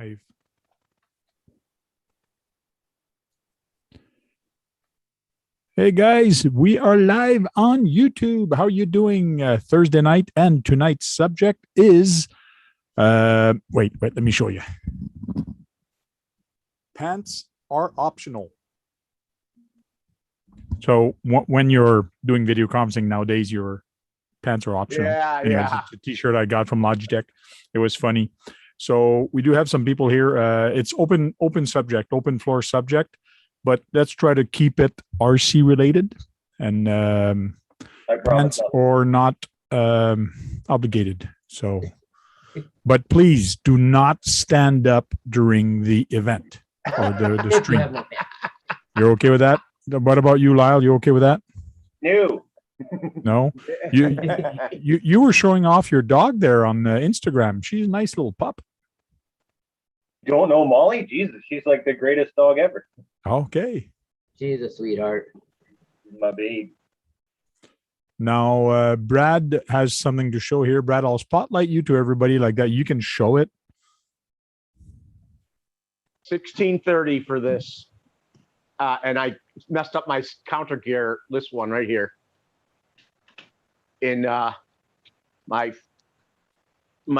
Live. Hey guys, we are live on YouTube. How are you doing Thursday night? And tonight's subject is, wait, let me show you. Pants are optional. So when you're doing video conferencing nowadays, your pants are optional. Anyways, it's a t-shirt I got from Logitech. It was funny. So we do have some people here. It's open subject, open floor subject, but let's try to keep it RC related and pants are not obligated. So, but please do not stand up during the event or the stream. You're okay with that? What about you, Lyle? You okay with that? No. No, you were showing off your dog there on Instagram. She's a nice little pup. Don't know Molly? Jesus, she's like the greatest dog ever. Okay. She's a sweetheart. My babe. Now, Brad has something to show here. Brad, I'll spotlight you to everybody like that. You can show it. 1630 for this. And I messed up my counter gear, this one right here. In my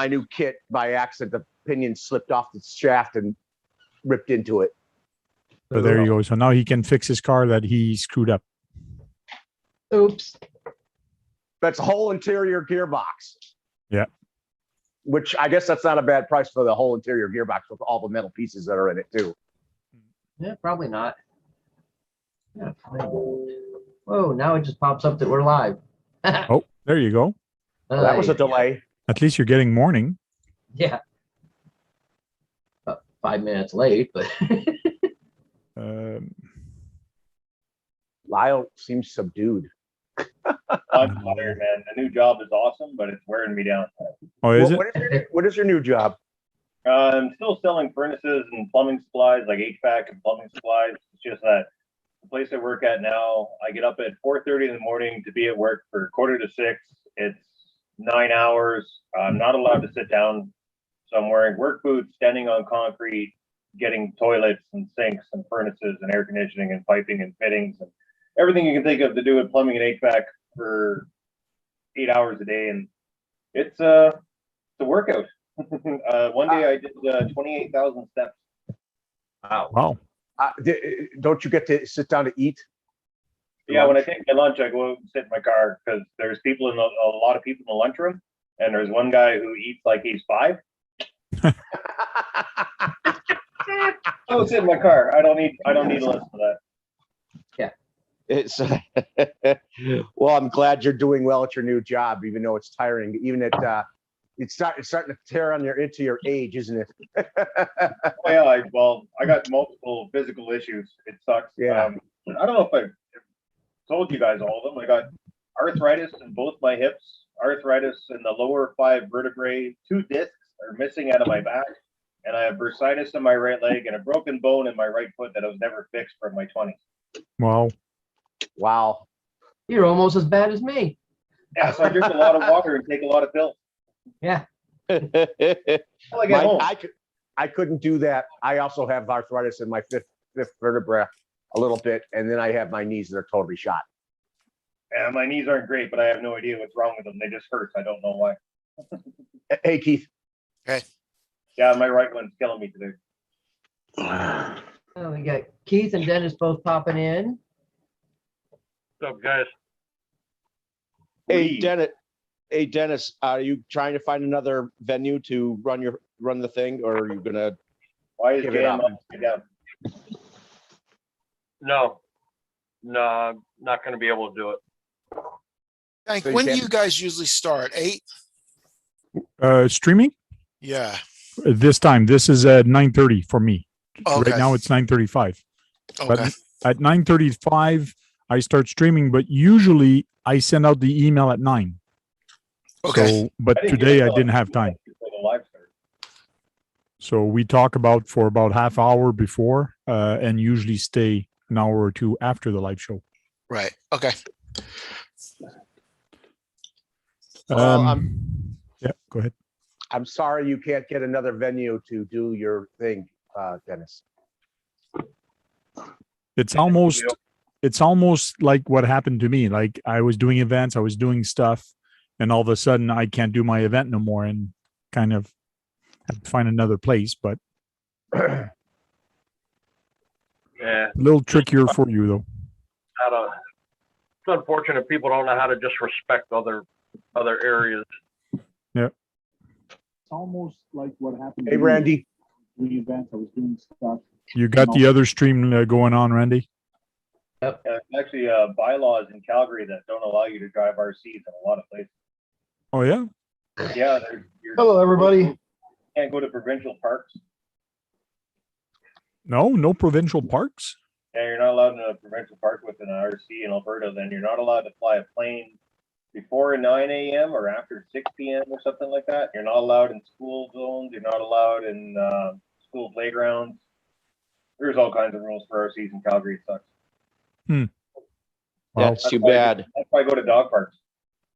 new kit by accident, the pinion slipped off the shaft and ripped into it. So there you go. So now he can fix his car that he screwed up. Oops. That's a whole interior gearbox. Yeah. Which I guess that's not a bad price for the whole interior gearbox with all the metal pieces that are in it too. Yeah, probably not. Yeah. Whoa, now it just pops up that we're live. Oh, there you go. Well, that was a delay. At least you're getting morning. Yeah. 5 minutes late, but Lyle seems subdued. I'm tired, man. The new job is awesome, but it's wearing me down. Oh, is What is your new job? I'm still selling furnaces and plumbing supplies, like HVAC and plumbing supplies. It's just that the place I work at now, I get up at 4:30 in the morning to be at work for 5:45. It's 9 hours. I'm not allowed to sit down. So I'm wearing work boots, standing on concrete, getting toilets and sinks and furnaces and air conditioning and piping and fittings and everything you can think of to do with plumbing and HVAC for 8 hours a day. And it's a workout. One day I did 28,000 steps. Wow. Don't you get to sit down to eat? Yeah, when I take my lunch, I go out and sit in my car because there's people a lot of people in the lunchroom, and there's one guy who eats like he's 5. I'll sit in my car. I don't need to listen to that. yeah. It's well, I'm glad you're doing well at your new job, even though it's tiring. Even at it's starting to tear on into your age, isn't it? Oh, yeah, I got multiple physical issues. It sucks. Yeah. I don't know if I told you guys all of them. I got arthritis in both my hips, arthritis in the lower 5 vertebrae, 2 discs are missing out of my back, and I have bursitis in my right leg and a broken bone in my right foot that I was never fixed from my 20s. Wow. You're almost as bad as me. Yeah, so I drink a lot of water and take a lot of pills. Yeah. I couldn't do that. I also have arthritis in my fifth vertebra a little bit, and then I have my knees that are totally shot. And my knees aren't great, but I have no idea what's wrong with them. They just hurt. I don't know why. Hey, Keith. Okay. Yeah, my right one's killing me today. Oh, we got Keith and Dennis both popping in. What's up, guys? Hey, Dennis, are you trying to find another venue to run the thing, or are you gonna Why is give it JM up? upside down? No, I'm not going to be able to do it. Hank, So you when do can't- you guys usually start? 8? Streaming Yeah. this time. This is at 9:30 for me. Okay. Right now it's 9:35. Okay. But at 9:35 I start streaming, but usually I send out the email at 9. Okay. So, but I didn't get today it I till didn't have time. before the live started. So we talk for about half hour before, and usually stay an hour or two after the live show. Right. Okay. Well, Yeah, go ahead. I'm sorry you can't get another venue to do your thing, Dennis. It's almost like what happened to me. Like I was doing events, I was doing stuff, and all of a sudden I can't do my event no more, and kind of had to find another place. But Yeah. a little trickier for you though. It's unfortunate people don't know how to just respect other areas. It's almost like what happened. Hey, Randy. Doing events, I was doing stuff. You got the other stream going on, Randy? There's actually bylaws in Calgary that don't allow you to drive RCs in a lot of places. Oh yeah. Yeah. Hello, everybody. Can't go to provincial parks. No provincial parks. Yeah, you're not allowed in a provincial park with an RC in Alberta. Then you're not allowed to fly a plane before 9 a.m. or after 6 p.m. or something like that. You're not allowed in school zones. You're not allowed in school playgrounds. There's all kinds of rules for RCs in Calgary. It sucks. Wow. That's too bad. That's why I go to dog parks.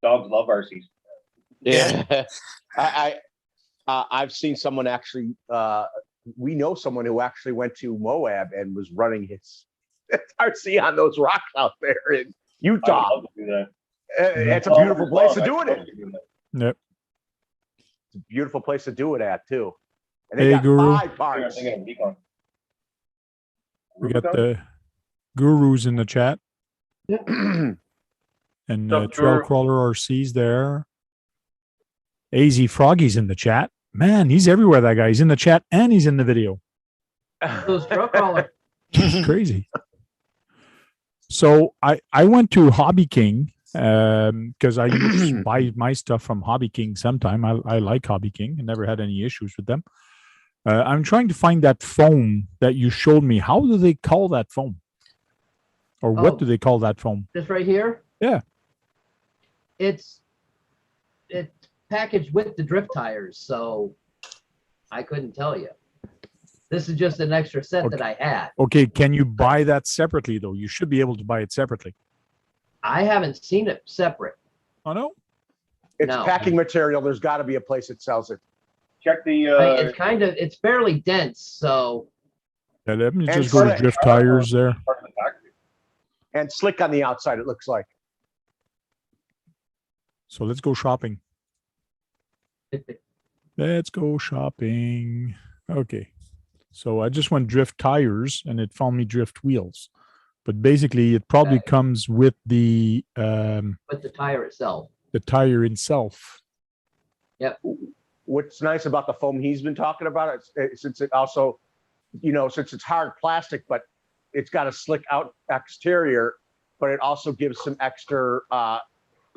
Dogs love RCs. Yeah. I've seen someone actually, we know someone who actually went to Moab and was running his RC on those rocks out there in Utah. I would love to do that. It's a beautiful place to do it in. Yep. It's a beautiful place to do it at too. And Hey, they got Guru. 5 parts. We got the gurus in the chat. And Sup, Trail Guru? Crawler RC's there. AZ Froggy's in the chat. Man, he's everywhere, that guy. He's in the chat and he's in the video. Those truck crawler. It's crazy. So I went to Hobby King because I used to buy my stuff from Hobby King sometime. I like Hobby King and never had any issues with them. I'm trying to find that foam that you showed me. How do they call that foam? Or what do they call that foam? This right here? Yeah. It's packaged with the drift tires, so I couldn't tell you. This is just an extra set that I had. Okay, can you buy that separately though? You should be able to buy it separately. I haven't seen it separate. Oh no? It's No. packing material. There's got to be a place that sells it. Check the. It's fairly dense, so. Yeah, let me And just go to slick. drift tires there. And slick on the outside, it looks like. So let's go shopping. Let's go shopping. Okay. So I just went drift tires and it found me drift wheels. But basically it probably comes with the With the tire itself. the tire itself. Yep. What's nice about the foam he's been talking about, since it also, since it's hard plastic, but it's got a slick out exterior, but it also gives some extra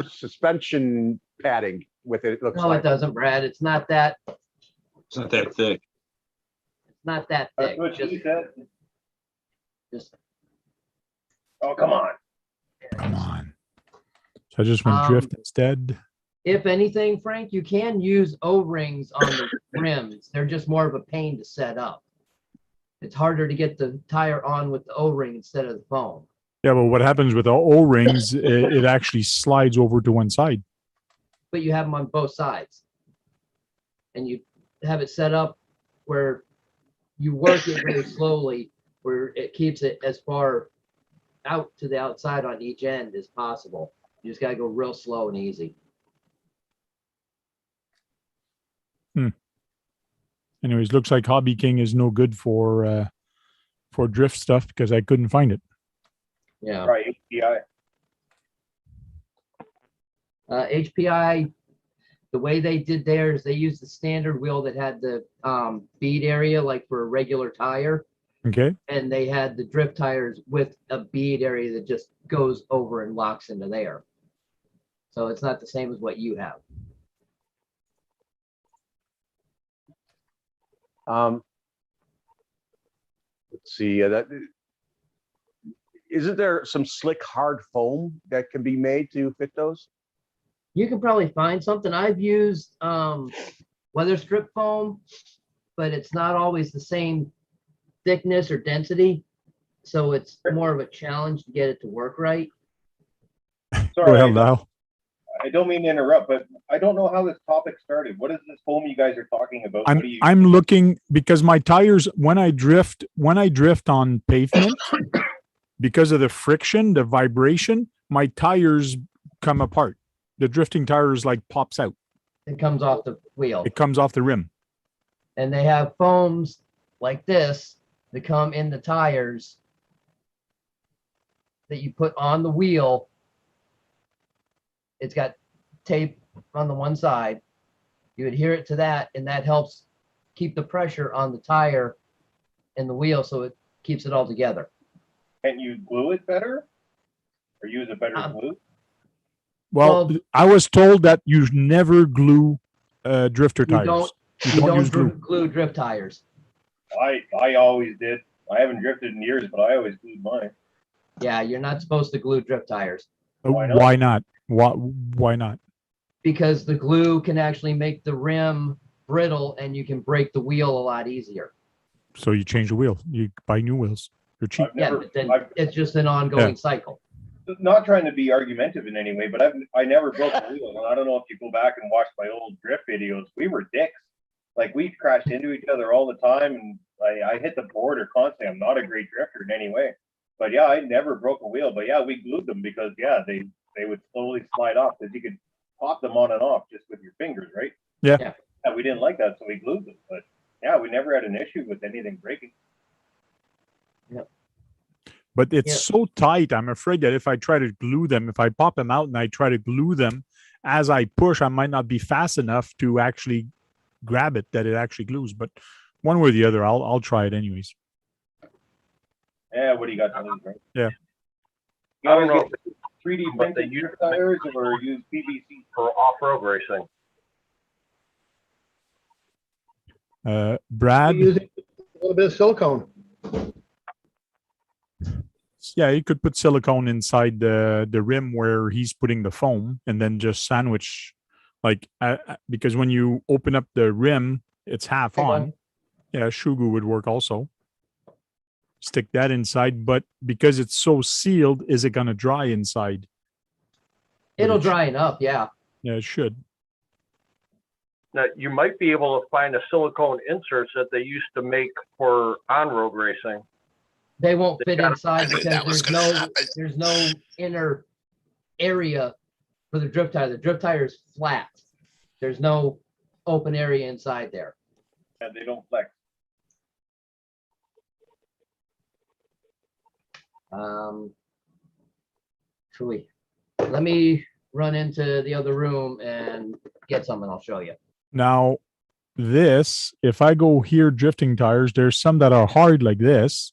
suspension padding with it. It looks No, like. it doesn't, Brad. It's not that. It's not that thick. It's not that That's thick. what she said. Just Oh, come on. Come on. So I just went drift instead. if anything, Frank, you can use O-rings on the rims. They're just more of a pain to set up. It's harder to get the tire on with the O-ring instead of the foam. Yeah, but what happens with the O-rings, it actually slides over to one side. But you have them on both sides. And you have it set up where you work it very slowly, where it keeps it as far out to the outside on each end as possible. You just got to go real slow and easy. Anyways, looks like Hobby King is no good for drift stuff because I couldn't find it. Yeah. Right, HPI. HPI, the way they did theirs, they used the standard wheel that had the bead area like for a regular tire. Okay. And they had the drift tires with a bead area that just goes over and locks into there. So it's not the same as what you have. Let's see. Isn't there some slick hard foam that can be made to fit those? You can probably find something. I've used weather strip foam, but it's not always the same thickness or density. So it's more of a challenge to get it to work right. Go ahead, Lyle. I don't mean to interrupt, but I don't know how this topic started. What is this foam you guys are talking about? What do you? I'm looking because my tires when I drift on pavement because of the friction, the vibration, my tires come apart. The drifting tires like pops out. It comes off the wheel. It comes off the rim. And they have foams like this that come in the tires that you put on the wheel. It's got tape on the one side. You adhere it to that, and that helps keep the pressure on the tire and the wheel, so it keeps it all together. Can't you glue it better, or use a better glue? Well, I was told that you never glue drifter tires. You don't use glue drift tires. I always did. I haven't drifted in years, but I always glued mine. Yeah, you're not supposed to glue drift tires. Why not? Why not? Because the glue can actually make the rim brittle, and you can break the wheel a lot easier. So you change the wheel. You buy new wheels. They're cheap. But then it's just an ongoing cycle. Not trying to be argumentative in any way, but I never broke a wheel. And I don't know if you go back and watch my old drift videos. We were dicks. Like, we crashed into each other all the time, and I hit the border constantly. I'm not a great drifter in any way. But yeah, I never broke a wheel. But yeah, we glued them because they would slowly slide off, because you could pop them on and off just with your fingers, right? Yeah. We didn't like that, so we glued them. But yeah, we never had an issue with anything breaking. But it's so tight. I'm afraid that if I try to glue them, if I pop them out and I try to glue them as I push, I might not be fast enough to actually grab it, that it actually glues. But one way or the other, I'll try it anyways. Yeah, what do you got to lose, right? Yeah. You always get 3D printed drift tires or use PVC for off-road racing. Brad? Using a little bit of silicone. Yeah, you could put silicone inside the rim where he's putting the foam, and then just sandwich, like because when you open up the rim, it's half on. Yeah, Shugu would work also. Stick that inside, but because it's so sealed, is it gonna dry inside? It'll dry enough, yeah. Yeah, it should. Now, you might be able to find a silicone inserts that they used to make for on-road racing. They won't fit inside I knew that was because gonna happen. there's no inner area for the drift tire. The drift tire is flat. There's no open area inside there. and they don't flex. Truly. Let me run into the other room and get something. I'll show you. Now, this, if I go here drifting tires, there's some that are hard like this,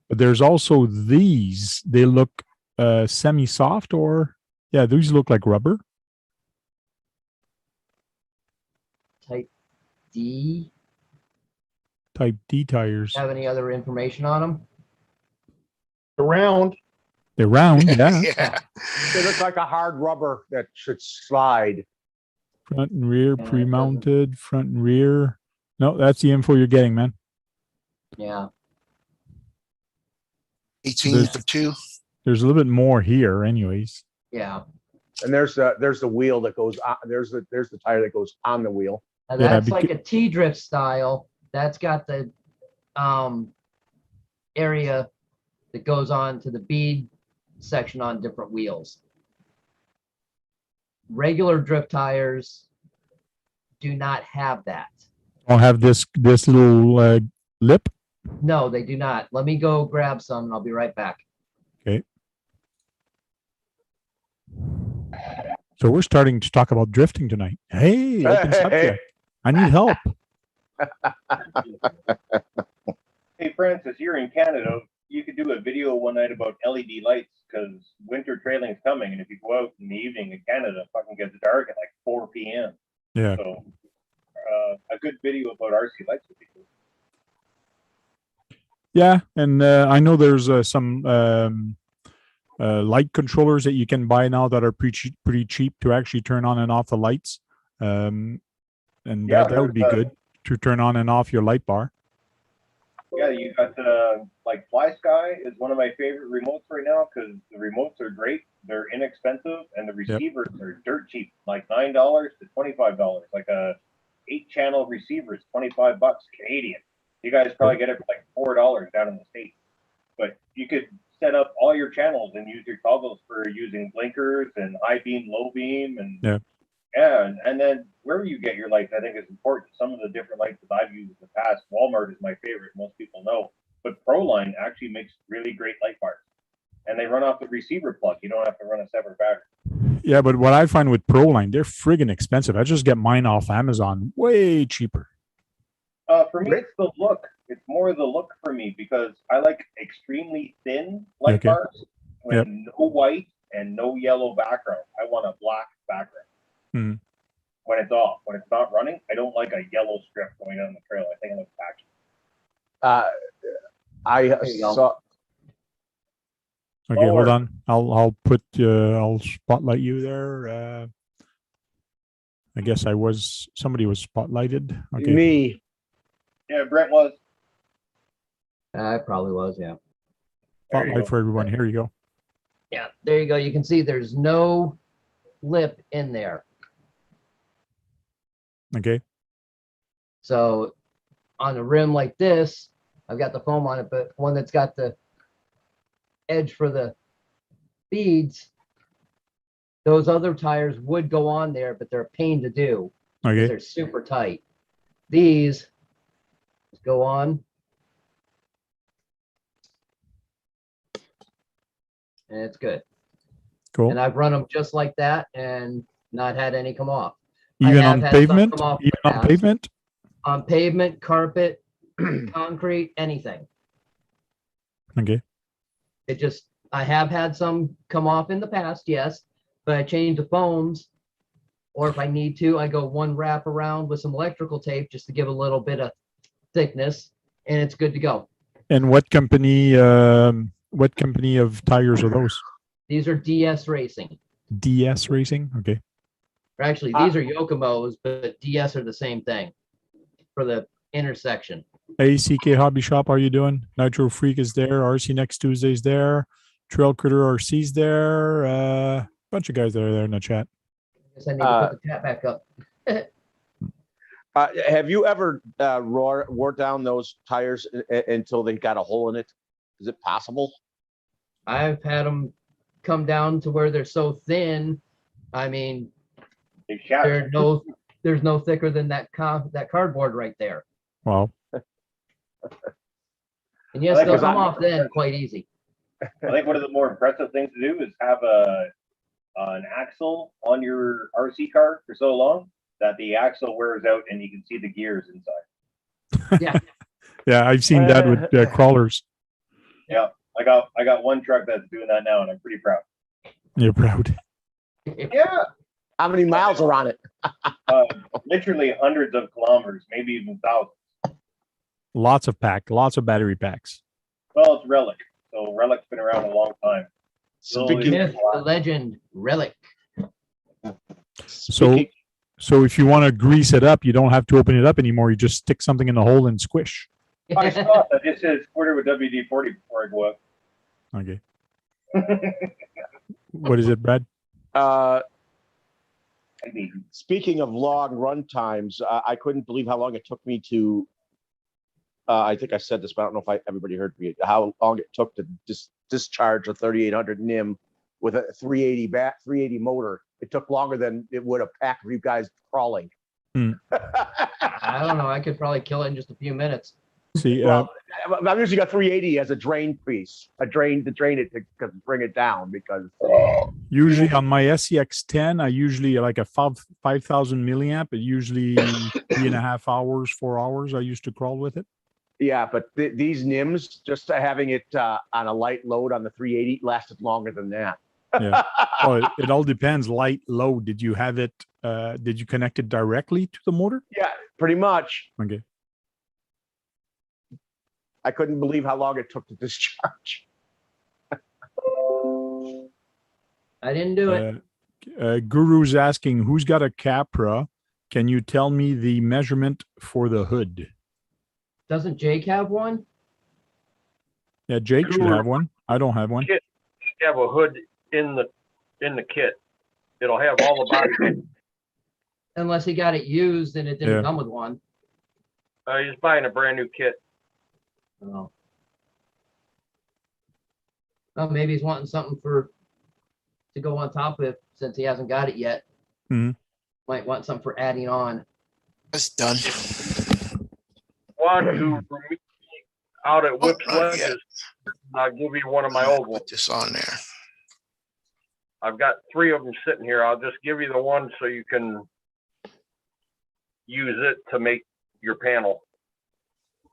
but there's also these. They look semi-soft, or yeah, these look like rubber. Type D. Type D tires. Have any other information on them? Around. They're round, yeah. Yeah. They look like a hard rubber that should slide. Front and rear, Yeah, it pre-mounted, front and rear. No, that's the info you're getting, man. Yeah. 18 for 2. There's a little bit more here, anyways. Yeah. And there's the wheel that goes on. There's the tire that goes on the wheel. Now Yeah, that's like a T-drift style. That's got the area that goes on to the bead section on different wheels. Regular drift tires do not have that. I'll have this little lip. No, they do not. Let me go grab some and I'll be right back. Okay. So we're starting to talk about drifting tonight. Hey, open subject. I need help. Hey, Francis, you're in Canada. You could do a video one night about LED lights, because winter trailing is coming, and if you go out in the evening in Canada, it fucking gets dark at like 4 p.m. Yeah. So a good video about RC lights would be cool. Yeah, and I know there's some light controllers that you can buy now that are pretty cheap to actually turn on and off the lights. And Yeah, that would be good to turn on and off your light bar. Yeah, you got like Fly Sky is one of my favorite remotes right now, because the remotes are great. they're inexpensive, and the receivers are dirt cheap, like $9 to $25. Like a 8-channel receiver is $25 Canadian. You guys probably get it for like $4 down in the States. But you could set up all your channels and use your toggles for using blinkers and high beam, low beam, and and then where you get your lights, I think is important. Some of the different lights that I've used in the past, Walmart is my favorite, most people know, but Proline actually makes really great light bars, and they run off the receiver plug. You don't have to run a separate battery. Yeah, but what I find with Proline, they're friggin' expensive. I just get mine off Amazon, way cheaper. For me, it's the look. It's more the look for me, because I like extremely thin light bars with no white and no yellow background. I want a black background. When it's off. When it's not running, I don't like a yellow strip going down the trail. I think it looks tacky. I saw. Okay, hold on. I'll put I'll spotlight you there. I guess somebody was spotlighted. Okay. Me. Yeah, Brent was. I probably was, yeah. Spotlight for everyone. Here you go. Yeah, there you go. You can see there's no lip in there. Okay. So on a rim like this, I've got the foam on it, but one that's got the edge for the beads, those other tires would go on there, but they're a pain to do. Okay. They're super tight. These go on. And it's good. Cool. And I've run them just like that and not had any come off. Even on pavement? Even on pavement? On pavement, carpet, concrete, anything. Okay. It just, I have had some come off in the past, yes, but I change the foams, or if I need to, I go one wrap around with some electrical tape just to give a little bit of thickness, and it's good to go. And what company of tires are those? These are DS Racing. DS Racing? Okay. Or actually, these are Yokomos, but DS are the same thing for the intersection. Hey, CK Hobby Shop, how are you doing? Nitro Freak is there. RC Next Tuesday's there. Trail Critter RC's there. Bunch of guys that are there in the chat. I guess I need to put the chat back up. Have you ever wore down those tires until they got a hole in it? Is it possible? I've had them come down to where they're so thin. I mean, there's no thicker than that cardboard right there. Wow. And yes, they'll come off then quite easy. I think one of the more impressive things to do is have an axle on your RC car for so long that the axle wears out and you can see the gears inside. Yeah. Yeah, I've seen that with crawlers. Yeah, I got one truck that's doing that now, and I'm pretty proud. You're proud. Yeah. How many miles are on it? Literally hundreds of kilometers, maybe even thousands. Lots of battery packs. Well, it's Relic. So Relic's been around a long time. Myth, the legend, Relic. So if you want to grease it up, you don't have to open it up anymore. You just stick something in the hole and squish. I saw that. It says squirter with WD-40 before I go up. Okay. What is it, Brad? Speaking of long run times, I couldn't believe how long it took me to. I think I said this, but I don't know if everybody heard me. How long it took to discharge a 3800 NIM with a 380 motor. It took longer than it would a pack of you guys crawling. I don't know. I could probably kill it in just a few minutes. See, I've usually got 380 as a drain piece, to drain it to bring it down because. Usually on my SCX10, I usually like a 5,000 milliamp. It usually 3.5 hours, 4 hours. I used to crawl with it. Yeah, but these NIMs, just having it on a light load on the 380 lasted longer than that. Yeah. Oh, it all depends. Light, low. Did you have it? Did you connect it directly to the motor? Yeah, pretty much. Okay. I couldn't believe how long it took to discharge. I didn't do it. Guru's asking, who's got a Capra? Can you tell me the measurement for the hood? Doesn't Jake have one? Yeah, Jake should have one. I don't have one. You have a hood in the in the kit. It'll have all the body. Unless he got it used and it didn't Yeah. come with one. He's buying a brand new kit. Oh. Well, maybe he's wanting something to go on top of it since he hasn't got it yet. Mhm. Might want something for adding on. That's done. Want to meet me out at Whip's not yet. Wedges? I'll give you one of my old ones. Put this on there. I've got 3 of them sitting here. I'll just give you the one so you can use it to make your panel.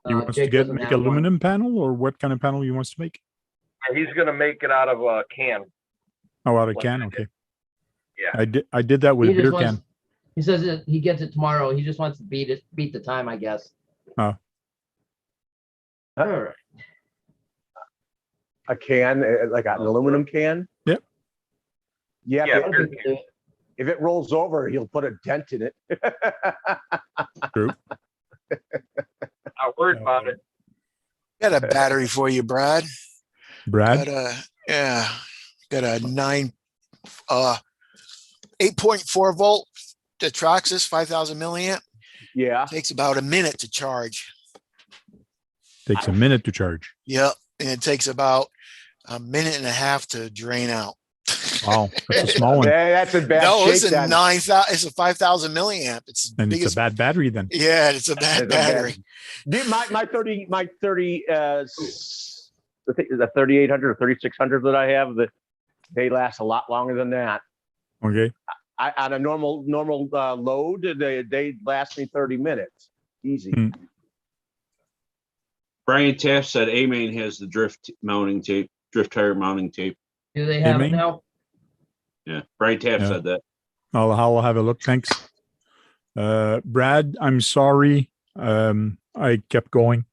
He wants Jake to doesn't make have one. aluminum panel, or what kind of panel he wants to make? He's gonna make it out of a can. Oh, out of Like can. I Okay. Yeah. I did that with He beer just wants, can. he says that he gets it tomorrow. He just wants to beat the time, I guess. Oh. All right. A can, like an aluminum can? Yep. Yeah, Yeah, if beer it, can. if it rolls over, he'll put a dent in it. True. Not worried about it. Got a battery for you, Brad. Brad. Got a 8.4 volt Tetraxis 5,000 milliamp. Yeah. Takes about a minute to charge. Takes a minute to charge. Yep. And it takes about a minute and a half to drain out. Wow, that's a small one. That's in bad No, shape it's a then. 9,000. It's a 5,000 milliamp. It's the And it's biggest. a bad battery then. Yeah, it's a bad It's a bad- battery. Dude, my 30, I think the 3,800 or 3,600 that I have, that they last a lot longer than that. Okay. On a normal load, they last me 30 minutes. Easy. Hmm. Brian Taft said A-Main has the drift tire mounting tape. Do they have it Amen. now? Yeah, Brian Taft Yeah. said that. I'll have a look. Thanks. Brad, I'm sorry. I kept going.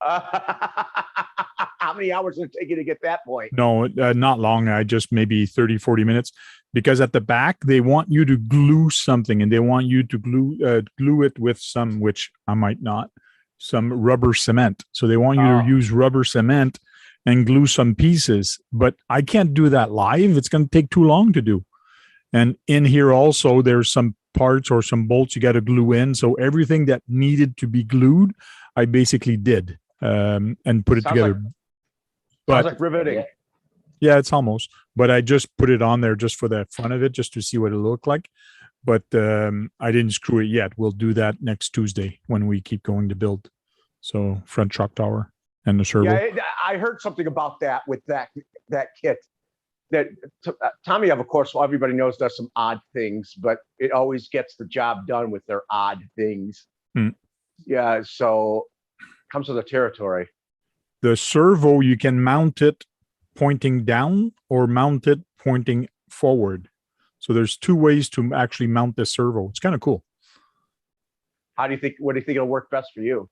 How many hours did it take you to get that point? No, not long. I just maybe 30, 40 minutes, because at the back, they want you to glue something, and they want you to glue it with some, which I might not, some rubber cement. So they want you to use rubber cement and glue some pieces, but I can't do that live. It's going to take too long to do. And in here also, there's some parts or some bolts you got to glue in. So everything that needed to be glued, I basically did and put it Sounds together. Sounds But like riveting. yeah, it's almost. But I just put it on there just for the fun of it, just to see what it looked like. But I didn't screw it yet. We'll do that next Tuesday when we keep going to build. So front truck tower and the servo. Yeah, I heard something about that with that kit. That Tommy, of course, well, everybody knows, does some odd things, but it always gets the job done with their odd things. Hmm. Yeah, so comes with the territory. The servo, you can mount it pointing down or mount it pointing forward. So there's 2 ways to actually mount the servo. It's kind of cool. What do you think will work best for you?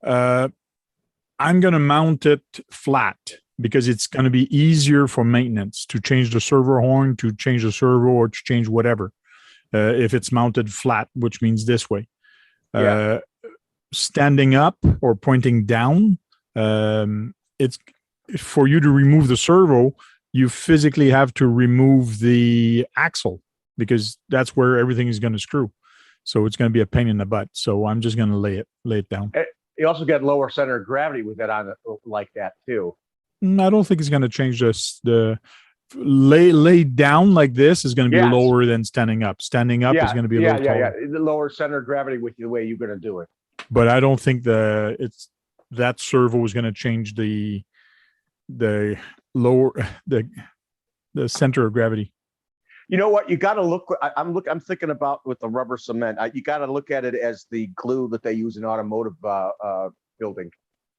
I'm going to mount it flat because it's going to be easier for maintenance to change the servo horn, to change the servo, or to change whatever. If it's mounted flat, which means this way. Yeah. Standing up or pointing down, it's for you to remove the servo, you physically have to remove the axle because that's where everything is going to screw. So it's going to be a pain in the butt. So I'm just going to lay it down. You also get lower center of gravity with it on it like that too. I don't think it's going to change this. The lay down like this is going to be Yes. lower than standing up. Standing up is going to be a little taller. The lower center of gravity with the way you're going to do it. But I don't think that servo is going to change the lower the center of gravity. You know what? You got to look. I'm thinking about with the rubber cement. You got to look at it as the glue that they use in automotive building,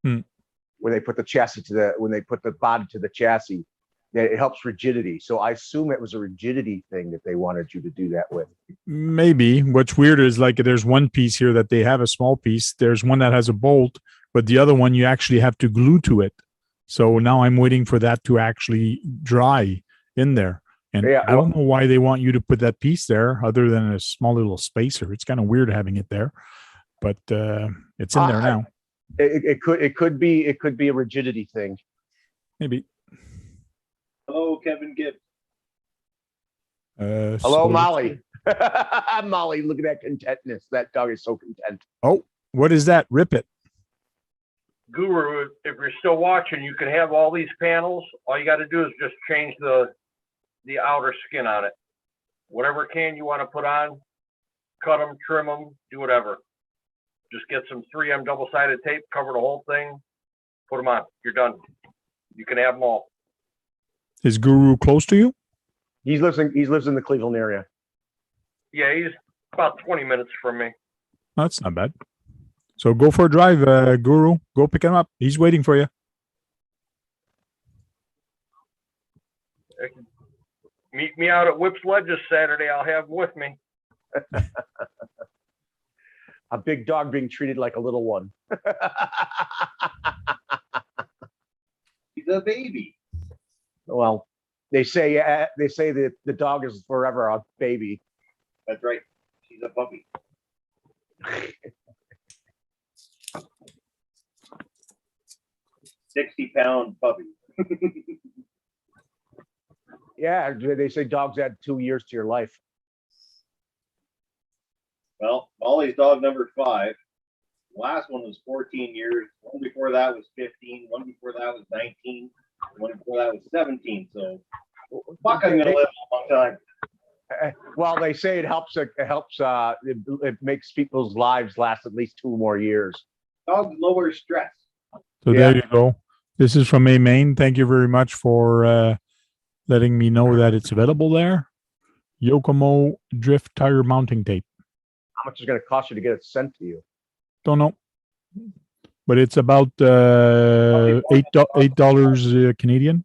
where they put the chassis when they put the body to the chassis. It helps rigidity. So I assume it was a rigidity thing that they wanted you to do that with. Maybe. What's weird is like there's one piece here that they have a small piece. There's one that has a bolt, but the other one you actually have to glue to it. So now I'm waiting for that to actually dry in there. And Yeah, I don't know why they want you to put that piece there other than a small little spacer. It's kind of weird having it there, but it's in there now. It could be a rigidity thing. Maybe. Hello, Kevin Gibbs. Hello, so- Molly. Molly, look at that contentness. That dog is so content. Oh, what is that? Rip it. Guru, if you're still watching, you can have all these panels. All you got to do is just change the outer skin on it. Whatever can you want to put on, cut them, trim them, do whatever. Just get some 3M double-sided tape, cover the whole thing, put them on. You're done. You can have them all. Is Guru close to you? He lives in the Cleveland area. Yeah, he's about 20 minutes from me. That's not bad. So go for a drive, Guru. Go pick him up. He's waiting for you. Meet me out at Whip's Ledges Saturday. I'll have him with me. A big dog being treated like a little one. He's a baby. Well, they say that the dog is forever a baby. That's right. She's a puppy. £60 puppy. Yeah, they say dogs add 2 years to your life. Well, Molly's dog number 5. Last one was 14 years. One before that was 15. One before that was 19. One before that was 17. So, fuck, I'm gonna live a long time. Well, they say it helps. It makes people's lives last at least 2 more years. Dogs lower stress. So Yeah. there you go. This is from A Main. Thank you very much for letting me know that it's available there. Yokomo drift tire mounting tape. How much is it going to cost you to get it sent to you? Don't know, but it's about $8 Canadian.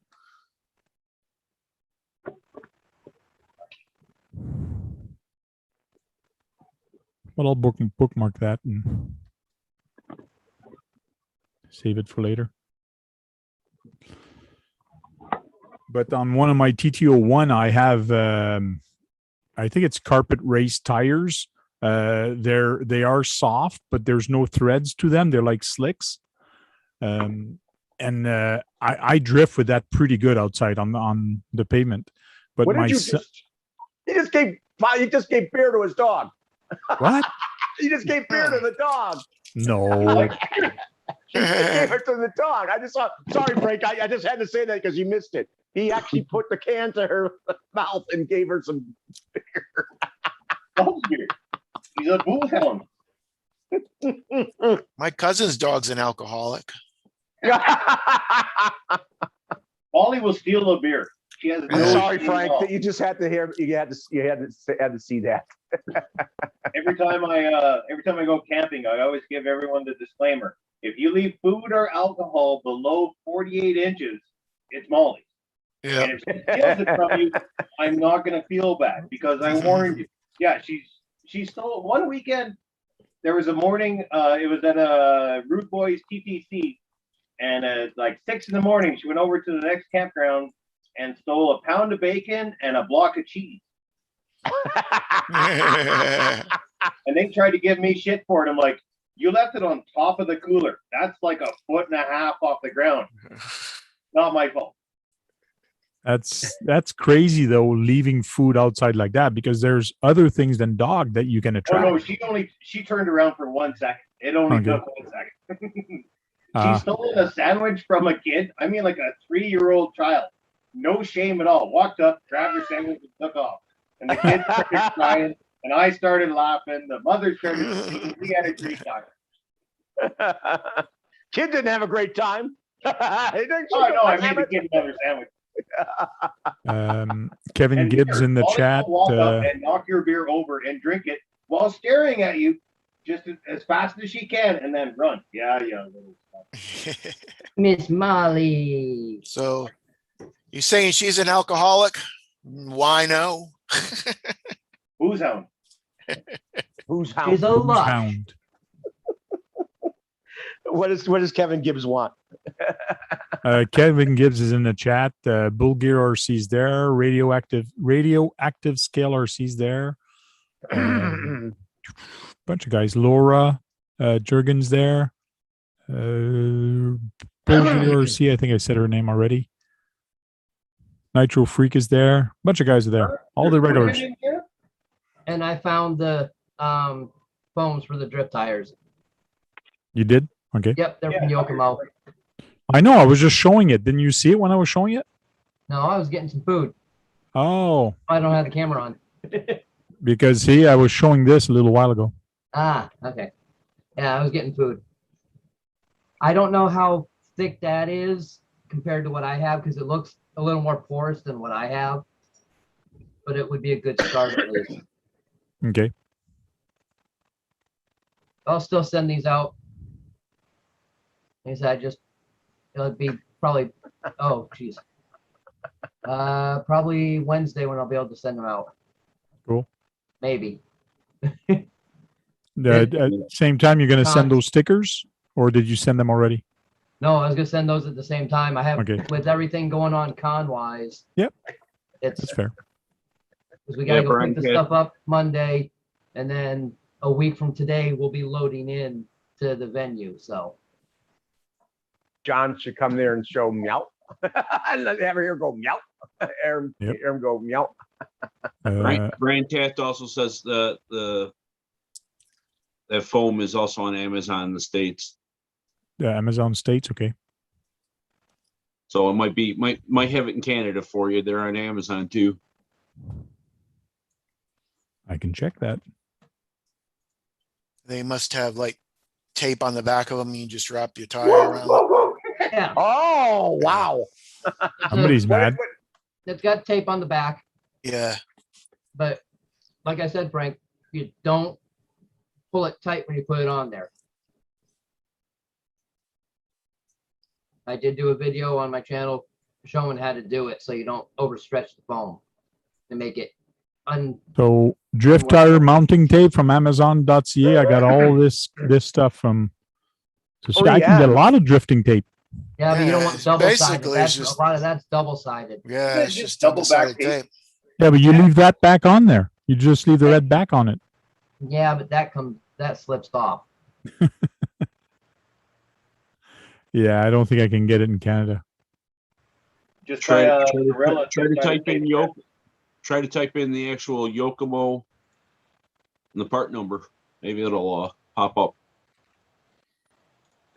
Well, I'll bookmark that and save it for later. But on one of my TT01, I have, I think it's carpet race tires. They are soft, but there's no threads to them. They're like slicks. And I drift with that pretty good outside on the pavement. But What my did you son, just? He just gave beer to his dog. what? He just gave beer to the dog. No. He gave it to the dog. I just saw. Sorry, Frank. I just had to say that because you missed it. He actually put the can to her mouth and gave her some beer. Dog's beer. He's a bullhound. My cousin's dog's an alcoholic. Molly will steal a beer. She has I'm no sorry, shame Frank. at all. You just had to hear. You had to see that. Every time I go camping, I always give everyone the disclaimer: if you leave food or alcohol below 48 inches, it's Molly's. Yeah. And if she steals it from you, I'm not gonna feel bad because I warned you. Yeah, she stole one weekend. There was a morning. It was at a Rude Boys TTC, and at like 6 in the morning, she went over to the next campground and stole a pound of bacon and a block of cheese. And they tried to give me shit for it. I'm like, you left it on top of the cooler. That's like 1.5 feet off the ground. Not my fault. That's crazy though, leaving food outside like that, because there's other things than dog that you can Oh attract. no, she turned around for 1 second. It only Okay. took 1 second. She stole a sandwich from a kid. I mean, like a 3-year-old child. No shame at all. Walked up, grabbed her sandwich, and took off. And the kid started crying, and I started laughing. The mother started singing. We had a great time. Kid didn't have a great time. Oh no, I made the kid another sandwich. Kevin And Gibbs beer. in the Molly chat. will walk up and knock your beer over and drink it while staring at you just as fast as she can, and then run. Yeah. Little stuff. Miss Molly. So you saying she's an alcoholic? Why no? Who's hound? Who's She's hound? a lush. Hound. What does Kevin Gibbs want? Kevin Gibbs is in the chat. Bull Gear RC's there. Radioactive Scale RC's there. Bunch of guys. Laura Jurgens there. Bull Gear RC. I think I said her name already. Nitro Freak is there. Bunch of guys are there. All the regulars. And I found the foams for the drift tires. You did? Okay. Yep, they're from Yokomo. I know. I was just showing it. Didn't you see it when I was showing it? No, I was getting some food. Oh, I don't have the camera on. because see, I was showing this a little while ago. Ah, okay. Yeah, I was getting food. I don't know how thick that is compared to what I have because it looks a little more porous than what I have. But it would be a good start at least. Okay. I'll still send these out. Like I said, it'll be probably, oh, geez. Probably Wednesday when I'll be able to send them out. Cool. Maybe. At the same time, you're going to send Con- those stickers, or did you send them already? No, I was gonna send those at the same time. I have Okay. with everything going on con-wise. Yep. It's That's fair. because we gotta Yeah, go Brian, pick the stuff up Monday, and then a week from today we'll be loading in to the venue. So John should come there and show meow. And let have her go meow. Aaron, Yep. Aaron go meow. Brian Taft also says that foam is also on Amazon in the States. The Amazon States. Okay. So it might have it in Canada for you. They're on Amazon too. I can check that. They must have like tape on the back of them. You just wrap your tire around it. yeah, Oh, wow. Somebody's mad. it's got tape on the back, Yeah. but like I said, Frank, you don't pull it tight when you put it on there. I did do a video on my channel showing how to do it so you don't overstretch the foam to make it So drift tire mounting tape from Amazon.ca. I got all this stuff from. So Oh, I can yeah. get a lot of drifting tape. Yeah, but you don't Yeah, want it's double-sided. basically, it's That's just- a lot of that's double-sided. Yeah. It's Just just double back double-sided tape. Yeah, but you leave that back on there. You just leave the red back on it. Yeah, but that slips off. Yeah, I don't think I can get it in Canada. Just Try, try, try, to, Gorilla try to tire type in tape. Try to type in the actual Yokomo and the part number. Maybe it'll pop up.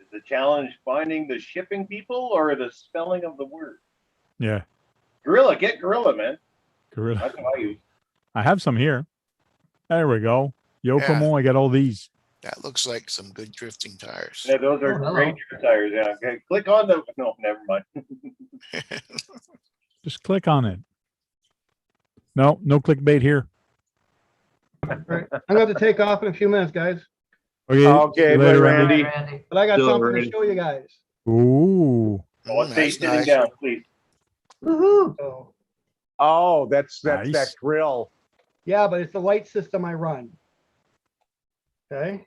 Is the challenge finding the shipping people or the spelling of the word? Yeah, Gorilla, get Gorilla, man. gorilla. That's what I use. I have some here. There we go. Yokomo. I got all these. That looks like some good drifting tires. Yeah, those are Oh, hello. great tires. Yeah. Okay. Click on the. No, never mind. Just click on it. No clickbait here. All right. I'm going to take off in a few minutes, guys, Okay. Okay, see you later, bye, Randy. Right, Randy. but I got Still something ready. to show you guys. Ooh. Oh, stay That's sitting nice. down, please. Woohoo! So, Oh, that's Nice. that grill. yeah, but it's the light system I run. Okay.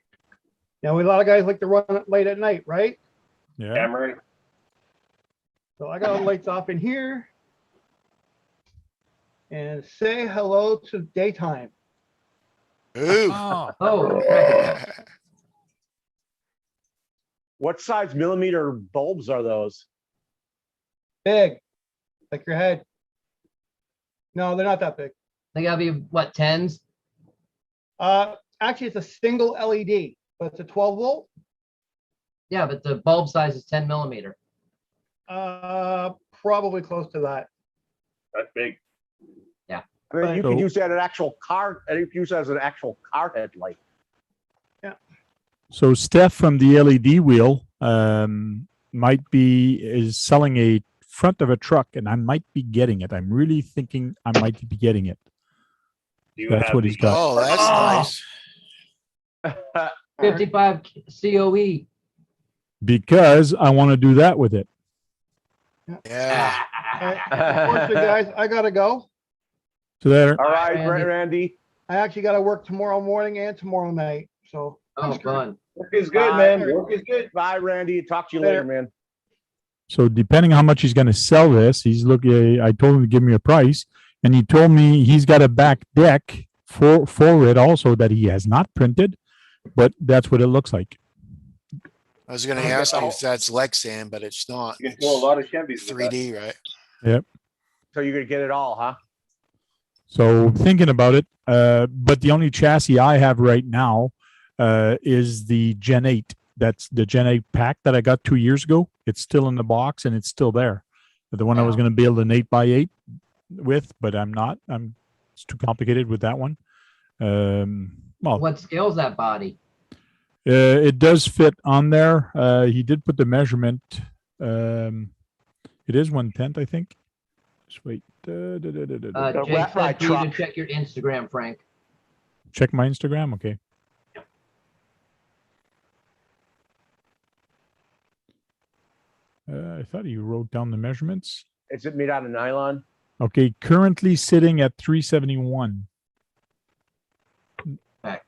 Now, a lot of guys like to run it late at night, right? Yeah. Camera. So I got the lights off in here. And say hello to daytime. Ooh. Oh, crap. What size millimeter bulbs are those? Big, like your head. No, they're not that big. They gotta be what, 10s? Actually, it's a single LED, but it's a 12 volt. Yeah, but the bulb size is 10 millimeter. Probably close to that. That's big. I mean, you So- could use that as an actual car. You could use that as an actual car headlight. So Steph from the LED wheel is selling a front of a truck, and I might be getting it. I'm really thinking I might be getting it. Do you That's have what he's the- got. Oh, that's nice. 55 COE. Because I want to do that with it. Yeah. Unfortunately, guys, I gotta go. So there. All right, Randy. Randy. I actually gotta work tomorrow morning and tomorrow night. So Oh, fun. Work is good, man. Work is good. Bye, Randy. Talk to you later, man. So depending on how much he's going to sell this, he's looking. I told him to give me a price, and he told me he's got a back deck for it also that he has not printed, but that's what it looks like. I was going to ask you if that's Lexan, but it's not. You can throw a lot of Chevys. with that. 3D, right? So you're gonna get it all, huh? So thinking about it, but the only chassis I have right now is the Gen 8. That's the Gen 8 pack that I got 2 years ago. It's still in the box and it's still there. The one I was going to build an 8x8 with, but I'm not. It's too complicated with that one. Well, What scale's that body? it does fit on there. He did put the measurement. It is 1/10, I think. Just wait. Jake said for you to check your Instagram, Frank. Check my Instagram. Okay. I thought you wrote down the measurements. Is it made out of nylon? Okay, currently sitting at 371. Okay.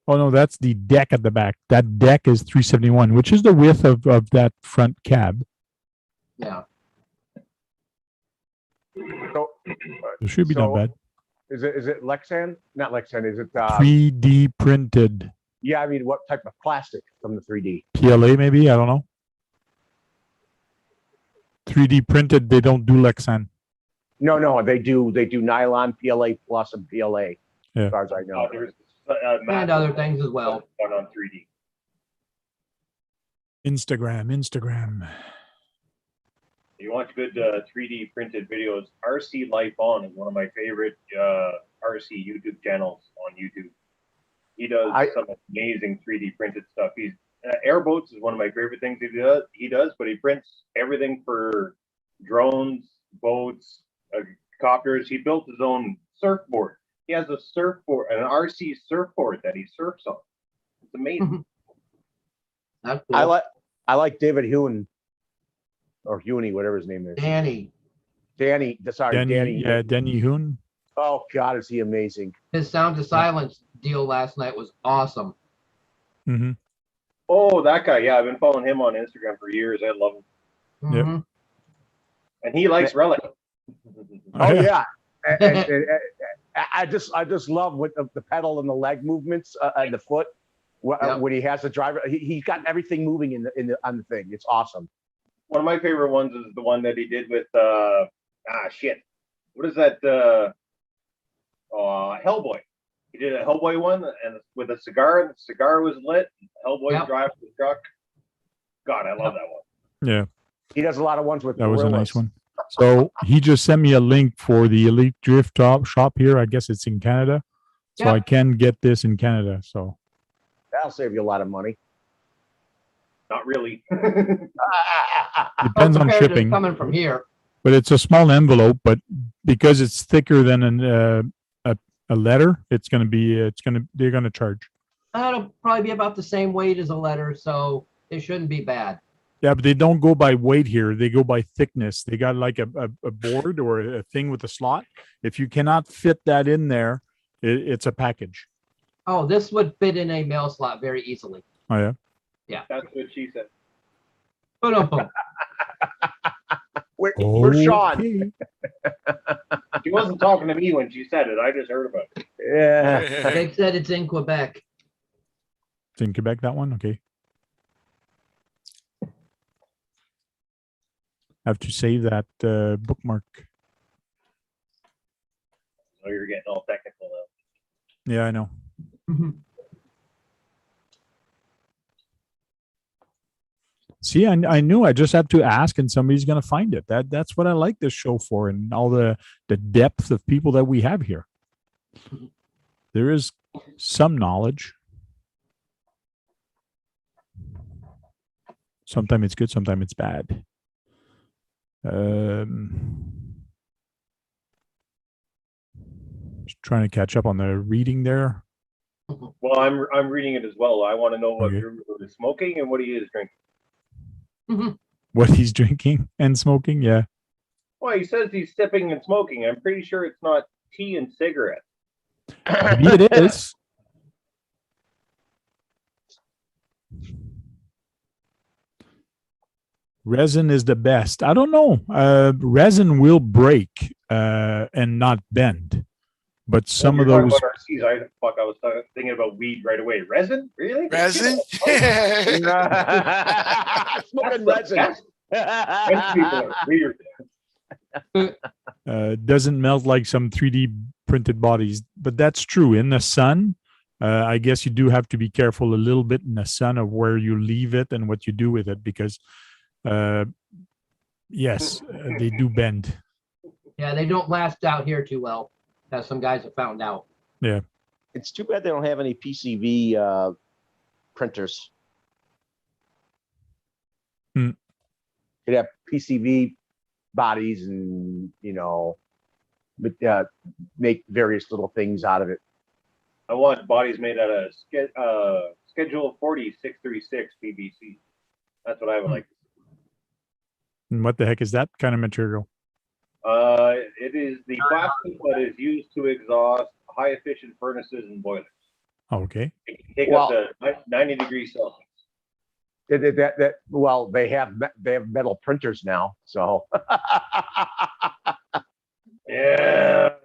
Oh no, that's the deck at the back. That deck is 371, which is the width of that front cab. Yeah. So, It should be not bad. Is it Lexan? Not Lexan. Is it 3D printed. Yeah, I mean, what type of plastic from the 3D? PLA maybe? I don't know. 3D printed, they don't do Lexan. No, they do nylon, PLA plus, and PLA. Yeah. As far as I know. There's And other things as well. one on 3D. Instagram. You watch good 3D printed videos. RC Life On is one of my favorite RC YouTube channels on YouTube. He does some amazing 3D printed stuff. He's airboats is one of my favorite things he does, but he prints everything for drones, boats, copters. He built his own surfboard. He has a surfboard, an RC surfboard that he surfs on. It's amazing. That's cool. I like David Hewen or Heweny, whatever his name is. Danny. Danny. Yeah, Denny Hoon. Oh God, is he amazing? His Sound to Silence deal last night was awesome. Mm-hmm. Oh, that guy. Yeah, I've been following him on Instagram for years. I love him. Mm-hmm. And he likes Relic. Oh yeah. and I just love with the pedal and the leg movements and the foot when he has the driver. He's got everything moving on the thing. It's awesome. One of my favorite ones is the one that he did with what is that? Hellboy. He did a Hellboy one and with a cigar, and the cigar was lit. Hellboy drives the truck. God, I love that one. Yeah. He does a lot of ones with that was a nice one. So he just sent me a link for the Elite Drift shop here. I guess it's in Canada. So I can get this in Canada. So that'll save you a lot of money. Not really. Depends on shipping. Coming from here. But it's a small envelope, but because it's thicker than a letter, they're gonna charge. That'll probably be about the same weight as a letter, so it shouldn't be bad. Yeah, but they don't go by weight here. They go by thickness. They got like a board or a thing with a slot. If you cannot fit that in there, it's a package. Oh, this would fit in a mail slot very easily. Oh, yeah? Yeah. That's what she said. Boom. Where's Sean? She wasn't talking to me when she said it. I just heard about it. Yeah. They said it's in Quebec. It's in Quebec, that one? Okay. I have to save that bookmark. Oh, you're getting all technical now. Yeah, I know. See, I knew. I just had to ask, and somebody's going to find it. That's what I like this show for, and all the depth of people that we have here. There is some knowledge. Sometimes it's good, sometimes it's bad. Just trying to catch up on the reading there. Well, I'm reading it as well. I want to know what Drew is smoking and what he is drinking. What he's drinking and smoking, yeah. Well, he says he's sipping and smoking. I'm pretty sure it's not tea and cigarettes. Maybe it is. Resin is the best. I don't know. Resin will break and not bend. But some of those. I was thinking about weed right away. Resin? Really? Resin? Smoking resin. French people are weird. Doesn't melt like some 3D printed bodies, but that's true. In the sun, I guess you do have to be careful a little bit in the sun of where you leave it and what you do with it, because yes, they do bend. Yeah, they don't last out here too well, as some guys have found out. Yeah. It's too bad they don't have any PCV printers. Hmm. Could have PCV bodies and, you know, make various little things out of it. I want bodies made out of Schedule 40636 PVC. That's what I would like. And what the heck is that kind of material? It is the plastic that is used to exhaust high efficient furnaces and boilers. Okay. It can take up to 90 degrees Celsius. Well, they have metal printers now, so Yeah.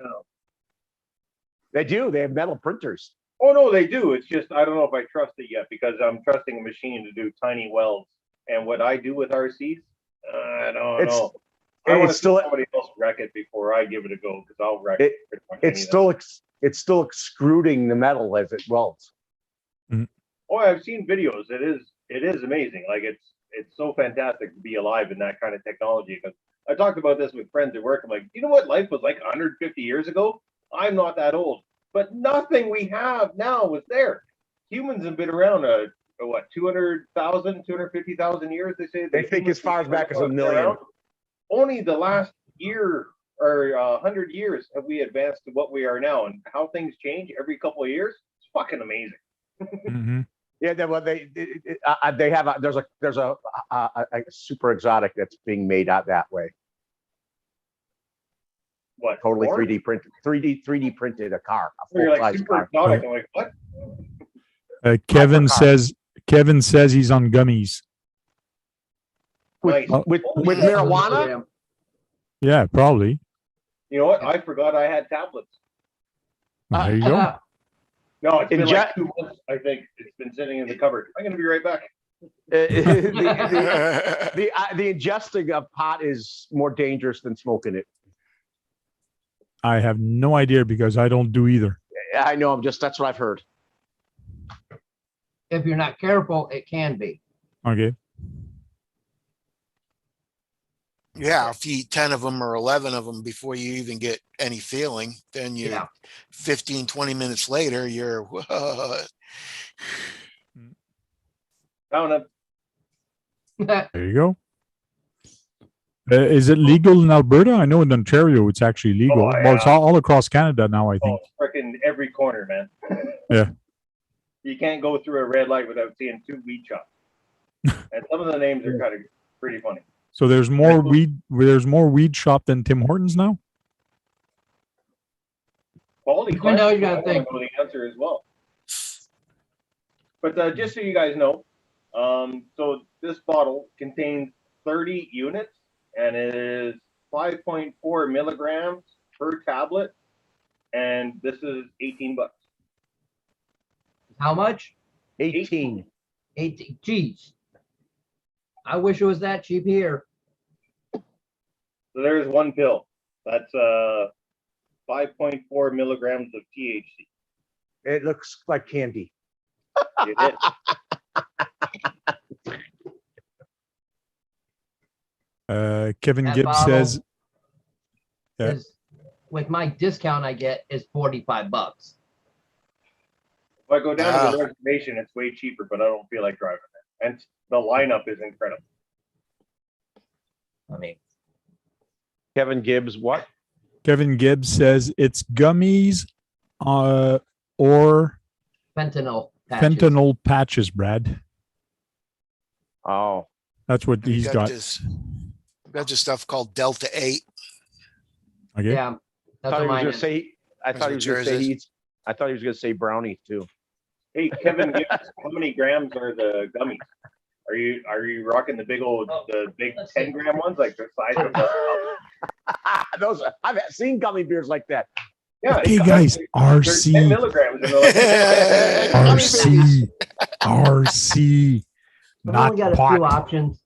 they do. They have metal printers. Oh no, they do. It's just I don't know if I trust it yet because I'm trusting a machine to do tiny welds. And what I do with RCs, I don't know. I want to see somebody else wreck it before I give it a go because I'll wreck it. It's still extruding the metal as it welds. Oh, I've seen videos. It is amazing. Like it's so fantastic to be alive in that kind of technology. Because I talked about this with friends at work. I'm like, you know what life was like 150 years ago? I'm not that old, but nothing we have now was there. Humans have been around what 200,000, 250,000 years. They say they think as far back as a million. Around. Only the last year or 100 years have we advanced to what we are now, and how things change every couple of years. It's fucking amazing. Mm-hmm. Yeah, they have there's a super exotic that's being made out that way. What? Totally 3D printed, 3D printed a car. You're like super exotic. I'm like, what? Kevin says he's on gummies. Nice. With marijuana? Yeah, probably. You know what? I forgot I had tablets. There you go. No, it's been like 2 months. I think it's been sitting in the cupboard. I'm gonna be right back. The ingesting of pot is more dangerous than smoking it. I have no idea because I don't do either. I know. That's what I've heard. If you're not careful, it can be. Okay. Yeah, if you eat 10 of them or 11 of them before you even get any feeling, then you 15, 20 minutes later, you're Found them. There you go. Is it legal in Alberta? I know in Ontario it's actually legal. Oh, yeah. Well, it's all across Canada now, I think. Freaking every corner, man. Yeah. You can't go through a red light without seeing 2 weed shops. And some of the names are kind of pretty funny. So there's more weed. There's more weed shop than Tim Hortons now. Quality. I know you gotta think. I know the answer as well. But just so you guys know, so this bottle contains 30 units and it is 5.4 milligrams per tablet, and this is $18. How much? 18. 18. Geez. I wish it was that cheap here. So there's one pill. That's 5.4 milligrams of THC. It looks like candy. It is. Kevin That Gibbs bottle says, with my discount I get is $45. If I go down to the reservation, it's way cheaper, but I don't feel like driving there. And the lineup is incredible. I mean, Kevin Gibbs, what? Kevin Gibbs says it's gummies or fentanyl patches, Brad. Oh, that's what he's got. Got this stuff called Delta 8. Okay. Yeah. I thought he was going to say brownies too. Hey, Kevin, how many grams are the gummies? Are you rocking the big 10-gram ones, like the size of the those? I've seen gummy bears like that. Yeah. Hey guys, RC. 10 milligrams. And like, RC. RC. I've Not only got a pot. few options.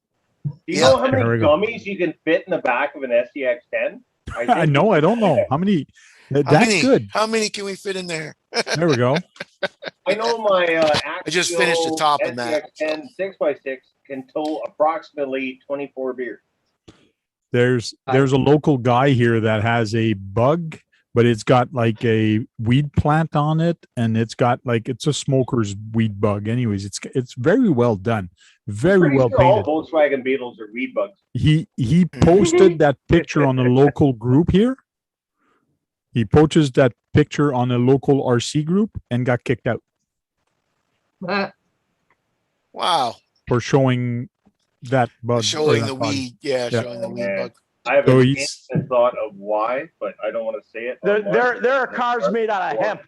Do you Yeah. know how many There we go. gummies you can fit in the back of an SCX-10? I know. I don't know how many. That's good. How many can we fit in there? There we go. I know my I just finished the top of that. SCX-10 6x6 can tow approximately 24 beers. There's a local guy here that has a bug, but it's got like a weed plant on it, and it's got like it's a smoker's weed bug. Anyways, it's very well done, very Pretty well sure painted. all Volkswagen Beetles are weed bugs. He posted that picture on a local group here. He posted that picture on a local RC group and got kicked out Wow. for showing that bug. Showing or the that bug. weed. Yeah, Yeah. showing the Oh, weed man. bug. I have So an he's- instant thought of why, but I don't want to say it. There are cars made out of hemp.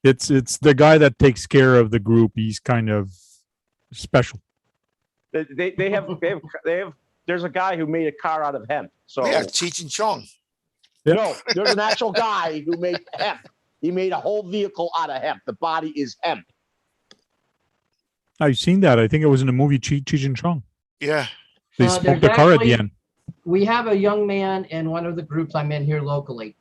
It's the guy that takes care of the group. He's kind of special. They have there's a guy who made a car out of hemp. So Yeah, Cheech and Chong. Yep. no, there's an actual guy who made hemp. He made a whole vehicle out of hemp. The body is hemp. I've seen that. I think it was in the movie Cheech and Chong. Yeah. They there's smoked the car at the actually- end. We have a young man in one of the groups I'm in here locally.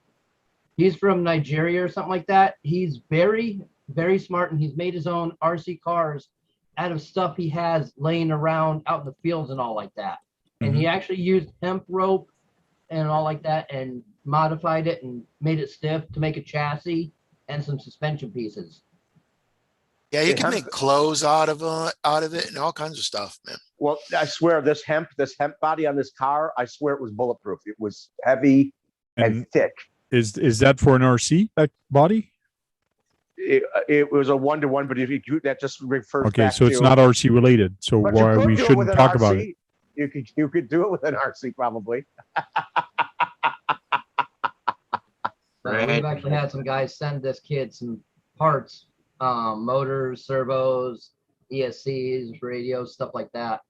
He's from Nigeria or something like that. He's very, very smart, and he's made his own RC cars out of stuff he has laying around out in the fields and all like that. And he actually used hemp rope and all like that and modified it and made it stiff to make a chassis and some suspension pieces. Yeah, you Yeah, can hemp- make clothes out of it and all kinds of stuff, man. Well, I swear this hemp body on this car, I swear it was bulletproof. It was heavy and And thick. is that for an RC, that body? It was a 1-to-1, but if you that just refers Okay, back so it's to, not RC related. So but you why could we do it shouldn't with an talk about RC. it. You could do it with an RC probably. Right. We've actually had some guys send this kid some parts, motors, servos, ESCs, radios, stuff like that.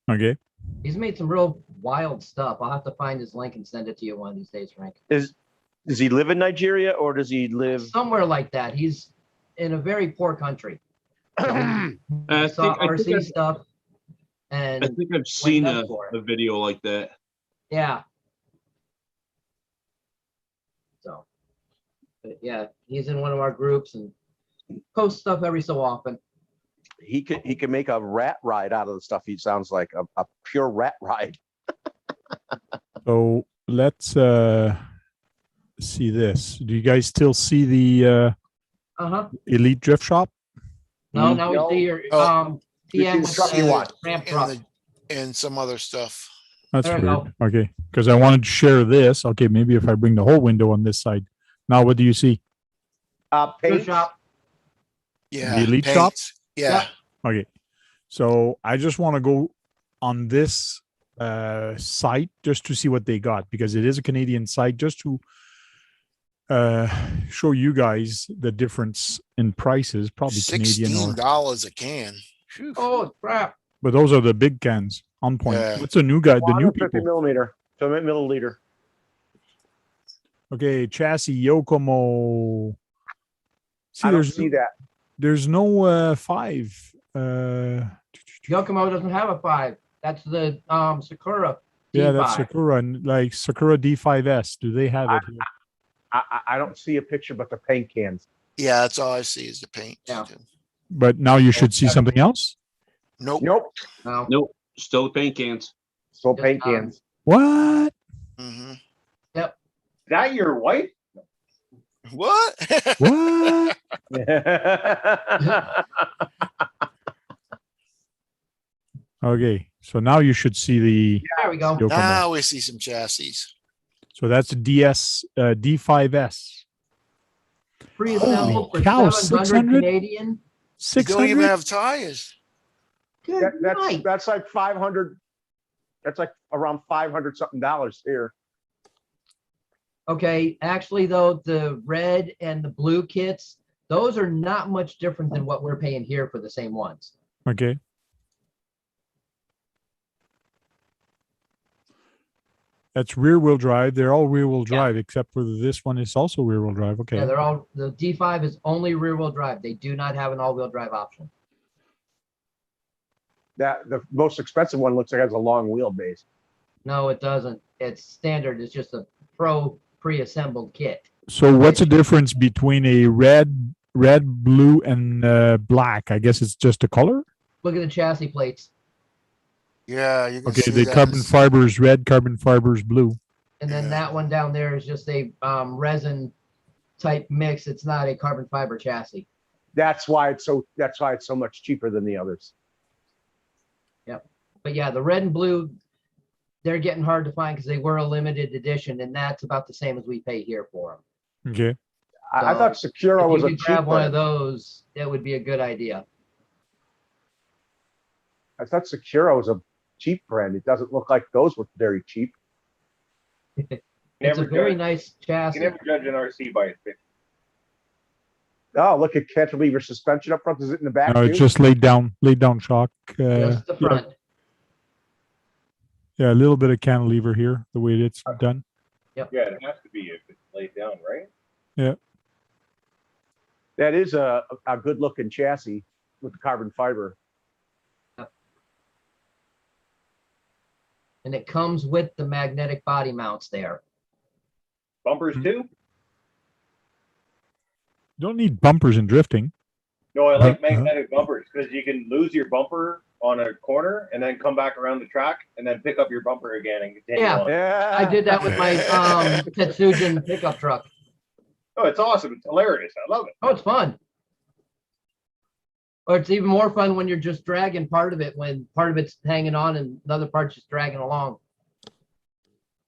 Okay. He's made some real wild stuff. I'll have to find his link and send it to you one of these days, Frank. Does he live in Nigeria or does he live? Somewhere like that. He's in a very poor country. I Saw think, I RC think, stuff. And I've seen nuts for it. a video like that. yeah. So, but yeah, he's in one of our groups and posts stuff every so often. He could make a rat ride out of the stuff. He sounds like a pure rat ride. So let's see this. Do you guys still see the Elite Drift Shop? No, now we see your You TN see the with truck you the want. ramp truck. And some other stuff. That's There we weird. Okay, because I wanted to share this. Okay, maybe if I bring the whole window on this side. Now, what do you see? Drift Paint shop. Yeah. The Elite Shop? paints. Yeah. Okay, so I just want to go on this site just to see what they got, because it is a Canadian site, just to show you guys the difference in prices. Probably Canadian, or $16 a can. Phew. Oh crap! but those are the big cans on point. Yeah. What's the new guy? The new 150 people. millimeter, so milliliter. Okay, chassis Yokomo. See, I don't see that. there's no 5. Yokomo doesn't have a 5. That's the Sakura. Yeah, that's D5. Sakura, and like Sakura D5S. Do they have it here? I don't see a picture, but the paint cans. Yeah, that's all I see is the paint. Yeah. But now you should see something else. Nope. Nope, No. Nope, still the paint cans. still paint cans. What? hmm Is that your wife? What? What? Okay, so now you should see the There we go. Yokomo. Now we see some chassis. So that's the D5S. Pre-assembled for cow, 700 600? Canadian. They don't even 600. have tires. Good night. that's like 500. That's like around 500 something dollars here. Okay, actually though, the red and the blue kits, those are not much different than what we're paying here for the same ones. Okay. That's rear wheel drive. They're all rear wheel drive, except for this one is also rear wheel drive. Okay. Yeah, they're all, the D5 is only rear wheel drive. They do not have an all-wheel drive option. That the most expensive one looks like it has a long wheelbase. No, it doesn't. It's standard. It's just a pre-assembled kit. So what's the difference between a red, blue, and black? I guess it's just the color. Look at the chassis plates. Yeah, you can Okay, see the that carbon is- fiber is red, carbon fiber is blue. And then Yeah. that one down there is just a resin type mix. It's not a carbon fiber chassis. That's why it's so much cheaper than the others. But yeah, the red and blue, they're getting hard to find because they were a limited edition, and that's about the same as we pay here for them. Okay. I thought Secura If was you a could cheap grab one of brand. those, that would be a good idea. I thought Secura was a cheap brand. It doesn't look like those were very cheap. It's a Never very judge. nice You chassis. can never judge an RC by its picture. Oh, look at cantilever suspension up front. Is it in the back No, too? it's just laid down shock. Just the Yeah, front. yeah, a little bit of cantilever here, the way it's done. Yeah, it has to be if it's laid down, right? That is a good looking chassis with the carbon fiber. And it comes with the magnetic body mounts there. Bumpers Hmm. too? You don't need bumpers in drifting. No, I like Uh-huh. magnetic bumpers because you can lose your bumper on a corner and then come back around the track and then pick up your bumper again and continue Yeah. on. Yeah. I did that with my Tetsujin pickup truck. Oh, it's awesome. It's hilarious. I love it. Oh, it's fun. Or it's even more fun when you're just dragging part of it, when part of it's hanging on and the other part's just dragging along.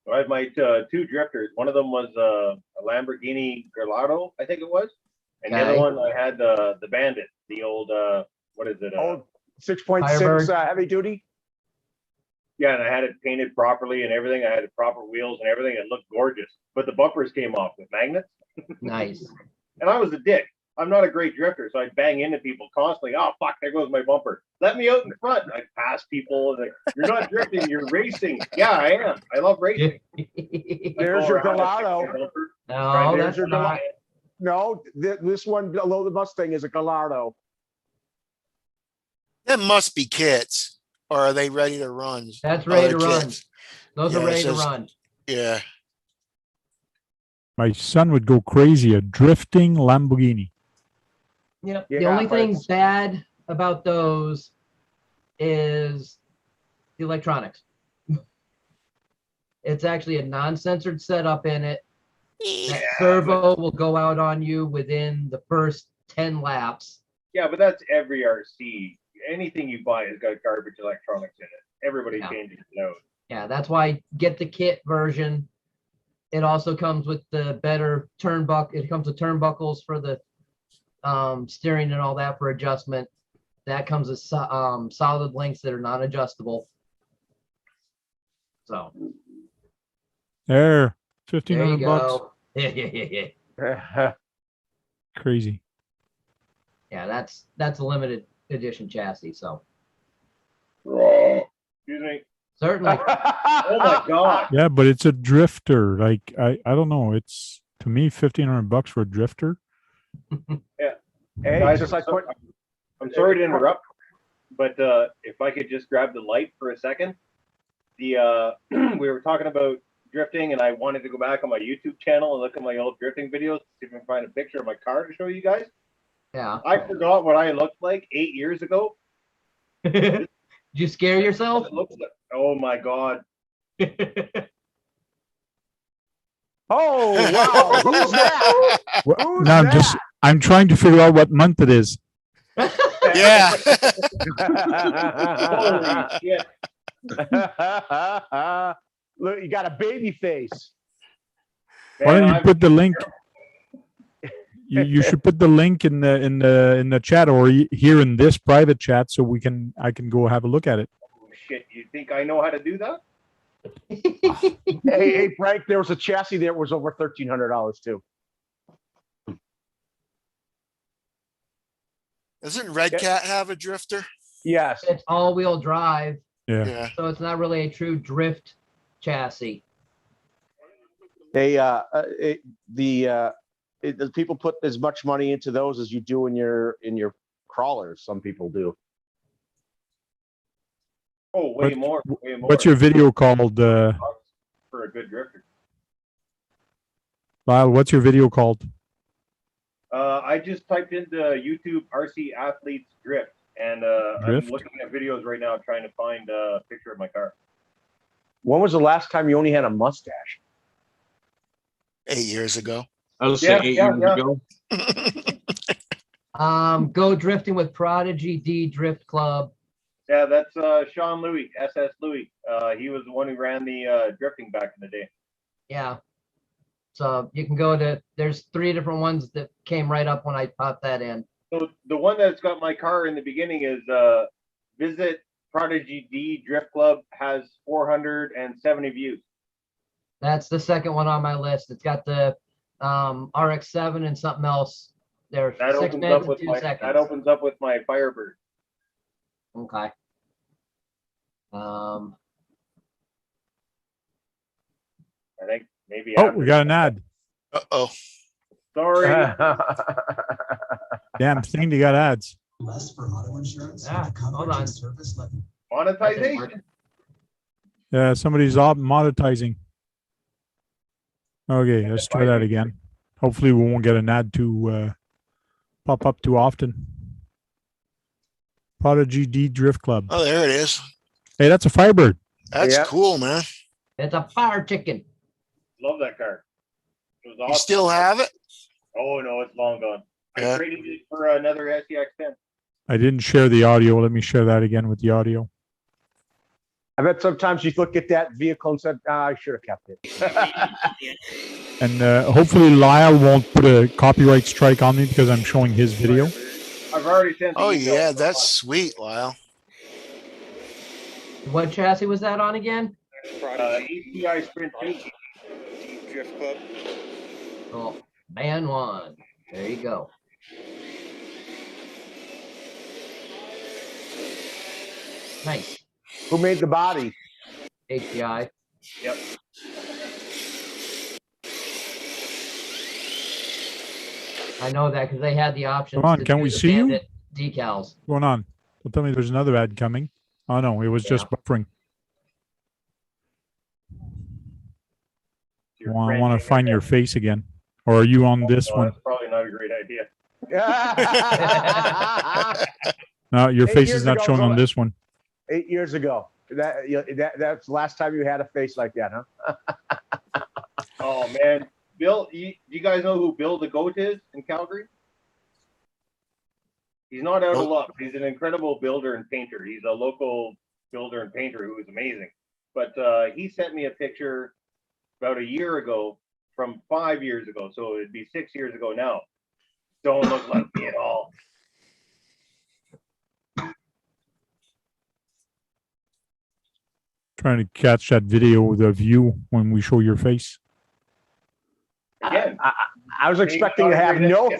So I had my two drifters. One of them was a Lamborghini Gallardo, I think it was. And the other Okay. one, I had the Bandit, the old, what is it? Old 6.6 Firebird. heavy duty. Yeah, and I had it painted properly and everything. I had the proper wheels and everything. It looked gorgeous. But the bumpers came off with magnets. Nice. And I was a dick. I'm not a great drifter, so I'd bang into people constantly. Oh, fuck, there goes my bumper. Let me out in front. I'd pass people. And you're not drifting, you're racing. Yeah, I am. I love racing. There's your Gallardo. No, There's that's your not. Gallardo. No, this one below the Mustang is a Gallardo. That must be kits, or are they ready to run? That's Oh, ready they're to run. kits. Those Yeah, are it ready to says- run. Yeah. My son would go crazy, a drifting Lamborghini. Yep. Yeah, The only but thing it's- bad about those is the electronics. It's actually a non-censored setup in it. That servo will go out on you within the first 10 laps. Yeah, but that's every RC. Anything you buy has got garbage electronics in it. Everybody Yeah. changes those. Yeah, that's why get the kit version. It also comes with the better turnbuckle. It comes with turnbuckles for the steering and all that for adjustment. That comes with solid links that are not adjustable. So There, there you 1,500 bucks. go. Yeah, Crazy. that's a limited edition chassis. So Excuse me. certainly. Oh my god. Yeah, but it's a drifter. Like I don't know. It's to me 1,500 bucks for a drifter. Hey, Guys, just like what, I'm sorry to interrupt, but if I could just grab the light for a second. The we were talking about drifting, and I wanted to go back on my YouTube channel and look at my old drifting videos to see if I can find a picture of my car to show you guys. Yeah. I forgot what I looked like 8 years ago. Did you scare yourself? It looks like, oh my god. oh wow, who's that? Who's Now that? I'm trying to figure out what month it is. Yeah. Holy shit. Look, you got a baby face. Why Man, don't you I'm- put the link? You should put the link in the chat or here in this private chat so I can go have a look at it. Oh, shit, you think I know how to do that? Hey, Frank, there was a chassis there that was over $1,300 too. Doesn't Red Cat have a drifter? Yes. It's all-wheel drive, Yeah. Yeah. so it's not really a true drift chassis. Does people put as much money into those as you do in your crawlers? Some people do. Oh, way more. What's your video called? For a good drifter. Lyle, what's your video called? I just typed into YouTube RC athletes drift, and I'm looking at videos right now trying to find a picture of my car. When was the last time you only had a mustache? 8 years ago. I was say 8 years ago. Go drifting with Prodigy D Drift Club. Yeah, that's Sean Louis, SS Louis. He was the one who ran the drifting back in the day. Yeah. So you can go to, there's 3 different ones that came right up when I popped that in. So the one that's got my car in the beginning is visit Prodigy D Drift Club, has 470 views. That's the second one on my list. It's got the RX-7 and something else. There, That 6 opens minutes up with and 2 my seconds. that opens up with my Firebird. Okay. I think maybe. Oh, we got an ad. Uh-oh. Sorry. Damn thing, they got ads. Less for auto insurance. Ah, hold on. Monetization. Yeah, somebody's monetizing. Okay, let's try that again. Hopefully we won't get an ad to pop up too often. Prodigy D Drift Club. Oh, there it is. Hey, that's a Firebird. That's cool, man. It's a fire chicken. Love that car. It was awesome. You still have it? Oh no, it's long gone. Yeah. I traded it for another SEX10. I didn't share the audio. Let me share that again with the audio. I bet sometimes you look at that vehicle and said, I should have kept it. And hopefully Lyle won't put a copyright strike on me because I'm showing his video. I've already sent. Oh yeah, that's sweet, Lyle. What chassis was that on again? ACI Sprint 2. Drift Club. Oh, band 1. There you go. Nice. Who made the body? HDI. Yep. I know that because they had the option. Come on, can we see you? Decals. What's going on? Don't tell me there's another ad coming. Oh no, it was just buffering. I want to find your face again. Or are you on this one? That's probably not a great idea. No, your face is not shown on this one. 8 years ago. That's the last time you had a face like that, huh? Oh man, Bill, you guys know who Bill the Goat is in Calgary? He's not out of luck. He's an incredible builder and painter. He's a local builder and painter who is amazing. But he sent me a picture about a year ago from 5 years ago. So it'd be 6 years ago now. Don't look like me at all. Trying to catch that video, the view when we show your face. Again, I was expecting to have no.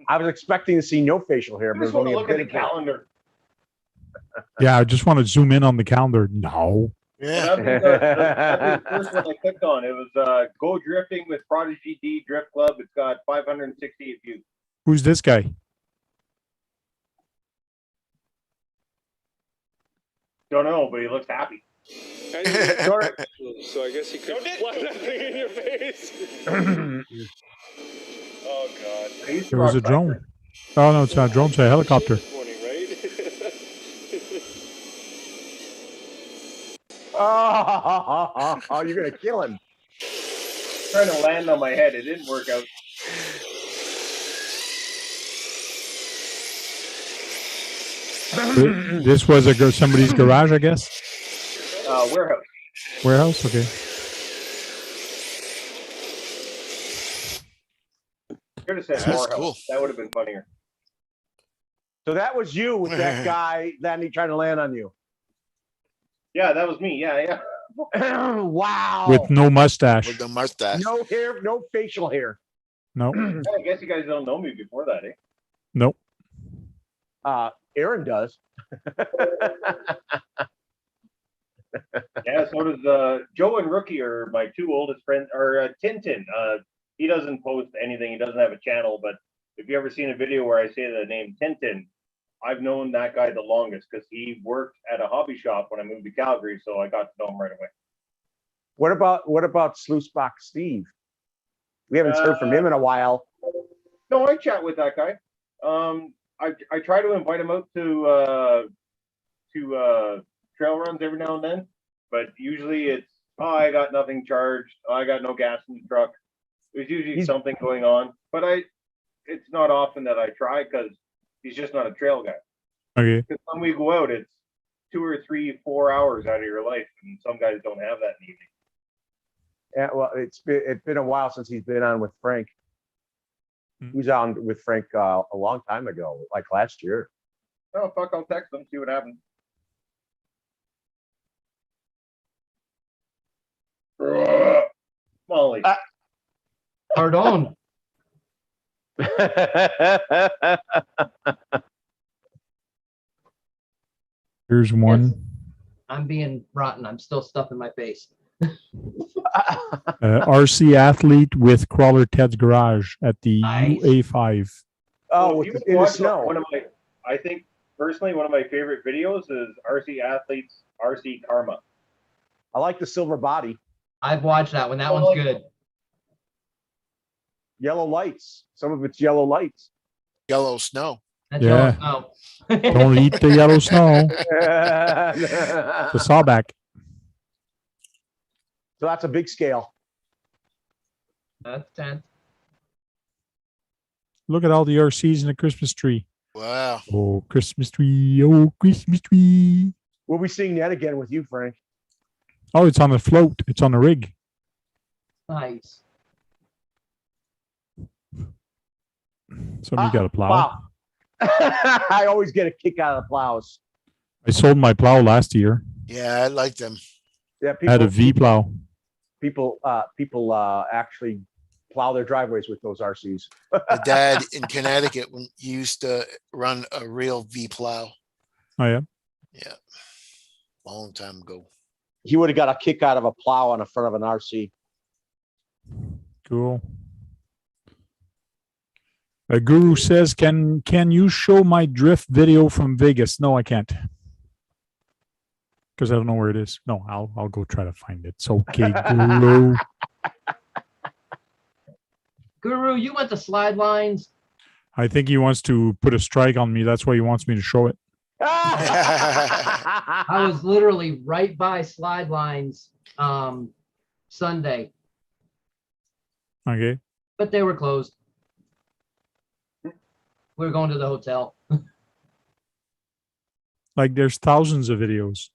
I was expecting to see no facial hair, I but just there's want only to a look at bit the of hair. calendar. Yeah, I just want to zoom in on the calendar. No. Yeah. That was the first one I clicked on. It was Go Drifting with Prodigy D Drift Club. It's got 568 views. Who's this guy? Don't know, but he looks happy. So I guess he could fly that thing in your face. Oh God. It was a drone. Oh no, it's not a drone. It's a helicopter. This morning, right? Oh, you're gonna kill him. Trying to land on my head. It didn't work out. This was somebody's garage, I guess. Warehouse. Warehouse, okay. Could have said That's Morehouse. cool. That would have been funnier. So that was you with that guy landing, trying to land on you. Yeah, that was me. Yeah. Wow. With no mustache. With the mustache. No hair, no facial hair. No. I guess you guys don't know me before that, eh? Nope. Aaron does. Yeah, so does Joe and Rookie are my two oldest friends, or Tintin. He doesn't post anything. He doesn't have a channel, but if you ever seen a video where I say the name Tintin, I've known that guy the longest because he worked at a hobby shop when I moved to Calgary, so I got to know him right away. What about Sluicebach Steve? We haven't heard from him in a while. No, I chat with that guy. I try to invite him out to trail runs every now and then, but usually it's, oh, I got nothing charged. Oh, I got no gas in the truck. There's usually something going on, but it's not often that I try because he's just not a trail guy. Okay. Because when we go out, it's 2 or 3, 4 hours out of your life, and some guys don't have that in the evening. Yeah, well, it's been a while since he's been on with Frank. He was on with Frank a long time ago, like last year. Oh, fuck, I'll text him, see what happens. Molly. Pardon. Here's one. I'm being rotten. I'm still stuffing my face. RC athlete with Crawler Ted's garage at the Nice. UA5. Oh, you in the watch snow. I think personally one of my favorite videos is RC athletes RC Karma. I like the silver body. I've watched that one. That one's good. Yellow lights. Some of it's yellow lights. Yellow snow. That's Yeah. yellow snow. Don't eat the yellow snow. The sawback. So that's a big scale. That's 10. Look at all the RCs in the Christmas tree. Wow. Oh, Christmas tree. Oh, Christmas tree. We'll be seeing that again with you, Frank. Oh, it's on the float. It's on the rig. Nice. Somebody got a plow. Wow. I always get a kick out of the plows. I sold my plow last year. Yeah, I like them. Yeah, I had a V plow. People actually plow their driveways with those RCs. My dad in Connecticut when he used to run a real V plow. Oh, yeah. Yeah. Long time ago. He would have got a kick out of a plow on the front of an RC. Cool. A guru says, can you show my drift video from Vegas? No, I can't. Because I don't know where it is. No, I'll go try to find it. It's okay, Guru. Guru, you went to slide lines. I think he wants to put a strike on me. That's why he wants me to show it. I was literally right by slide lines Sunday, Okay. but they were closed. We were going to the hotel. Like there's thousands of videos.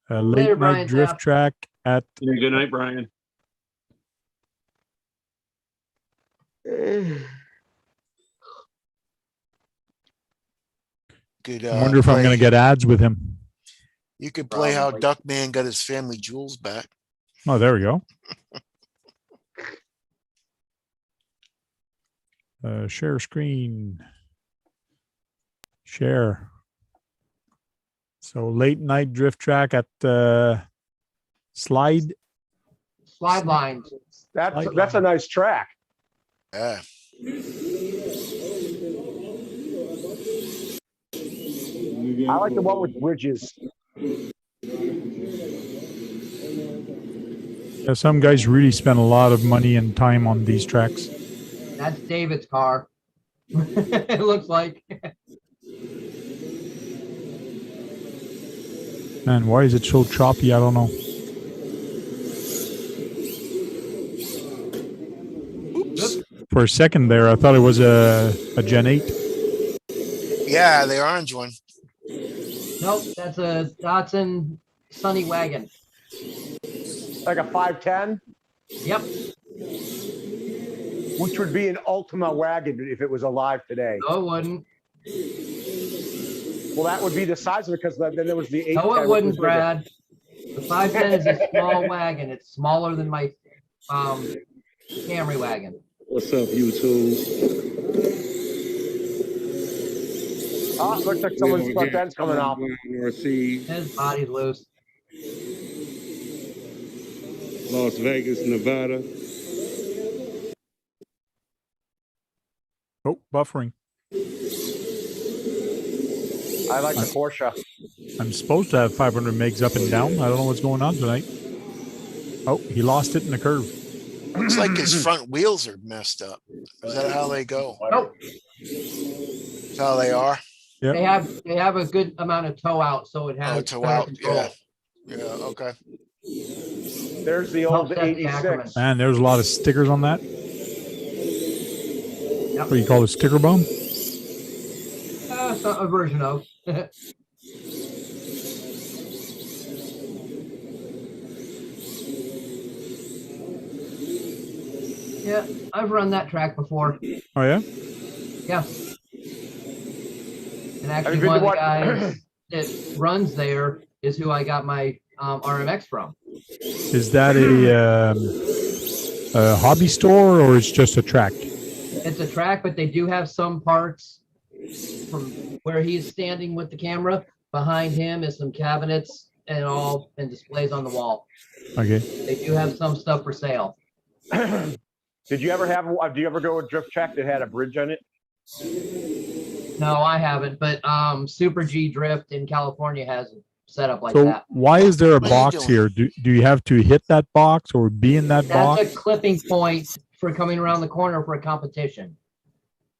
Late night Brian drift Tapp. track at Yeah, good night, Brian. Could, I wonder if I'm going to get ads with him. You could play how Probably. Duckman got his family jewels back. Oh, there we go. Share screen. Share. So late night drift track at Slide. Slide lines. That's a nice track. Yeah. I like the one with bridges. Yeah, some guys really spend a lot of money and time on these tracks. That's David's car. It looks like. Man, why is it so choppy? I don't know. Oops. For a second there, I thought it was a Gen 8. Yeah, the orange one. Nope, that's a Datsun Sunny wagon. Like a 510, Yep. which would be an Ultima wagon if it was alive today. No, it wouldn't. Well, that would be the size of it because then there was the 810. No, it which wouldn't, was bigger. Brad. The 510 is a small wagon. It's smaller than my Camry wagon. What's up, YouTube? Oh, looks like someone's front end's coming off. RC, His body's loose. Las Vegas, Nevada. Oh, buffering. I like the Porsche. I'm supposed to have 500 megs up and down. I don't know what's going on tonight. Oh, he lost it in the curve. Looks like his front wheels are messed up. Is that how they go? Nope. Is how they are? Yeah. They have a good amount of toe out, so it has toe better out. control. Yeah. Okay. There's the old Helps set the 86. Man, there's a lot of stickers on that. Yep. What do you call it? Sticker bomb? Some a version of. Yeah, I've run that track before. Oh, yeah? Yeah. And actually, been one of to the one- guys that runs there is who I got my RMX from. Is that a hobby store or it's just a track? It's a track, but they do have some parts from where he's standing with the camera. Behind him is some cabinets and displays on the wall. Okay. They do have some stuff for sale. Do you ever go to a drift track that had a bridge on it? No, I haven't, but Super G Drift in California has a setup like So that. why is there a What are you box doing? here? Do you have to hit that box or be in that That's box? a clipping point for coming around the corner for a competition.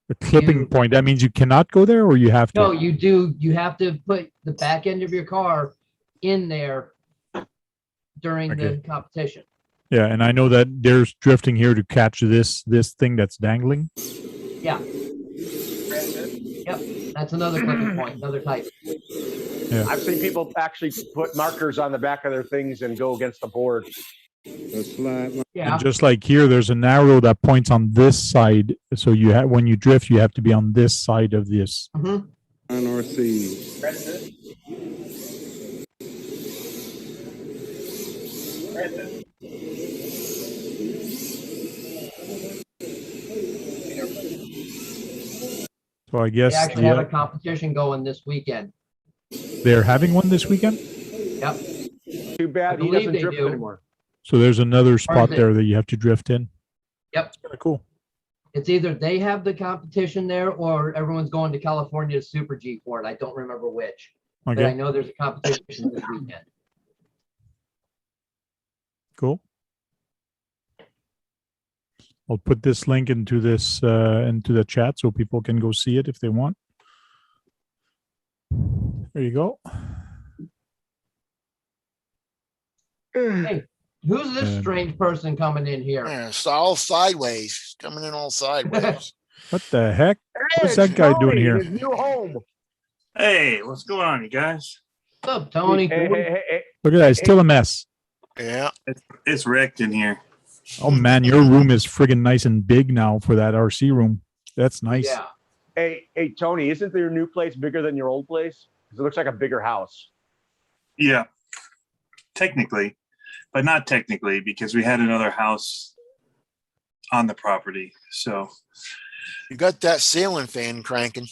A clipping you- point. That means you cannot go there or you have to? No, you do. You have to put the back end of your car in there during Okay. the competition. Yeah, and I know that there's drifting here to catch this thing that's dangling. Yeah. Yep. That's another clipping point, another type. I've seen people actually put markers on the back of their things and go against the board. Yeah. And just like here, there's an arrow that points on this side. So you have when you drift, you have to be on this side of this. Mhm. So I They guess actually have a competition going this weekend. they're having one this weekend. Yep. Too bad he believe doesn't they drift do. anymore. So there's another spot it? there that you have to drift in. Yep. Kinda cool. It's either they have the competition there or everyone's going to California to Super G for it. I don't remember which, but I Okay, know there's a competition this weekend. cool. I'll put this link into into the chat so people can go see it if they want. There you go. Hey, who's this Um, strange person coming in here? Yeah, it's all sideways, coming in all sideways. What the heck? What's Hey, that guy Tony doing in here? his new home. Hey, what's going on, you guys? What's up, Tony? Hey. Look at that. It's still a mess. Yeah. It's wrecked in here. Oh man, your room is friggin' nice and big now for that RC room. That's nice. Yeah. Hey, Tony, isn't your new place bigger than your old place? Because it looks like a bigger house. Yeah, technically, but not technically because we had another house on the property. So You got that ceiling fan cranking.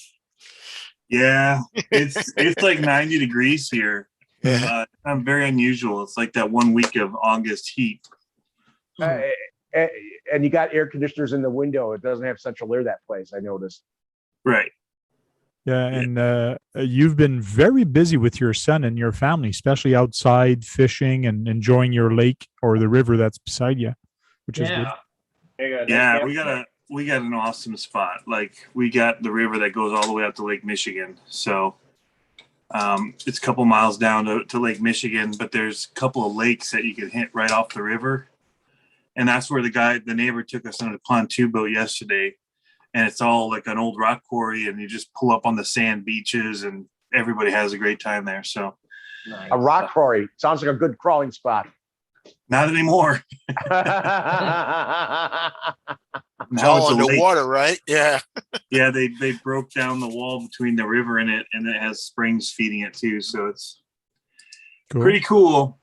yeah, it's like 90 degrees here. Yeah. I'm very unusual. It's like that 1 week of August heat. And you got air conditioners in the window. It doesn't have central air, that place, I noticed. Right. Yeah, and you've been very busy with your son and your family, especially outside fishing and enjoying your lake or the river that's beside you, which is good. Yeah, we got an awesome spot. Like we got the river that goes all the way out to Lake Michigan. So it's a couple miles down to Lake Michigan, but there's a couple of lakes that you can hit right off the river. And that's where the neighbor took us on a pontoon boat yesterday. And it's all like an old rock quarry, and you just pull up on the sand beaches, and everybody has a great time there. So Nice. A rock quarry. Sounds like a good crawling spot. not anymore. It's Now all it's a lake. underwater, right? Yeah. Yeah, they broke down the wall between the river and it has springs feeding it too. So it's Cool. pretty cool.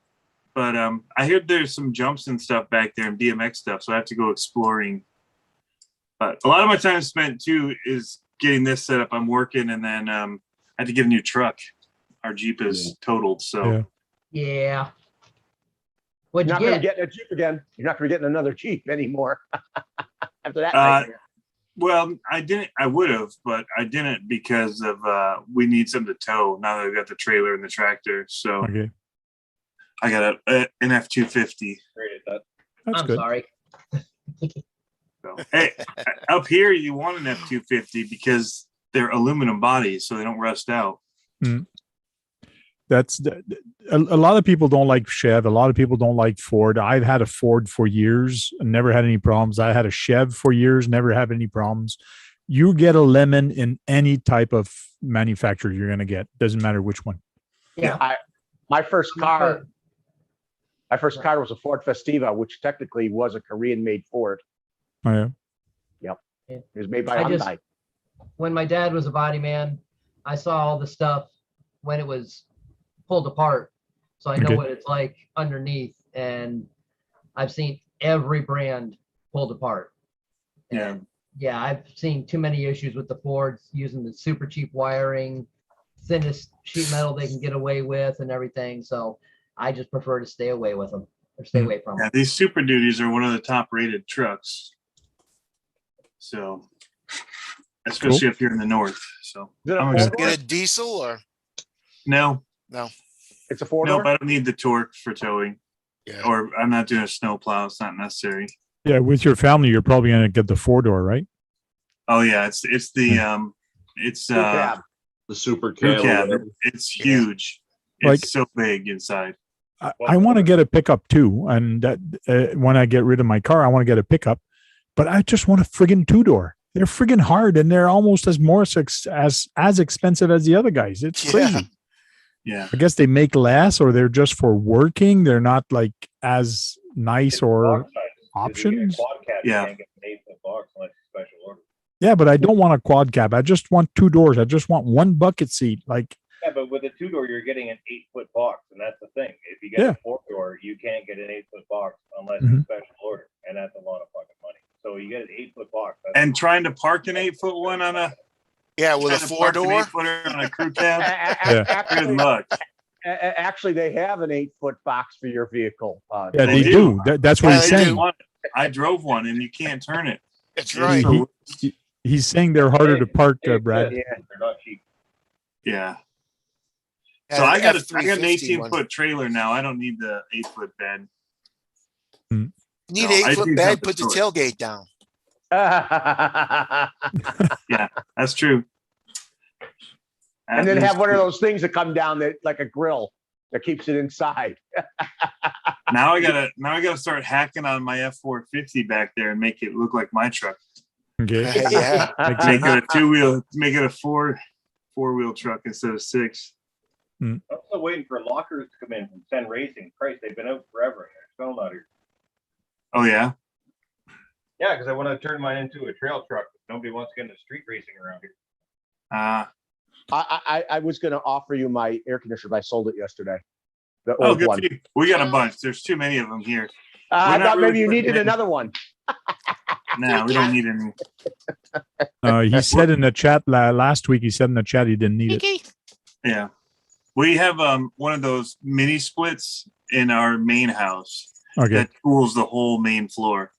But I heard there's some jumps and stuff back there and BMX stuff, so I have to go exploring. But a lot of my time spent too is getting this set up. I'm working, and then I had to get a new truck. Our Jeep is totaled, so Yeah. Yeah. You're What'd not you going to get? get a Jeep again. You're not going to be getting another Jeep anymore after that. Uh, nightmare. Well, I didn't. I would have, but I didn't because of we need something to tow now that we've got the trailer and the tractor. So Okay, I got an F-250. That. that's I'm good. sorry. So, hey, up here you want an F-250 because they're aluminum bodies, so they don't rust out. That's a lot of people don't like Chev. A lot of people don't like Ford. I've had a Ford for years and never had any problems. I had a Chev for years, never had any problems. You get a lemon in any type of manufacturer you're going to get. Doesn't matter which one. Yeah. My first car was a Ford Festiva, which technically was a Korean-made Ford. Oh, yeah. Yep. It was made by I just- Hyundai. When my dad was a body man, I saw all the stuff when it was pulled apart. So I know Okay. what it's like underneath, and I've seen every brand pulled apart. Yeah. And yeah, I've seen too many issues with the Fords using the super cheap wiring, thinnest sheet metal they can get away with and everything. So I just prefer to stay away with them or stay away from Yeah, them. these Super Duties are one of the top-rated trucks. So, especially up here in the north. So, Is it a I'm four-door? excited. Get a diesel or No, It's a no, four-door? but I don't need the torque for towing, yeah. or I'm not doing a snow plow. It's not necessary. Yeah, with your family, you're probably going to get the 4-door, right? Oh yeah, it's the Crew cab. The super crew cab. or cab. whatever. It's Yeah. huge. Like- It's so big inside. I want to get a pickup too. And that when I get rid of my car, I want to get a pickup, but I just want a friggin' 2-door. They're friggin' hard and they're almost as expensive as the other guys. It's Yeah. crazy. Yeah. I guess they make less or they're just for working. They're not like as nice or options. Quad cab, Yeah. You can't get an 8-foot box unless it's special order. Yeah, but I don't want a quad cab. I just want 2 doors. I just want one bucket seat. Like, Yeah, but with a 2-door, you're getting an 8-foot box, and that's the thing. If you get Yeah. a 4-door, you can't get an 8-foot box unless Mhm. it's special order, and that's a lot of fucking money. So you get an 8-foot box. That's And trying to park an 8-foot one on a Yeah, with a trying to park an 4-door. 8-footer on a crew cab. Yeah. Good luck. Actually, they have an 8-foot box for your vehicle. yeah, They they do. do. That's what Yeah, he's they saying. do. I drove one, and you can't turn it. That's It's right. the- He's saying they're harder to park, Brad. They're not cheap. Yeah. Yeah, So the I got an F350 18-foot trailer now. I don't need the 8-foot bed. You need No, an I 8-foot think bed, that's put the the story. tailgate down. Yeah, that's true. And then That have is one of true. those things that come down that like a grill that keeps it inside. Now I gotta start hacking on my F-450 back there and make it look like my truck. Okay. Yeah. Make it a 2-wheel. Make it a four-wheel truck instead of 6. I'm still waiting for lockers to come in from Ten Racing. Christ, they've been out forever, and they're still not here. Oh yeah. Yeah, because I want to turn mine into a trail truck. Nobody wants to get into street racing around here. I was going to offer you my air conditioner, but I sold it yesterday. The Oh, old good one. for you. We got a bunch. There's too many of them here. I not thought really maybe you putting needed it- another one. No, we don't need any. He said in the chat last week, he said in the chat he didn't need it. Yeah. We have one of those mini splits in our main house Okay. that cools the whole main floor.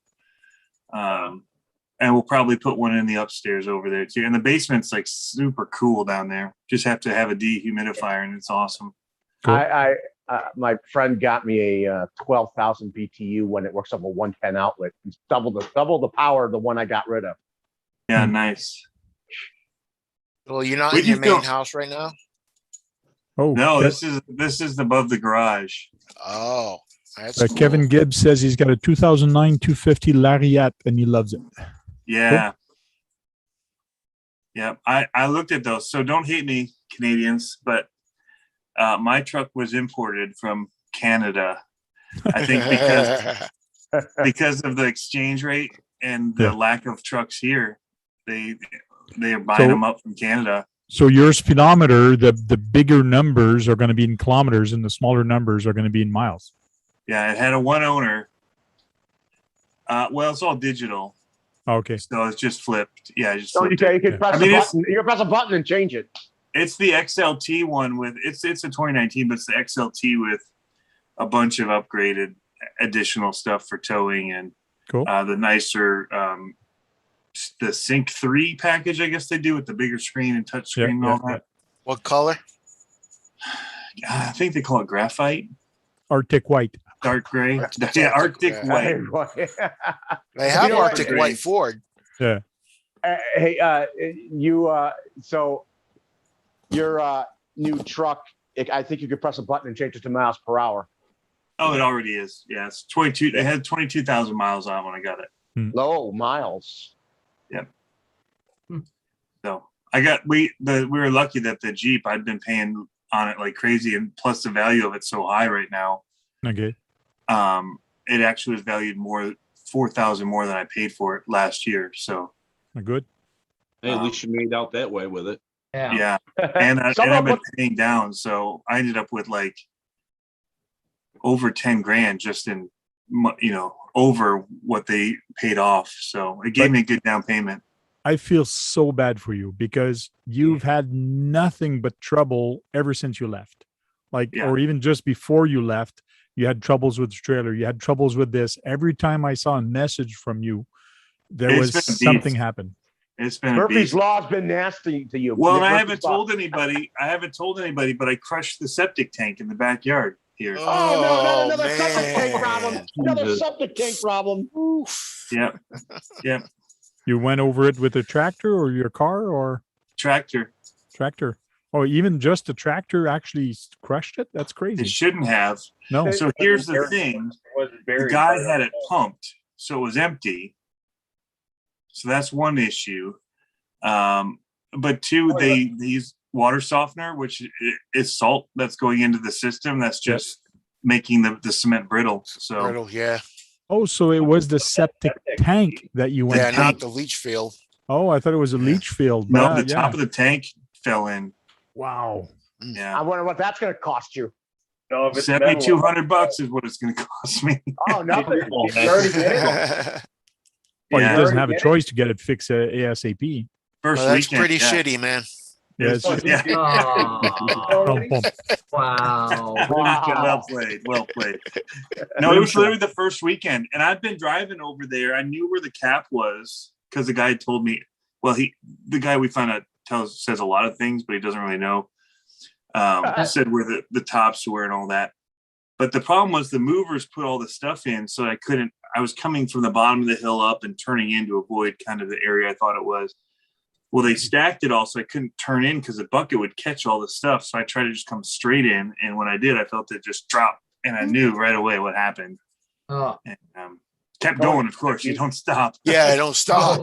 And we'll probably put one in the upstairs over there too. And the basement's like super cool down there. Just have to have a dehumidifier and it's awesome. Cool. My friend got me a 12,000 BTU when it works off a 110 outlet. It's double the power of the one I got rid of. Yeah, nice. Well, you're not We in your just main don't- house right now. Oh, No, Kev- this is above the garage. Oh, that's cool. Kevin Gibbs says he's got a 2009 250 Lariat and he loves it. Yeah. Yeah. I looked at those. So don't hate me, Canadians, but my truck was imported from Canada. I think because of the exchange rate and the Yeah. lack of trucks here, they are buying So- them up from Canada. So your speedometer, the bigger numbers are going to be in kilometers and the smaller numbers are going to be in miles. Yeah, it had a one owner. Well, it's all digital, Okay. so it's just flipped. Yeah, I just So you flipped it. can press I mean, a it's- button. You can press a button and change it. It's the XLT one with it's a 2019, but it's the XLT with a bunch of upgraded additional stuff for towing and Cool. the nicer the Sync 3 package, I guess they do, with the bigger screen and touch screen and all that. What color? I think they call it graphite. Arctic white. Dark gray. Yeah, Arctic white. They have You know Arctic what? white Ford. Yeah. Hey, so your new truck, I think you could press a button and change it to miles per hour. Oh, it already is. Yeah, it's 22. It had 22,000 miles on when I got it. Low miles. Yep. So we were lucky that the Jeep, I'd been paying on it like crazy, and plus the value of it's so high right now. Okay. It actually was valued more, 4,000 more than I paid for it last year. So Good. Hey, at least you made out that way with it. yeah. And I've been paying down, so I ended up with like over 10 grand just in, over what they paid off. So it gave me a good down payment. I feel so bad for you because you've had nothing but trouble ever since you left. Or even just before you left, you had troubles with the trailer. You had troubles with this. Every time I saw a message from you, there was something happened. It's been Murphy's Law's been nasty to you. Well, and I haven't told anybody, but I crushed the septic tank in the backyard here. Oh, no, not another septic tank problem. Another septic tank problem. Yep. Yep. You went over it with a tractor or your car or? Tractor. Oh, even just a tractor actually crushed it? That's crazy. It shouldn't have. No. So here's the thing. The guy had it pumped, so it was empty. So that's one issue. But two, they use water softener, which is salt that's going into the system. That's just making the cement brittle. So Brittle, yeah. Oh, so it was the septic tank that you went. Yeah, not the leach field. Oh, I thought it was a leach field. No, the top of the tank fell in. Wow. Yeah. I wonder what that's going to cost you. No, if it's $7,200 is what it's going to cost me. Oh, no. Well, he doesn't have a choice to get it fixed ASAP. First that's weekend, pretty shitty, man. Yeah, it's just, Wow. Well played. Well played. No, it was literally the first weekend. And I've been driving over there. I knew where the cap was because the guy told me, the guy we found out says a lot of things, but he doesn't really know. Said where the tops were and all that. But the problem was the movers put all the stuff in, so I was coming from the bottom of the hill up and turning in to avoid kind of the area I thought it was. Well, they stacked it all, so I couldn't turn in because the bucket would catch all the stuff. So I tried to just come straight in. And when I did, I felt it just drop. And I knew right away what happened. Oh. And kept going, of course. You don't stop. Yeah, I don't stop.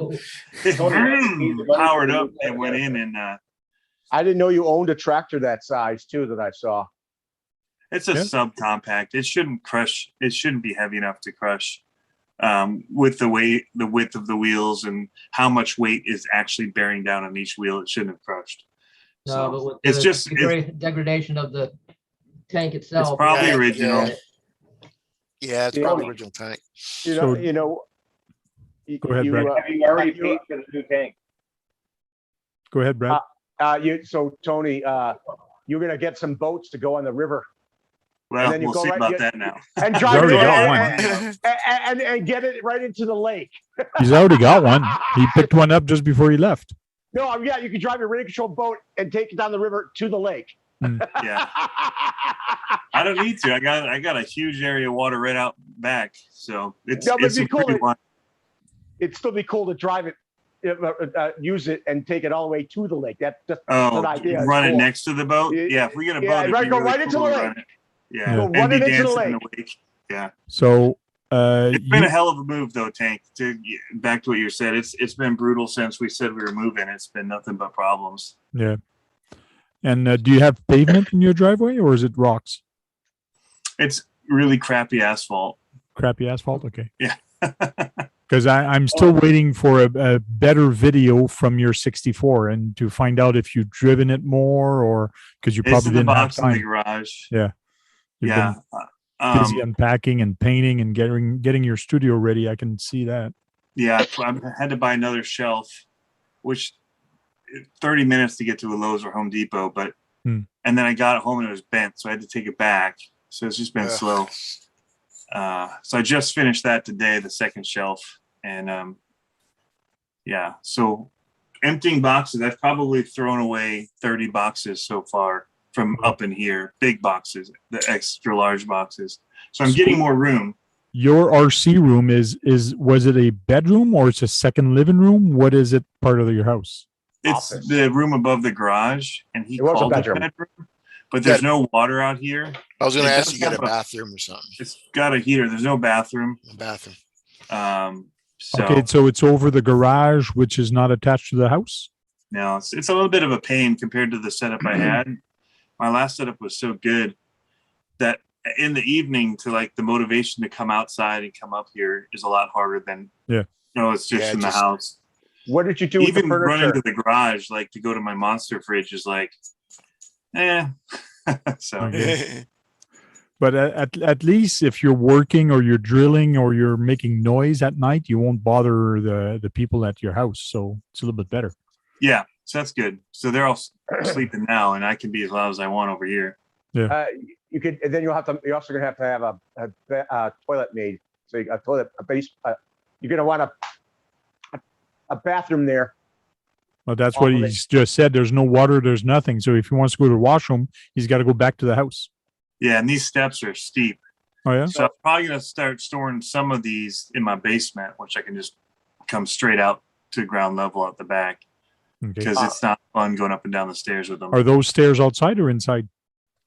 Powered up and went in. And I didn't know you owned a tractor that size, too, that I saw. it's a subcompact. It shouldn't crush. It shouldn't be heavy enough to crush. With the width of the wheels and how much weight is actually bearing down on each wheel, it shouldn't have crushed. No, So but with it's just degradation of the tank itself. It's probably original. Yeah, it's probably original tank. Go ahead, Brad. Have you already paid for the new tank? Go ahead, Brad. So Tony, you're going to get some boats to go on the river. Well, we'll see about that now. And drive it and get it right into the lake. He's already got one. He picked one up just before he left. No, yeah, you can drive your radio control boat and take it down the river to the lake. Yeah. I don't need to. I got a huge area of water right out back. So it's cool. It'd still be cool to drive it, use it and take it all the way to the lake. That's just an idea. Run it next to the boat. Yeah, if we get a boat, go right into the lake. Yeah, go run it into the lake. Yeah. So it's been a hell of a move, though, Tank. Back to what you said, it's been brutal since we said we were moving. It's been nothing but problems. Yeah. And do you have pavement in your driveway, or is it rocks? It's really crappy asphalt. Crappy asphalt. Okay. Yeah. Because I'm still waiting for a better video from your 64 and to find out if you've driven it more or because you probably didn't have time. In the garage. Yeah. You've been busy unpacking and painting and getting your studio ready. I can see that. Yeah, I had to buy another shelf, which 30 minutes to get to a Lowe's or Home Depot, but and then I got it home and it was bent, so I had to take it back. So it's just been slow. So I just finished that today, the second shelf, and Yeah. So emptying boxes, I've probably thrown away 30 boxes so far from up in here, big boxes, the extra large boxes. So I'm getting more room. Your RC room was it a bedroom or it's a second living room? What is it part of your house? It's Office. the room above the garage, and he It was a called it bedroom. bedroom, but there's no water out here. I was going It to ask does you get a have a- bathroom or something. It's got a heater. There's no bathroom. A bathroom. So Okay, so it's over the garage, which is not attached to the house. no, it's a little bit of a pain compared to the setup I had. My last setup was so good that in the evening to like the motivation to come outside and come up here is a lot harder than it's just in the house. What did you do with the Even running furniture? to the garage, like to go to my monster fridge is like, so Okay. But at least if you're working or you're drilling or you're making noise at night, you won't bother the people at your house. So it's a little bit better. yeah, so that's good. So they're all sleeping now, and I can be as loud as I want over here. You could, and then you're also gonna have to have a toilet made. So a toilet, you're gonna want a bathroom there. Well, that's what he's just said. There's no water. There's nothing. So if he wants to go to the washroom, he's got to go back to the house. Yeah, and these steps are steep. Oh yeah. So I'm probably gonna start storing some of these in my basement, which I can just come straight out to ground level at the back. Okay. Because it's not fun going up and down the stairs with them. Are those stairs outside or inside?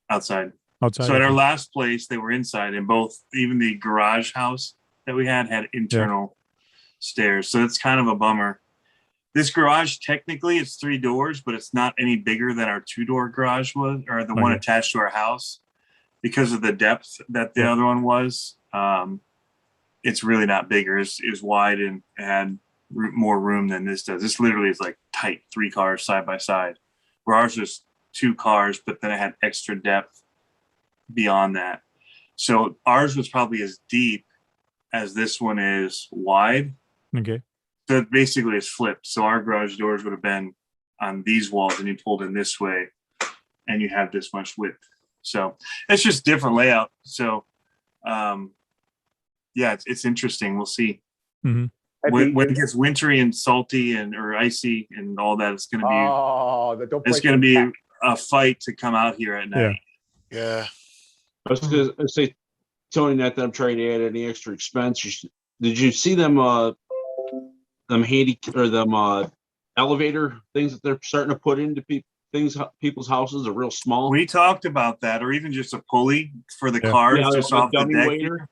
Outside. Outside. So at our last place, they were inside, and even the garage house that we had internal stairs. So it's kind of a bummer. This garage, technically, it's 3 doors, but it's not any bigger than our 2-door garage was, or the one attached to our house, because of the depth that the other one was. It's really not bigger. It was wide and had more room than this does. This literally is like tight, 3 cars side by side. Where ours was 2 cars, but then it had extra depth beyond that. So ours was probably as deep as this one is wide. Okay. So it basically is flipped. So our garage doors would have been on these walls, and you pulled in this way, and you have this much width. So it's just different layout. So, it's interesting. We'll see. Mm-hmm. When it gets wintry and salty or icy and all that, it's going to be a fight to come out here at night. Yeah. I was going to say, Tony, not that I'm trying to add any extra expense. Did you see them elevator things that they're starting to put into people's houses are real small? We talked about that, or even just a pulley for the cars just off the deck. Waiter.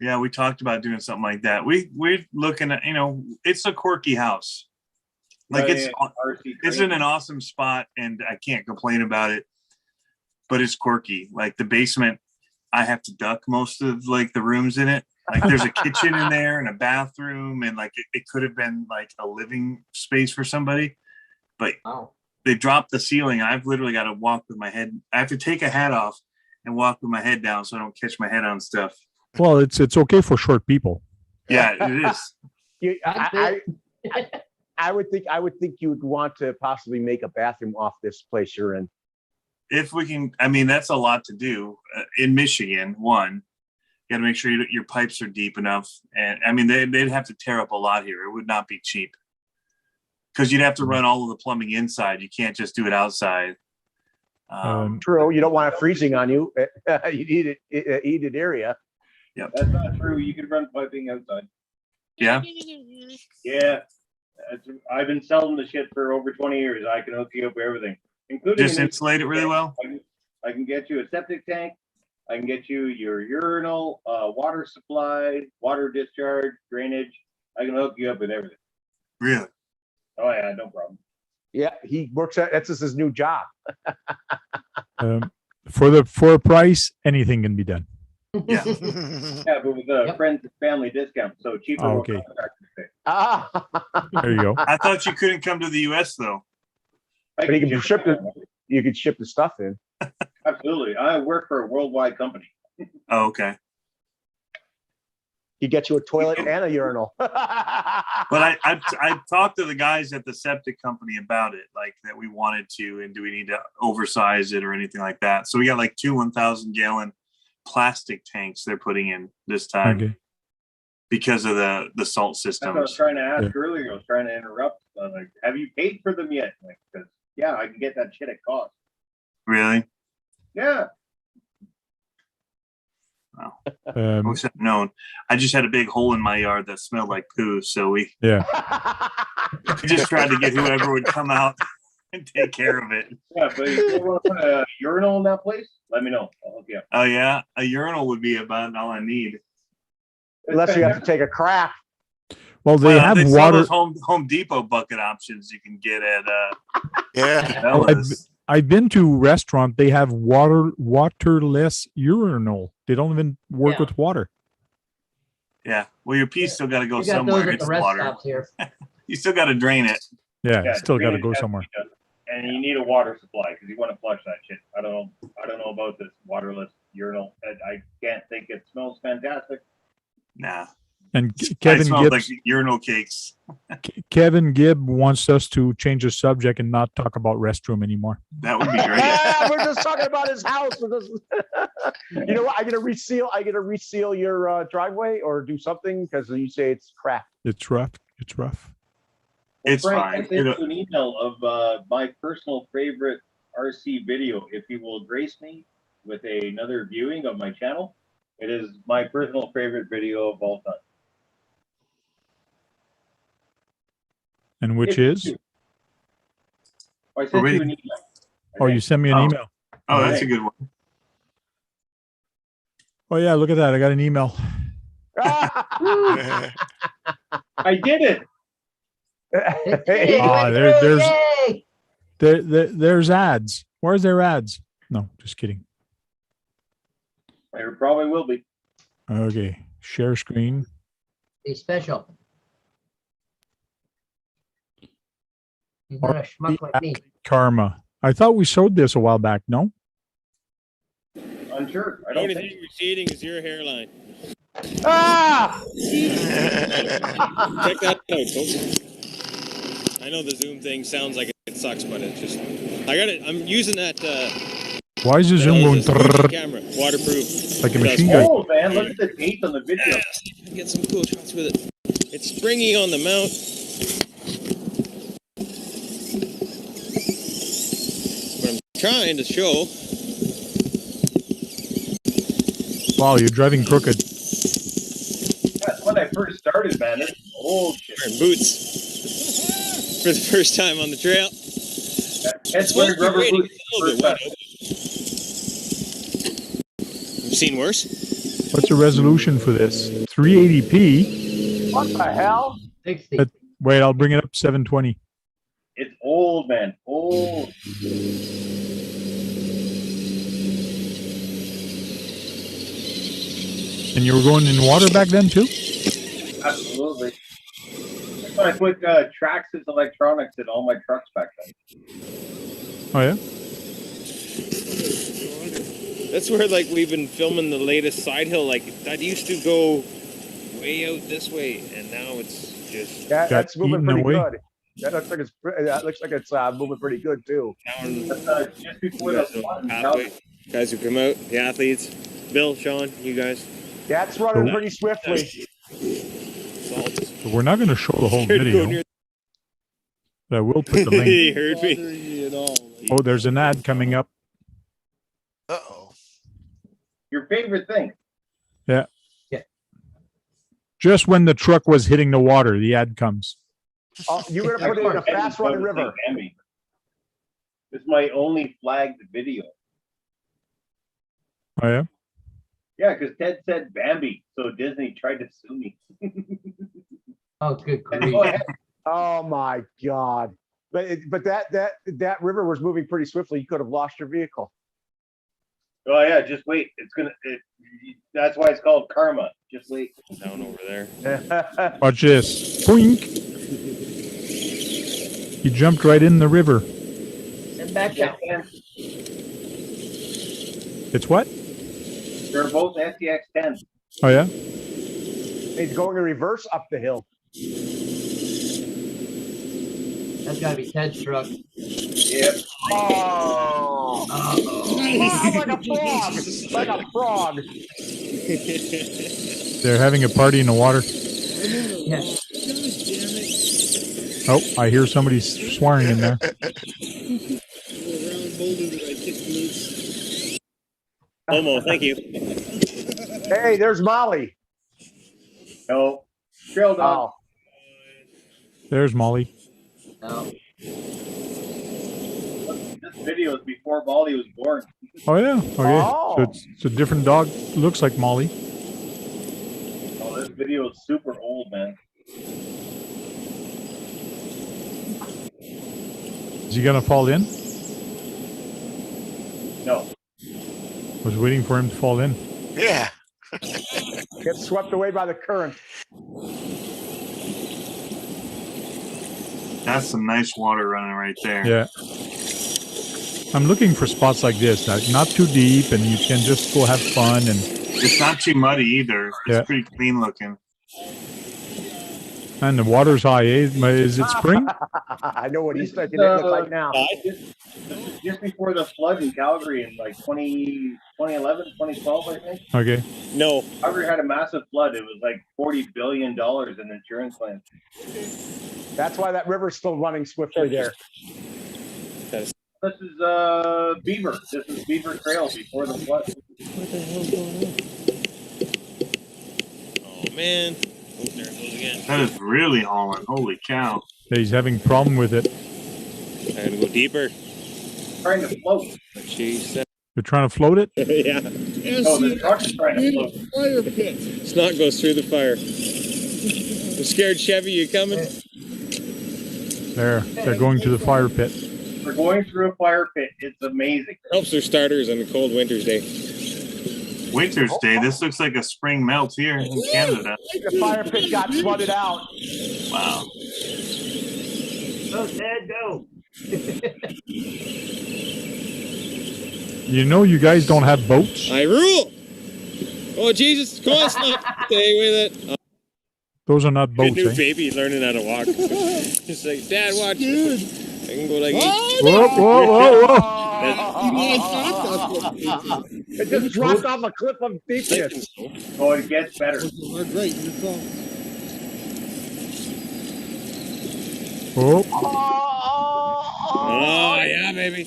Yeah, we talked about doing something like that. We're looking at, it's a quirky house. Like it's in an awesome spot, and I can't complain about it. But it's quirky. Like the basement, I have to duck most of like the rooms in it. Like there's a kitchen in there and a bathroom, and like it could have been like a living space for somebody. But they dropped the ceiling. I've literally got to walk with my head. I have to take a hat off and walk with my head down so I don't catch my head on stuff. Well, it's okay for short people. Yeah, it is. I would think you would want to possibly make a bathroom off this place you're in. If we can, I mean, that's a lot to do in Michigan. One, you got to make sure your pipes are deep enough, and I mean, they'd have to tear up a lot here. It would not be cheap because you'd have to run all of the plumbing inside. You can't just do it outside. True, you don't want it freezing on you. You need it heated area. Yeah, that's not true. You can run piping outside. Yeah. Yeah. I've been selling the shit for over 20 years. I can hook you up with everything, including just insulate it really well. I can get you a septic tank. I can get you your urinal, water supply, water discharge, drainage. I can hook you up with everything. Really? Oh yeah, no problem. Yeah, he works that's just his new job. For a price, anything can be done. Yeah. Yeah, but with a friends and family discount, so cheaper. Oh, okay. There you go. I thought you couldn't come to the U.S. though. But you could ship the stuff in. Absolutely. I work for a worldwide company. Oh, okay. You get you a toilet and a urinal. But I talked to the guys at the septic company about it, like that we wanted to, and do we need to oversize it or anything like that? So we got like 2 1,000 gallon plastic tanks they're putting in this time. Okay. because of the salt That's what I was systems. trying to ask earlier. I was trying to interrupt. I was like, have you paid for them yet? Like, because yeah, I can get that shit at cost. Really? Yeah. I wish I'd known. I just had a big hole in my yard that smelled like poo, so we just tried to get whoever would come out and take care of it. Yeah, but if you want to put a urinal in that place, let me know. I'll hook you up. Oh yeah, a urinal would be about all I need. Unless you have to take a crap. Well, they have sell water. those Home Depot bucket options you can get at I've been to restaurant. They have waterless urinal. They don't even work with water. Yeah. Well, your piece still got to go We got somewhere. those at the It's rest water. stops here. You still got to drain it. Yeah, still got to go somewhere. And you need a water supply because you want to flush that shit. I don't know about this waterless urinal. I can't think it smells fantastic. Nah. And It Kevin smells Gibbs, like urinal cakes. Kevin Gibb wants us to change the subject and not talk about restroom anymore. That would be great. We're just talking about his house. You know what? I'm gonna reseal your driveway or do something because you say it's crap. It's rough. It's rough. Well, It's Frank, fine. I sent you an email of my personal favorite RC video. If you will grace me with another viewing of my channel, it is my personal favorite video of all time. And which is? I sent you an email. Oh, you sent me an email. Oh, that's a good one. Oh yeah, look at that. I got an email. I did it. There's ads. Where's their ads? No, just kidding. There probably will be. Okay, share screen. Be special. He's not a schmuck like me. Karma. I thought we showed this a while back. No. Unsure. I The don't only think. thing receding is your hairline. Ah! Check that out, folks. I know the Zoom thing sounds like it sucks, but it's just I got it. I'm using that. Why is the Zoom going camera? Waterproof. like a machine gun? Oh man, look at the date on the video. Get some cool shots with it. It's springy on the mount. But I'm trying to show. Wow, you're driving crooked. That's when I first started, man. This is old shit. Wearing boots for the first time on the trail. That's wearing rubber boots. I've seen worse. What's the resolution for this? 380p. What the hell? 60. Wait, I'll bring it up 720. It's old, man. Old. And you were going in water back then too? Absolutely. That's when I put Traxxas electronics in all my trucks back then. Oh yeah. That's where like we've been filming the latest side hill. Like that used to go way out this way, and now it's just That's moving pretty away. good. That looks like it's moving pretty good too. Just before the pathway. Guys who come out, the athletes, Bill, Sean, you guys. Yeah, it's running pretty swiftly. So we're not going to show the whole video. But I will put the link. He heard me. Oh, there's an ad coming up. Uh-oh. Your favorite thing. Yeah. Just when the truck was hitting the water, the ad comes. Oh, you're gonna put it in a fast running river. This is my only flagged video. Oh yeah. Yeah, because Ted said Bambi, so Disney tried to sue me. Oh, good And grief. go ahead. Oh my God! But that river was moving pretty swiftly. You could have lost your vehicle. Oh yeah, just wait. It's gonna. That's why it's called karma. Just wait. Down over there. Watch this. Boink. He jumped right in the river. Send back down. It's what? They're both STX 10s. Oh yeah. He's going in reverse up the hill. That's gotta be Ted's truck. Yep. Oh, like a frog! Like a frog! They're having a party in the water. Yeah. Oh, I hear somebody swearing in there. Momo, thank you. Hey, there's Molly. No, trail dog. Oh, There's Molly. No. This video is before Molly was born. Oh yeah. Okay. Oh. So it's a different dog. Looks like Molly. Oh, this video is super old, man. Is he gonna fall in? No. Was waiting for him to fall in. Yeah. get swept away by the current. That's some nice water running right there. Yeah. I'm looking for spots like this, like not too deep, and you can just go have fun. And it's not too muddy either. It's pretty clean looking. And the water's high. Is it spring? I know what he's thinking. It looks like now. Just before the flood in Calgary in like 2011, 2012, I think. Okay. No. Calgary had a massive flood. It was like $40 billion in insurance claims. That's why that river's still running swiftly there. This is Beaver. This is Beaver Trail before the flood. What the hell's going on? Oh man. Oh, there it goes again. That is really hauling. Holy cow. Yeah, he's having a problem with it. I'm gonna go deeper. Trying to float. Jeez. You're trying to float it? Yeah. Oh, the truck's trying to float. Fire pit. Snot goes through the fire. I'm scared, Chevy. You coming? They're going to the fire pit. We're going through a fire pit. It's amazing. Helps their starters on a cold winter's day. Winter's Day. This looks like a spring melt here in Canada. The fire pit got flooded out. Wow. Go, Ted, go. You know, you guys don't have boats. I rule. Oh Jesus! Come on, Snot. Stay with it. Those are not boats. New Eh? baby learning how to walk. Just like, Dad, watch. Dude. I can go like. Whoa, whoa, whoa, whoa! It just dropped off a cliff of deepness. Oh, it gets better. Oh. Oh yeah, baby.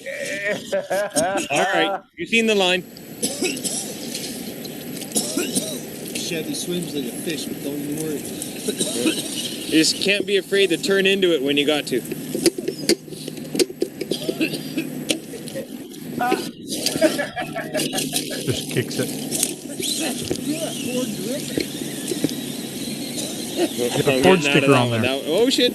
All right, you seen the line? Chevy swims like a fish, but don't even worry. You just can't be afraid to turn into it when you got to. Just kicks it. Get a Ford sticker on there. Oh shit!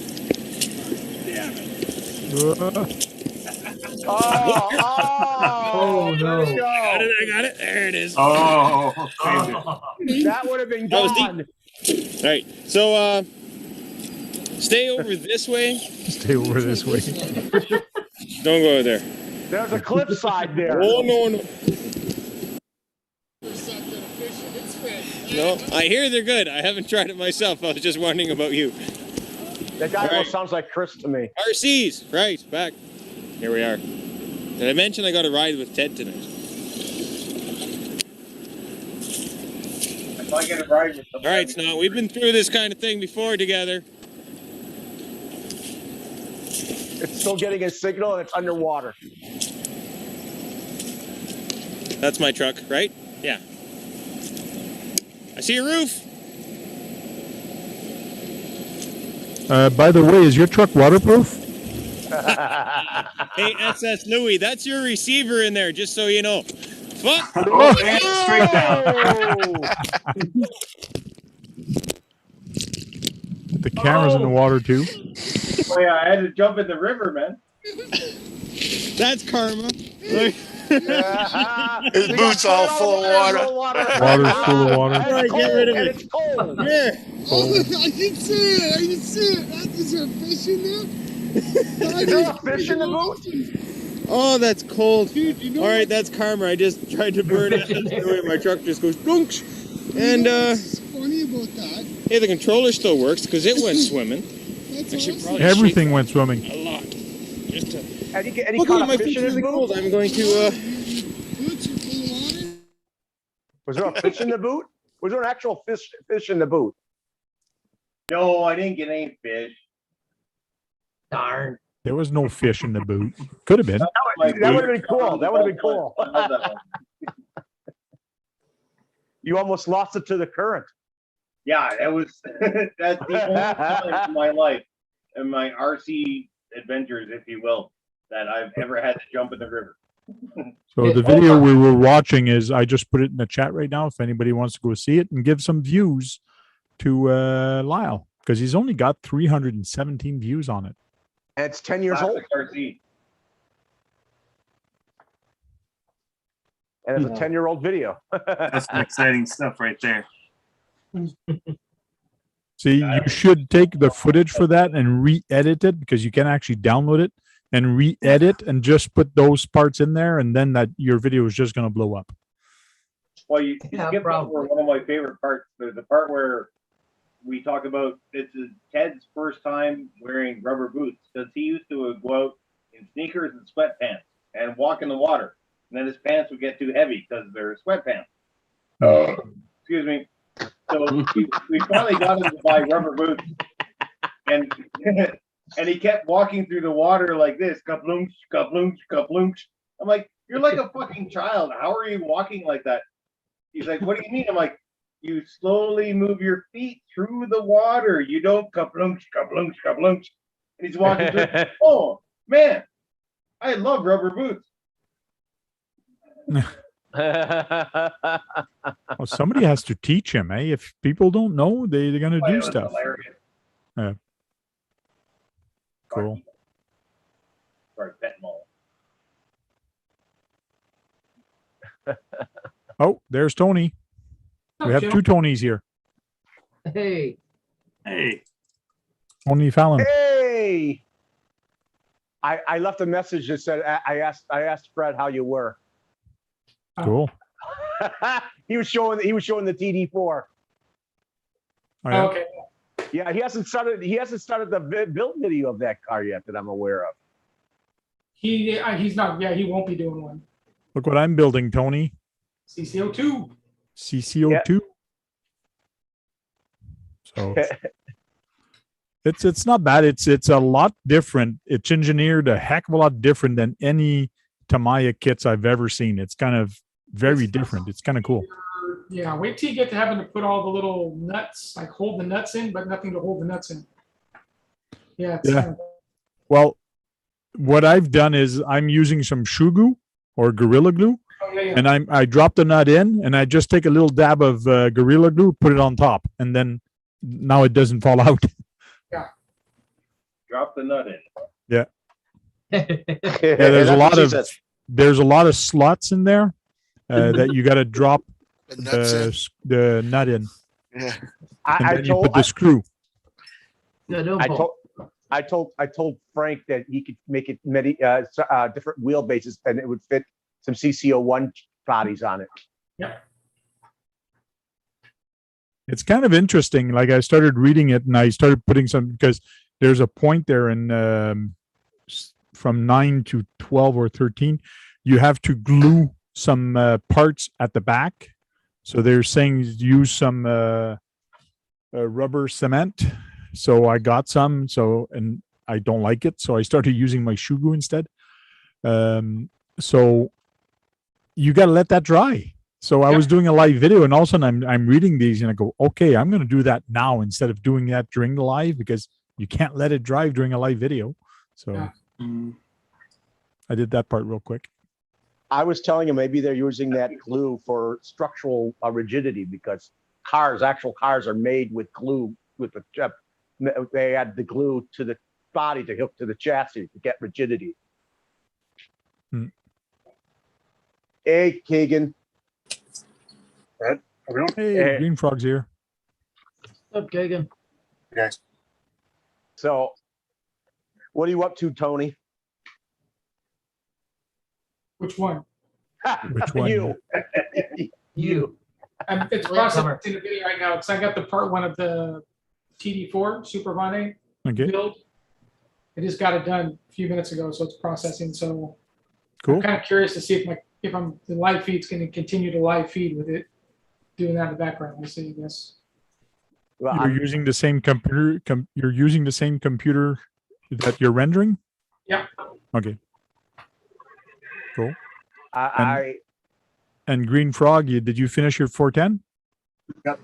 Oh no. I got it. There it is. Oh, that would have been gone. All right, so stay over this way. Stay over this way. Don't go there. There's a cliffside there. Oh no. No, I hear they're good. I haven't tried it myself. I was just wondering about you. That guy almost sounds like Chris to me. RCs, right, back. Here we are. Did I mention I got a ride with Ted tonight? If I get a ride with All right, Snot, we've been through this kind of thing before together. It's still getting a signal and it's underwater. That's my truck, right? Yeah. I see a roof. By the way, is your truck waterproof? Hey, SS Louie, that's your receiver in there, just so you know. Fuck. Oh, and straight down. The camera's in the water too. Oh yeah, I had to jump in the river, man. That's karma. His boots all full of water. Water's full of water. Get rid of it. It's cold. Here. Oh, I can see it. I can see it. Is there a fish in there? Is there a fish in the boat? Oh, that's cold. Dude, you know All right, that's karma. I just tried to burn it. My truck just goes dunks. And what's funny about that? hey, the controller still works because it went swimming. That's I should awesome. probably Everything went swimming. shake a lot. Just to Any look kind at of my fish feet in is the boat? cold. I'm going to Boots are full of water. Was there a fish in the boot? Was there an actual fish in the boot? No, I didn't get any fish. Darn. There was no fish in the boot. Could have been. That would have been cool. That would have been cool. I love that one. You almost lost it to the current. Yeah, that was that's the only time in my life and my RC adventures, if you will, that I've ever had to jump in the river. So the video we were watching is, I just put it in the chat right now if anybody wants to go see it and give some views to Lyle, because he's only got 317 views on it. And it's 10 years old. Classic RC. And it's a 10-year-old video. That's some exciting stuff right there. See, you should take the footage for that and re-edit it, because you can actually download it and re-edit and just put those parts in there, and then that your video is just going to blow up. Well, you skipped over one of my favorite parts. There's a part where we talk about it's Ted's first time wearing rubber boots, because he used to go out in sneakers and sweatpants and walk in the water, and then his pants would get too heavy because they're sweatpants. Excuse me. So we finally got him to buy rubber boots, and and he kept walking through the water like this, kaplunch, kaplunch, kaplunch. I'm like, you're like a fucking child. How are you walking like that? He's like, what do you mean? I'm like, you slowly move your feet through the water. You don't kaplunch, kaplunch, kaplunch. And he's walking through. Oh man, I love rubber boots. Well, somebody has to teach him, eh? If people don't know, they're going to do stuff. Yeah. Cool. Oh, there's Tony. We have two Tonys here. Hey. Hey. Tony Fallon. Hey. I left a message that said I asked Fred how you were. Cool. he was showing the TD4. Oh, yeah? Okay. Yeah, he hasn't started the build video of that car yet that I'm aware of. He's not. Yeah, he won't be doing one. Look what I'm building, Tony. CCO2. CCO2. So it's not bad. It's a lot different. It's engineered a heck of a lot different than any Tamiya kits I've ever seen. It's kind of very different. It's kind of cool. Yeah, wait till you get to having to put all the little nuts, like hold the nuts in, but nothing to hold the nuts in. Yeah. Yeah. Well, what I've done is I'm using some shoe glue or Gorilla Glue, and I drop the nut in, and I just take a little dab of Gorilla Glue, put it on top, and then now it doesn't fall out. Yeah. Drop the nut in. Yeah. Yeah, there's a lot of slots in there that you got to drop the nut in. Yeah. And then you put the screw. I told Frank that he could make it many different wheelbases, and it would fit some CCO1 bodies on it. Yeah. It's kind of interesting. Like, I started reading it and I started putting some, because there's a point there in from 9 to 12 or 13, you have to glue some parts at the back. So they're saying use some rubber cement. So I got some, and I don't like it. So I started using my shoe glue instead. So you got to let that dry. So I was doing a live video, and all of a sudden I'm reading these, and I go, okay, I'm going to do that now instead of doing that during the live, because you can't let it dry during a live video. So I did that part real quick. I was telling him maybe they're using that glue for structural rigidity, because actual cars are made with glue, with the they add the glue to the body to hook to the chassis to get rigidity. Hey, Keegan. Hey, Green Frog's here. What's up, Keegan? Okay. So, what are you up to, Tony? Which one? Which one? You. You. It's processing the video right now because I got the part one of the TD4 Super Vane build. I just got it done a few minutes ago, so it's processing. So cool. I'm kind of curious to see if the live feed's going to continue to live feed with it doing that in the background. We'll see, I guess. Well, You're using the same computer. You're using the same computer that you're rendering. Yeah. Okay. Cool. I And Green Frog, did you finish your 410? Yep.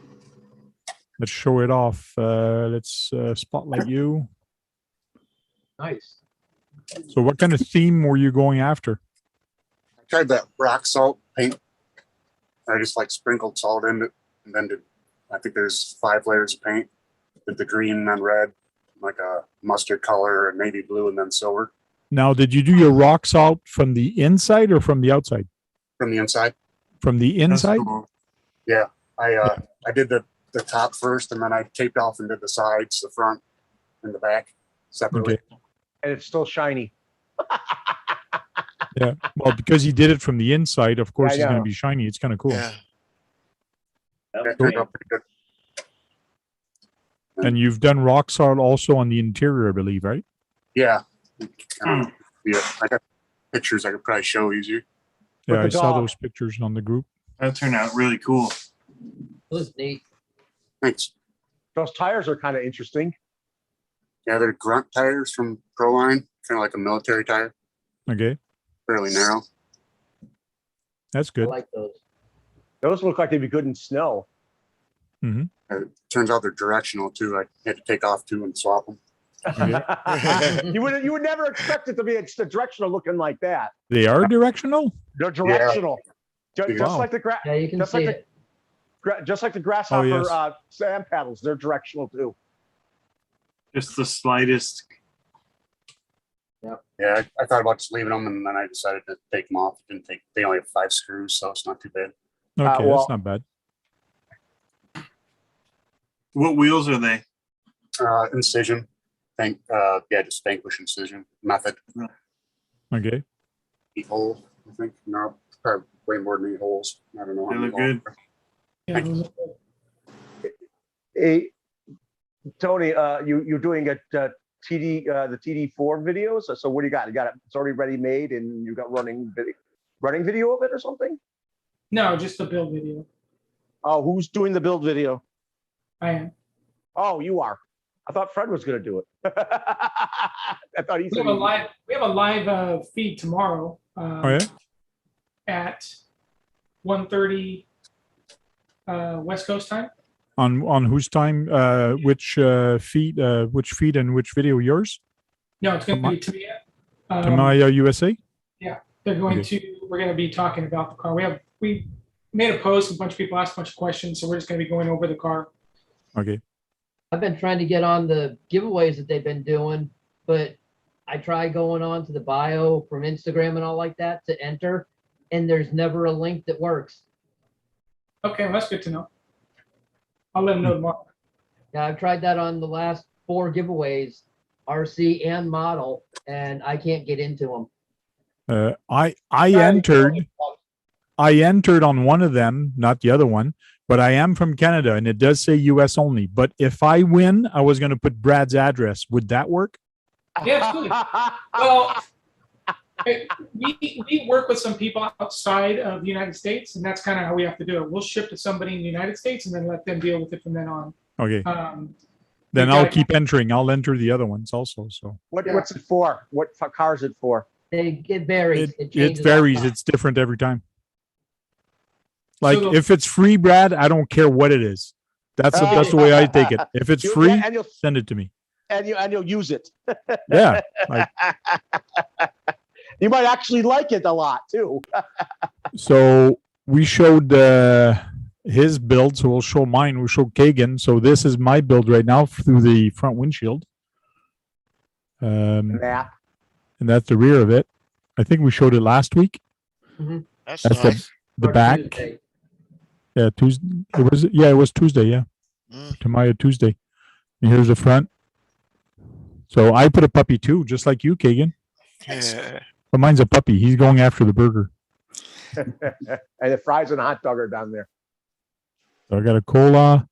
Let's show it off. Let's spotlight you. Nice. So what kind of theme were you going after? I tried that rock salt paint. I just like sprinkled salt in it, and then I think there's 5 layers of paint. Did the green and then red, like a mustard color, and navy blue, and then silver. Now, did you do your rock salt from the inside or from the outside? From the inside. From the inside? Cool. Yeah, I did the top first, and then I taped off and did the sides, the front, and the back separately. Okay. and it's still shiny. Yeah. Well, because he did it from the inside, of course, I it's going to know. be shiny. It's kind of cool. Yeah. That turned out pretty good. And you've done rock salt also on the interior, I believe, right? Yeah. Yeah, I got pictures I could probably show easier. Yeah, I the saw dog. those pictures on the group. That turned out really cool. It was neat. Thanks. Those tires are kind of interesting. Yeah, they're grunt tires from Proline, kind of like a military tire, Okay. fairly narrow. That's I good. like those. Those look like they'd be good in snow. It turns out they're directional too. I had to take off 2 and swap them. you would never expect it to be just a directional looking like that. They are directional? They're directional. Just Wow. like the Yeah, you can just see like it. just like the grasshopper yes. sand paddles. They're directional too. Just the slightest. Yeah, I thought about just leaving them, and then I decided to take them off. They only have 5 screws, so it's not too bad. Okay, well- that's not bad. What wheels are they? Incision, just Vanquish Incision method. Okay. 8 hole, I think. No, probably way more than 8 holes. I don't know. They how many look good. holes. Yeah, Thank those are good. Hey, Tony, you're doing the TD4 videos. So what do you got? You got it. It's already ready made, and you got running video of it or something. No, just the build video. Oh, who's doing the build video? I am. Oh, you are. I thought Fred was going to do it. I thought he We said have a live feed tomorrow. Oh, yeah? At 1:30 West Coast time. On whose time? Which feed and which video? Yours? No, it's going to be Tamia. Tamaya USA? Yeah, they're going Okay. to. We're going to be talking about the car. We made a post. A bunch of people asked a bunch of questions, so we're just going to be going over the car. Okay. I've been trying to get on the giveaways that they've been doing, but I try going on to the bio from Instagram and all like that to enter, and there's never a link that works. Okay, well, that's good to know. I'll let them know tomorrow. Yeah, I've tried that on the last 4 giveaways, RC and model, and I can't get into them. I entered on one of them, not the other one, but I am from Canada and it does say US only. But if I win, I was going to put Brad's address. Would that work? Yeah, absolutely. Well, we work with some people outside of the United States, and that's kind of how we have to do it. We'll ship to somebody in the United States and then let them deal with it from then on. Okay. Then Then I'll keep entering. I'll enter the other ones also. So What's it for? What car is it for? It varies. it changes all the varies. time. It's different every time. Like So if it's free, Brad, I don't care what it is. That's the way I take it. If it's free, and you'll send it to me. and you'll use it. Yeah. Like, You might actually like it a lot too. so we showed his build, so we'll show mine. We'll show Kagan. So this is my build right now through the front windshield. Map. And that's the rear of it. I think we showed it last week. That's That's nice. the Or back. Tuesday. Yeah, Tuesday. It was Tuesday. Yeah, Mm. Tamaya Tuesday. And here's the front. So I put a puppy too, just like you, Kagan. Yeah. But mine's a puppy. He's going after the burger. And the fries and a hot dog are down there. So I got a cola.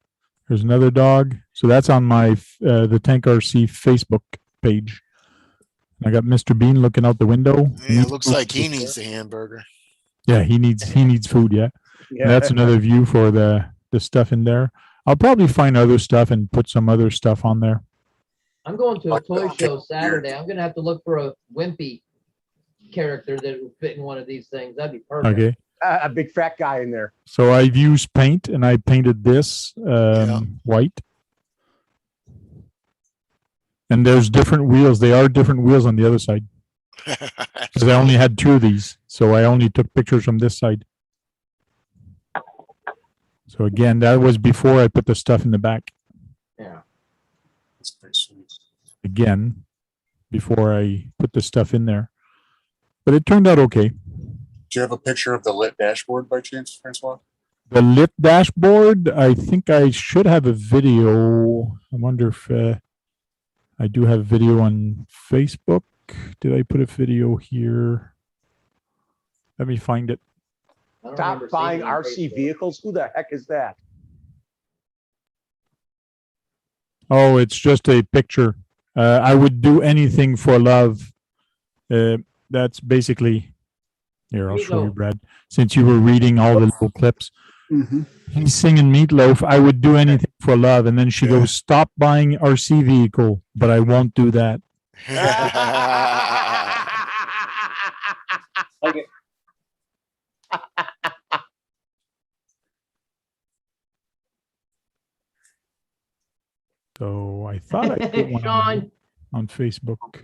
There's another dog. So that's on my the Tank RC Facebook page. I got Mr. Bean looking out the window. Yeah, it looks like he needs the hamburger. Yeah, he needs food. Yeah. Yeah. That's another view for the stuff in there. I'll probably find other stuff and put some other stuff on there. I'm going to a toy show Saturday. I'm gonna have to look for a wimpy character that would fit in one of these things. That'd be perfect. Okay. A big fat guy in there. So I've used paint and I painted this white. And there's different wheels. They are different wheels on the other side. Because I only had 2 of these. So I only took pictures from this side. So again, that was before I put the stuff in the back. Yeah. Again, before I put the stuff in there. But it turned out okay. Do you have a picture of the lit dashboard by chance, Francois? The lit dashboard, I think I should have a video. I wonder if I do have video on Facebook. Did I put a video here? Let me find it. Stop buying RC vehicles. Who the heck is that? Oh, it's just a picture. I would do anything for love. That's basically, here, I'll show you, Brad. Since you were reading all the little clips. He's singing Meatloaf, I would do anything for love. And then she goes, stop buying RC vehicle, but I won't do that. Okay. So I thought I put one on Facebook.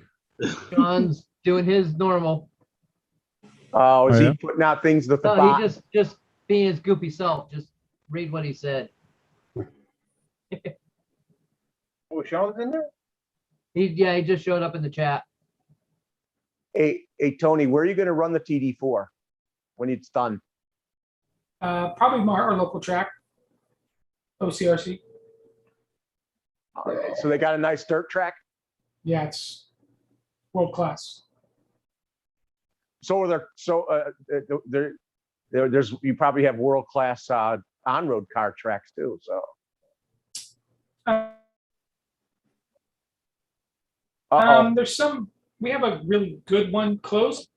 Sean's doing his normal. Oh, is Oh, he yeah? putting out things with the No, bot? he just being his goofy self. Just read what he said. Oh, Sean's in there? He just showed up in the chat. Hey, Tony, where are you going to run the TD4 when it's done? Probably our local track, OCRC. So they got a nice dirt track. Yeah, it's world class. So there's you probably have world class on-road car tracks too. So. There's some. We have a really good one closed.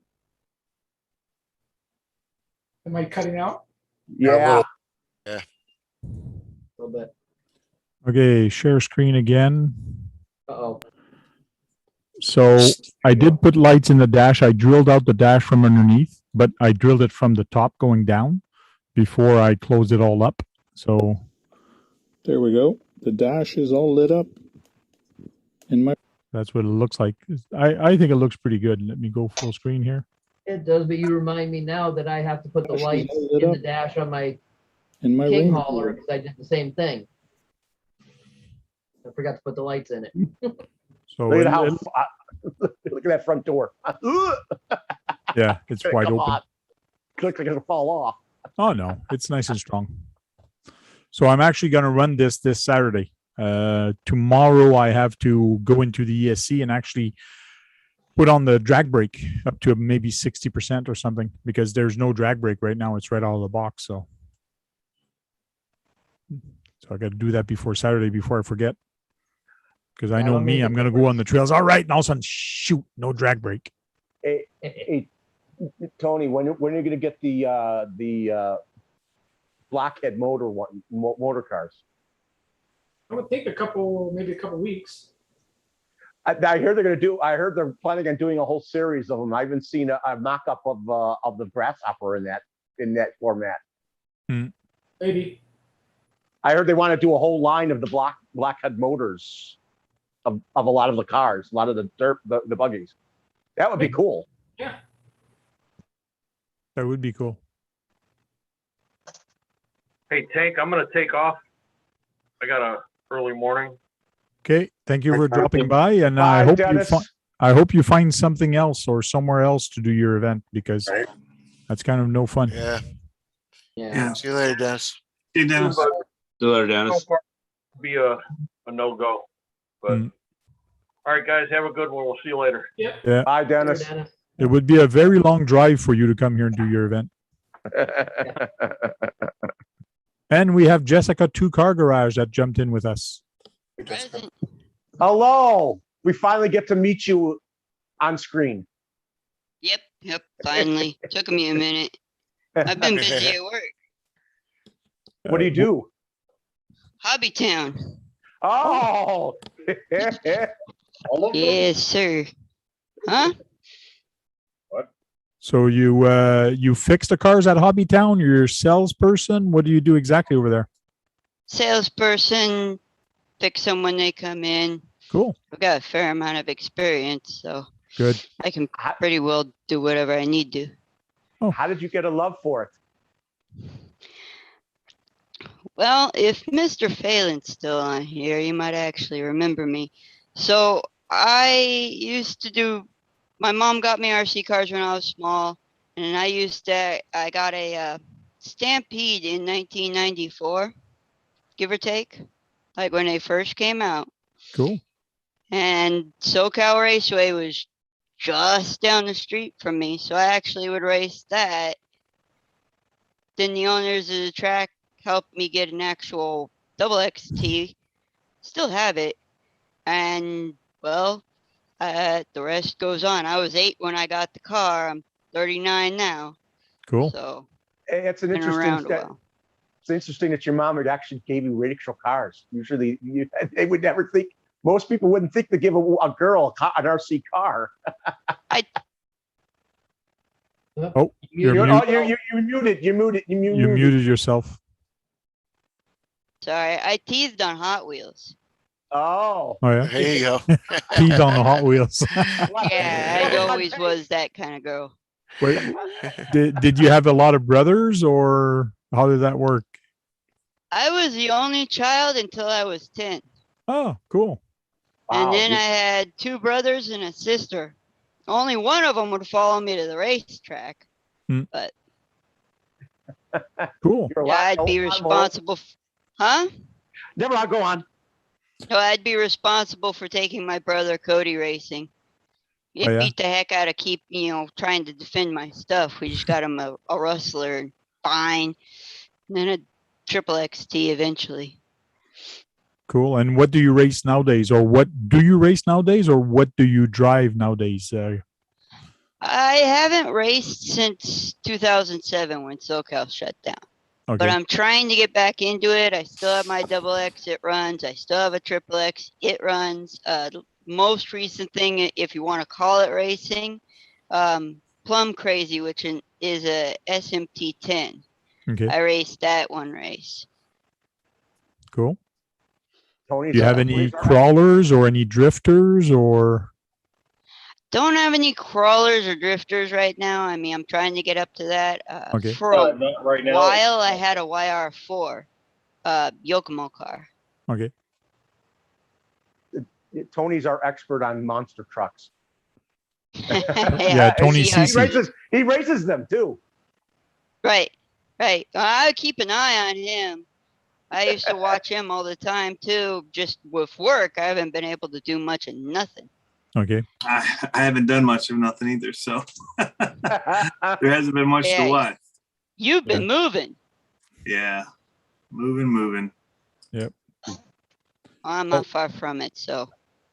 Am I cutting out? Yeah. A little bit. Okay, share screen again. Uh-oh. So I did put lights in the dash. I drilled out the dash from underneath, but I drilled it from the top going down before I closed it all up. So there we go. The dash is all lit up. That's what it looks like. I think it looks pretty good. Let me go full screen here. It does, but you remind me now that I have to put the lights in the dash on my in my King Ranger hauler because I did the same thing. I forgot to put the lights in it. So look at how look at that front door. Yeah, it's wide open. Looks like it'll fall off. Oh no, it's nice and strong. So I'm actually going to run this Saturday. Tomorrow I have to go into the ESC and actually put on the drag brake up to maybe 60% or something because there's no drag brake right now. It's right out of the box. So I got to do that before Saturday before I forget. Because I know me, I'm going to go on the trails. All right. And all of a sudden, shoot, no drag brake. Hey, Tony, when are you going to get the blockhead motor cars? I would think maybe a couple weeks. I hear they're going to do. I heard they're planning on doing a whole series of them. I haven't seen a mock-up of the Grasshopper in that format. Maybe. I heard they want to do a whole line of the blockhead motors of a lot of the cars, a lot of the buggies. That would be cool. Yeah. That would be cool. Hey, Tank, I'm going to take off. I got a early morning. Okay. Thank you for dropping by. And I hope you find something else or somewhere else to do your event because that's kind of no fun. Yeah. Yeah. See you later, Dennis. See you, Dennis. See you later, Dennis. So far, be a no-go. But all right, guys, have a good one. We'll see you later. Yeah. Bye, Dennis. It would be a very long drive for you to come here and do your event. And we have Jessica 2 Car Garage that jumped in with us. Hello. We finally get to meet you on screen. Yep, finally. Took me a minute. I've been busy at work. What do you do? Hobbytown. Oh. Yes, sir. Huh? So you fix the cars at Hobbytown? You're a salesperson? What do you do exactly over there? Salesperson, fix them when they come in. Cool. I've got a fair amount of experience, so good. I can pretty well do whatever I need to. Oh. How did you get a love for it? Well, if Mr. Phelan's still on here, you might actually remember me. So I used to do, my mom got me RC cars when I was small, and I got a Stampede in 1994, give or take, like when they first came out. Cool. And SoCal Raceway was just down the street from me, so I actually would race that. Then the owners of the track helped me get an actual double XT, still have it, and well, the rest goes on. I was 8 when I got the car. I'm 39 now. Cool. So it's an been interesting around a while. It's interesting that your mom would actually gave you rickshaw cars. Usually, they would never think. Most people wouldn't think to give a girl an RC car. Oh, you're muted. You muted yourself. Sorry, I teased on Hot Wheels. Oh. Oh yeah. There you go. Teased on the Hot Wheels. Yeah, I always was that kind of girl. Wait, did you have a lot of brothers, or how did that work? I was the only child until I was 10. Oh, cool. And then I had 2 brothers and a sister. Only one of them would follow me to the racetrack. But cool. Yeah, I'd be responsible. Huh? Never, I'll go on. No, I'd be responsible for taking my brother Cody racing. It Oh, yeah? beat the heck out of trying to defend my stuff. We just got him a rustler and fine. And then a triple XT eventually. Cool. And what do you race nowadays, or what do you race nowadays, or what do you drive nowadays? I haven't raced since 2007 when SoCal shut down. Okay. But I'm trying to get back into it. I still have my double X, it runs. I still have a triple X, it runs. The most recent thing, if you want to call it racing, Plum Crazy, which is a SMT 10. Okay. I raced that one race. Cool. Tony's Do you have any crawlers or any drifters, or? Don't have any crawlers or drifters right now. I mean, I'm trying to get up to that. Okay. For a Not right now. while, I had a YR4 Yokomo car. Okay. Tony's our expert on monster trucks. Yeah, Tony he races them too. Right. I keep an eye on him. I used to watch him all the time too. Just with work, I haven't been able to do much of nothing. Okay. I haven't done much of nothing either, so there hasn't been much to watch. You've been moving. Yeah, moving. Yep. I'm not far from it, so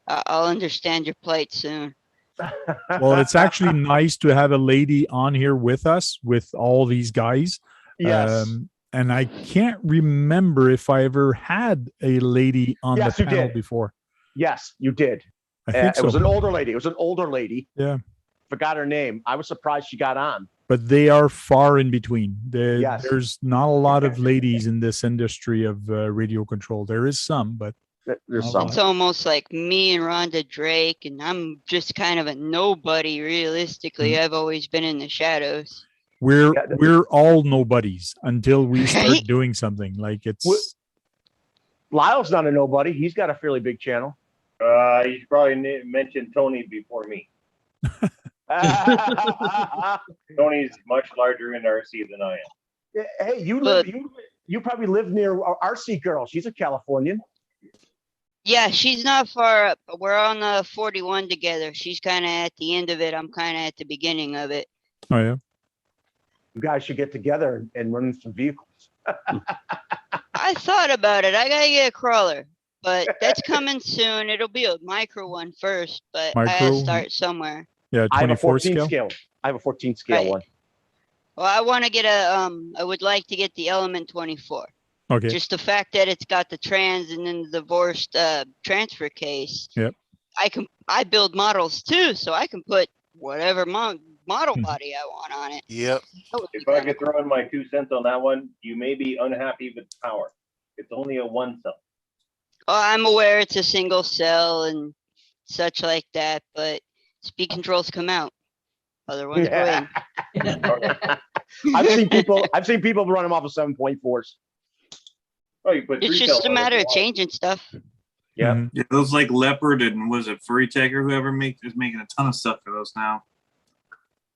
I'll understand your plight soon. Well, it's actually nice to have a lady on here with us, with all these guys. Yes. And I can't remember if I ever had a lady on the panel before. Yes, you did. I think so. It was an older lady. Yeah. Forgot her name. I was surprised she got on. But they are far in between. Yes. There's not a lot of ladies in this industry of radio control. There is some, but there's some. It's almost like me and Rhonda Drake, and I'm just kind of a nobody. Realistically, I've always been in the shadows. We're all nobodies until we start doing something. Like Lyle's not a nobody. He's got a fairly big channel. You should probably mention Tony before me. Tony's much larger in RC than I am. Hey, you probably live near RC Girl. She's a Californian. Yeah, she's not far up. We're on the 41 together. She's kind of at the end of it. I'm kind of at the beginning of it. Oh yeah. You guys should get together and run some vehicles. I thought about it. I gotta get a crawler, but that's coming soon. It'll be a micro one first, but I gotta start somewhere. Yeah, 24 scale. I have a 14 scale one. Well, I want to get I would like to get the Element 24. Okay. Just the fact that it's got the trans and then the divorced transfer case. Yep. I build models too, so I can put whatever model body I want on it. Yep. If I could throw in my 2 cents on that one, you may be unhappy with power. It's only a 1 cell. Oh, I'm aware it's a single cell and such like that, but speed controls come out. Other ones go in. I've seen people run them off of 7.4s. Oh, you put It's just a matter of changing stuff. Yeah. Yeah, those like Leopard and was it Furry Tech or whoever is making a ton of stuff for those now.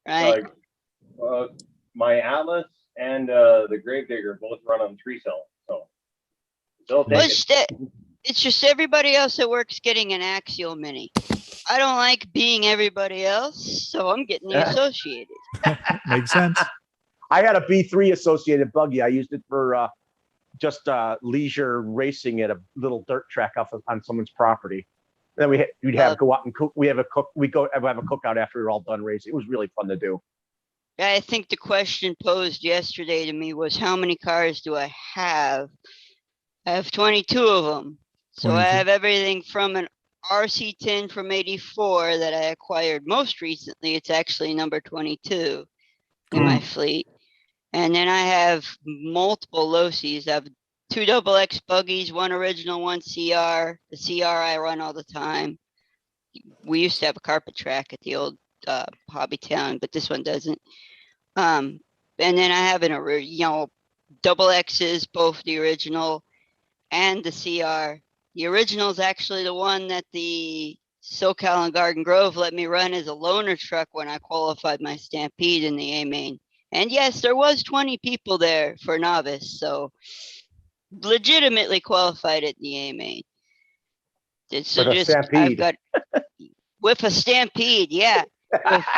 Right. Like, my Atlas and the Gravedigger both run on 3 cells, so they'll take it. It's just everybody else at work's getting an Axial Mini. I don't like being everybody else, so I'm getting the Associated. Makes sense. I had a B3 Associated buggy. I used it for just leisure racing at a little dirt track on someone's property. Then we'd have go out and cook. We have a cookout after we were all done racing. It was really fun to do. I think the question posed yesterday to me was, how many cars do I have? I have 22 of them. So 22. I have everything from an RC10 from '84 that I acquired most recently. It's actually number 22 in my fleet. And then I have multiple Losis. I have 2 XX buggies, 1 original, 1 CR. The CR I run all the time. We used to have a carpet track at the old Hobby Town, but this one doesn't. And then I have double X's, both the original and the CR. The original is actually the one that the SoCal and Garden Grove let me run as a loaner truck when I qualified my Stampede in the A-Main. And yes, there was 20 people there for novice, so legitimately qualified at the A-Main. So with a Stampede. I've got with a Stampede, yeah,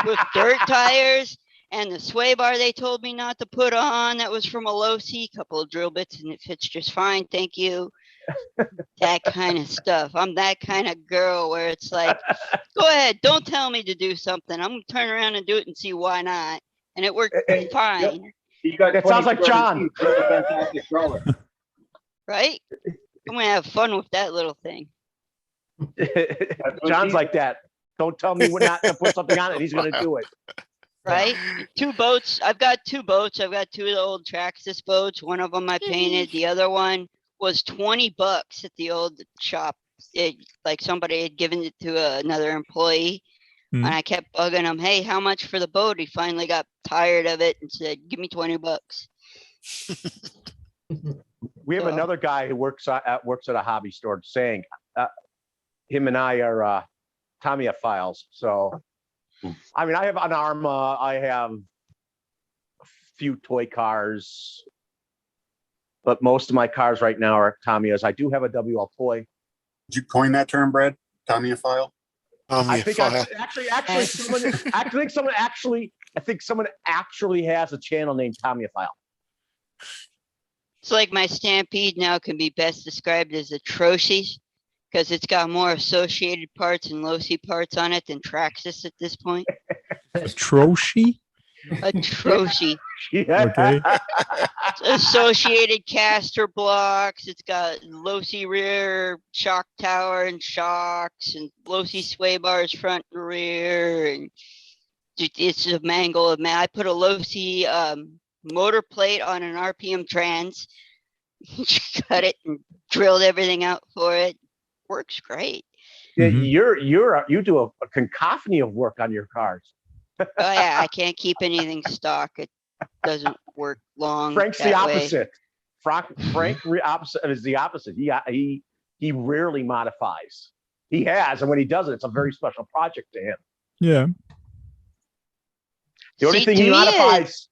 with dirt tires and the sway bar they told me not to put on. That was from a Losi, couple of drill bits, and it fits just fine. Thank you. That kind of stuff. I'm that kind of girl where it's like, go ahead, don't tell me to do something. I'm gonna turn around and do it and see why not. And it worked fine. Yep. It sounds like John. Fantastic crawler. Right? I'm gonna have fun with that little thing. John's like that. Don't tell me we're not gonna put something on it. He's gonna do it. Right? 2 boats. I've got 2 boats. I've got 2 of the old Traxxas boats. One of them I painted. The other one was $20 at the old shop. Like somebody had given it to another employee. And I kept bugging him, hey, how much for the boat? He finally got tired of it and said, give me $20. We have another guy who works at a hobby store saying, him and I are Tamiya files. So, I mean, I have an Arma. I have a few toy cars, but most of my cars right now are Tamiyas. I do have a WL toy. Did you coin that term, Brad? Tamiya file? I think someone actually has a channel named Tamiya File. It's like my Stampede now can be best described as atrocious because it's got more associated parts and Losi parts on it than Traxxas at this point. Atrocious? Atrocious. Okay. Associated caster blocks. It's got Losi rear shock tower and shocks and Losi sway bars front and rear. And it's a mangle of man. I put a Losi motor plate on an RPM trans. Cut it and drilled everything out for it. Works great. You do a cacophony of work on your cars. Oh yeah, I can't keep anything stock. It doesn't work long. Frank's the opposite. Frank is the opposite. He rarely modifies. He has, and when he does it, it's a very special project to him. Yeah. The only thing he modifies.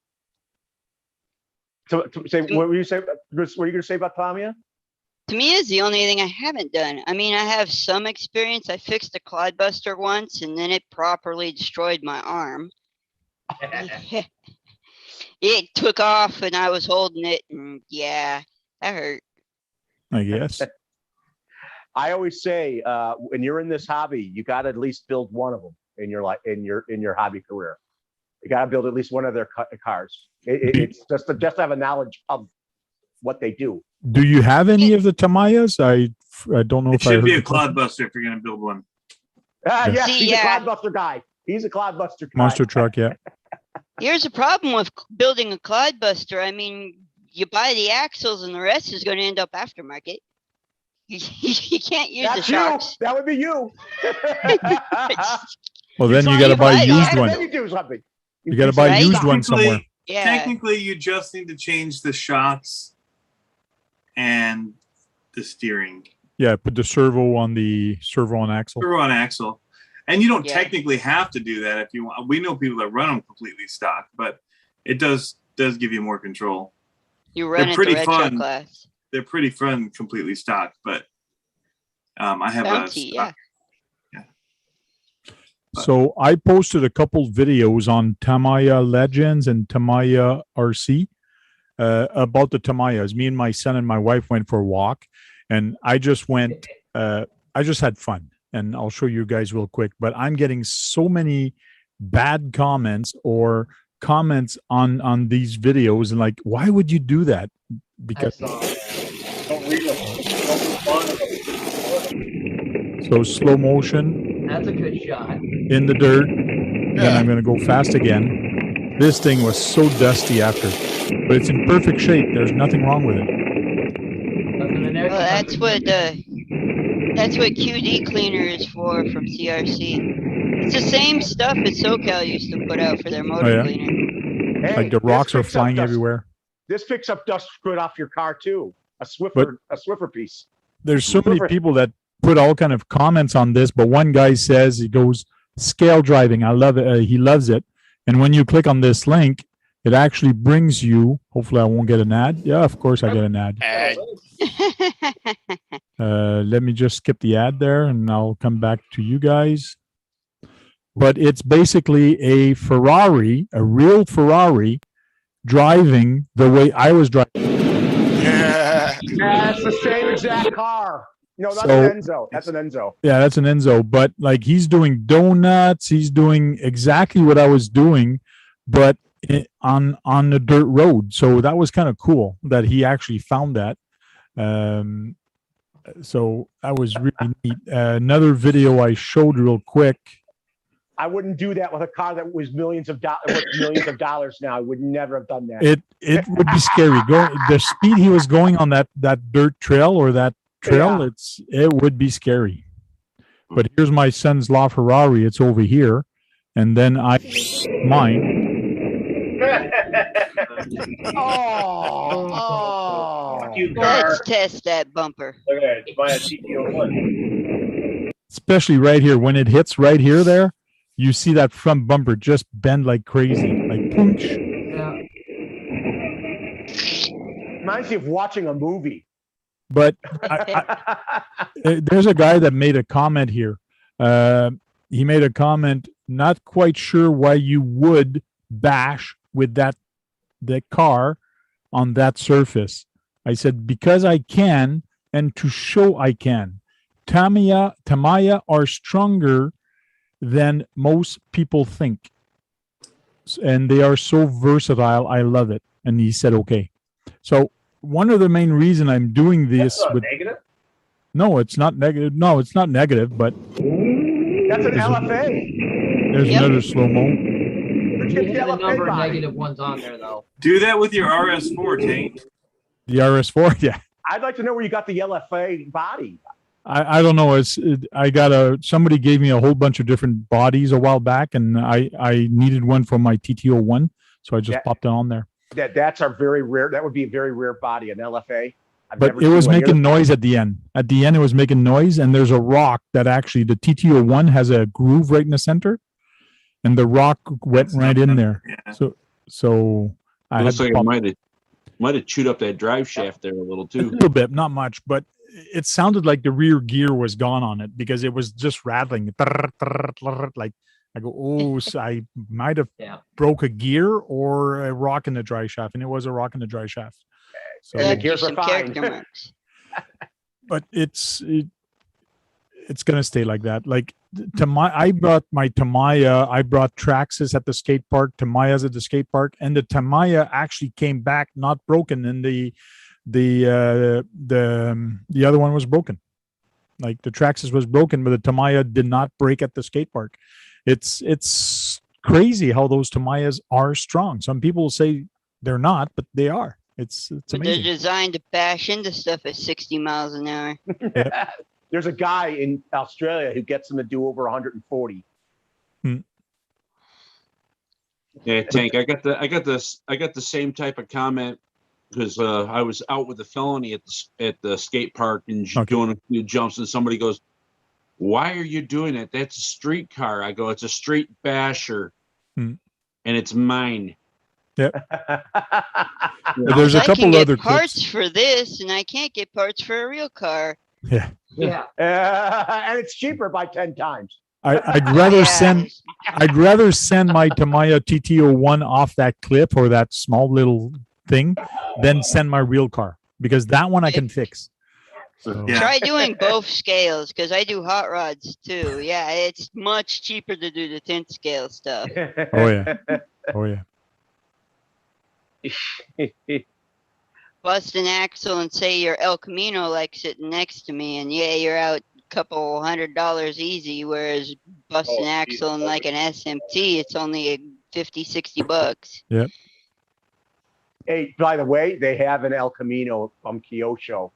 What were you going to say about Tamiya? To me, is the only thing I haven't done. I mean, I have some experience. I fixed a Clydebuster once, and then it properly destroyed my arm. It took off, and I was holding it, and yeah, that hurt. I guess. I always say, when you're in this hobby, you got to at least build one of them in your hobby career. You got to build at least one of their cars. It's just to have a knowledge of what they do. Do you have any of the Tamayas? I don't know It if I should heard be a the question. clodbuster if you're going to build one. Yes, See, he's yeah. a clodbuster guy. He's a clodbuster guy. Monster truck, yeah. Here's a problem with building a clodbuster. I mean, you buy the axles and the rest is going to end up aftermarket. You can't use That's the shocks. you. That would be you. Well, then you try got to to buy buy a the used axle. one. Then you do something. You got to buy a Right? used one somewhere. Yeah. Technically, you just need to change the shocks and the steering. Yeah, put the servo on axle. Servo on axle. And you don't Yeah. technically have to do that if you want. We know people that run them completely stock, but it does give you more control. You run They're at pretty the retro fun. class. They're pretty fun completely stock, but I have Bounty, a stock. So I posted a couple videos on Tamiya Legends and Tamiya RC about the Tamiyas. Me and my son and my wife went for a walk, and I just went. I just had fun, and I'll show you guys real quick. But I'm getting so many bad comments or comments on these videos, and like, why would you do that? Because Don't read them. Don't respond to them. so slow motion. That's a good shot. In the dirt. Then I'm going to go fast again. This thing was so dusty after, but it's in perfect shape. There's nothing wrong with it. Well, that's what QD cleaner is for from CRC. It's the same stuff that SoCal used to put out for their motor cleaner. Hey, Like the this rocks are picks up flying dust- everywhere. This picks up dust good off your car too. A Swiffer piece. There's so many people that put all kind of comments on this, but one guy says, he goes, scale driving, I love it. He loves it. And when you click on this link, it actually brings you, hopefully I won't get an ad. Yeah, of course I get an ad. Let me just skip the ad there and I'll come back to you guys. But it's basically a Ferrari, a real Ferrari, driving the way I was driving. Yeah, it's the same exact car. No, that's an Enzo. That's an Enzo. Yeah, that's an Enzo. But like he's doing donuts, he's doing exactly what I was doing, but on the dirt road. So that was kind of cool that he actually found that. So that was really neat. Another video I showed real quick. I wouldn't do that with a car that was millions of dollars now. I would never have done that. It would be scary. The speed he was going on that dirt trail or that trail, it would be scary. But here's my son's LaFerrari. It's over here, and then mine. Let's test that bumper. Look at it. It's my TTO1. Especially right here when it hits right here, there you see that front bumper just bend like crazy, like punch. Yeah. Reminds me of watching a movie. But there's a guy that made a comment here. He made a comment, not quite sure why you would bash with the car on that surface. I said, because I can, and to show I can. Tamiya are stronger than most people think. And they are so versatile. I love it. And he said, okay. So one of the main reason I'm doing this That's not negative? No, it's not negative. No, it's not negative, but that's an LFA. There's another slow-mo. We had a number of negative ones on there though. Do that with your RS4, Tank. The RS4, yeah. I'd like to know where you got the LFA body. I don't know. Somebody gave me a whole bunch of different bodies a while back, and I needed one for my TTO1, so I just popped it on there. That's our very rare. That would be a very rare body, an LFA. But it was making noise at the end. At the end, it was making noise, and there's a rock that actually the TTO1 has a groove right in the center, and the rock went right in there. Yeah. So I looks like it might have chewed up that drive shaft there a little too. A little bit, not much, but it sounded like the rear gear was gone on it because it was just rattling. Like I go, oh, so I might have broke a gear or a rock in the dry shaft, and it was a rock in the dry shaft. So the gears are fine. But it's gonna stay like that. Like I brought my Tamiya, I brought Traxxas at the skate park, Tamiya's at the skate park, and the Tamiya actually came back not broken. And the other one was broken. Like the Traxxas was broken, but the Tamiya did not break at the skate park. It's crazy how those Tamiyas are strong. Some people say they're not, but they are. It's They're amazing. designed to bash into stuff at 60 miles an hour. Yep. There's a guy in Australia who gets them to do over 140. Yeah, Tank. I got the same type of comment because I was out with a felony at the skate park and doing a few jumps, and somebody goes, "Why are you doing it? That's a street car." I go, "It's a street basher, and it's mine." Yep. There's a couple other parts clips. for this, and I can't get parts for a real car. Yeah. Yeah. And it's cheaper by 10 times. I'd rather send my Tamiya TT01 off that clip or that small little thing than send my real car, because that one I can fix. So. Try doing both scales, because I do hot rods too. Yeah, it's much cheaper to do the 10 scale stuff. Oh yeah. Oh yeah. Bust an axle and say you're El Camino, like sitting next to me, and yeah, you're out a couple $100 easy, whereas bust an axle and like an SMT, it's only $50-$60. Yep. Hey, by the way, they have an El Camino from Kyosho.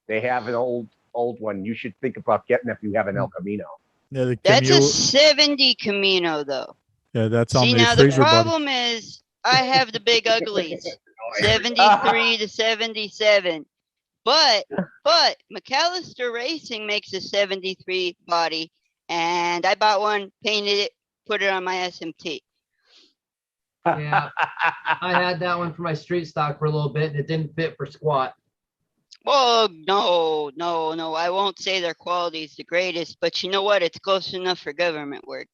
They have an old one. You should think about getting if you have an El Camino. Yeah, the That's Camino, a 70 Camino though. yeah, that's on See, the now the Fraser body. problem is I have the big uglies, 73 to 77. But McAllister Racing makes a 73 body, and I bought one, painted it, put it on my SMT. Yeah, I had that one for my street stock for a little bit, and it didn't fit for squat. Oh, no. I won't say their quality is the greatest, but you know what? It's close enough for government work.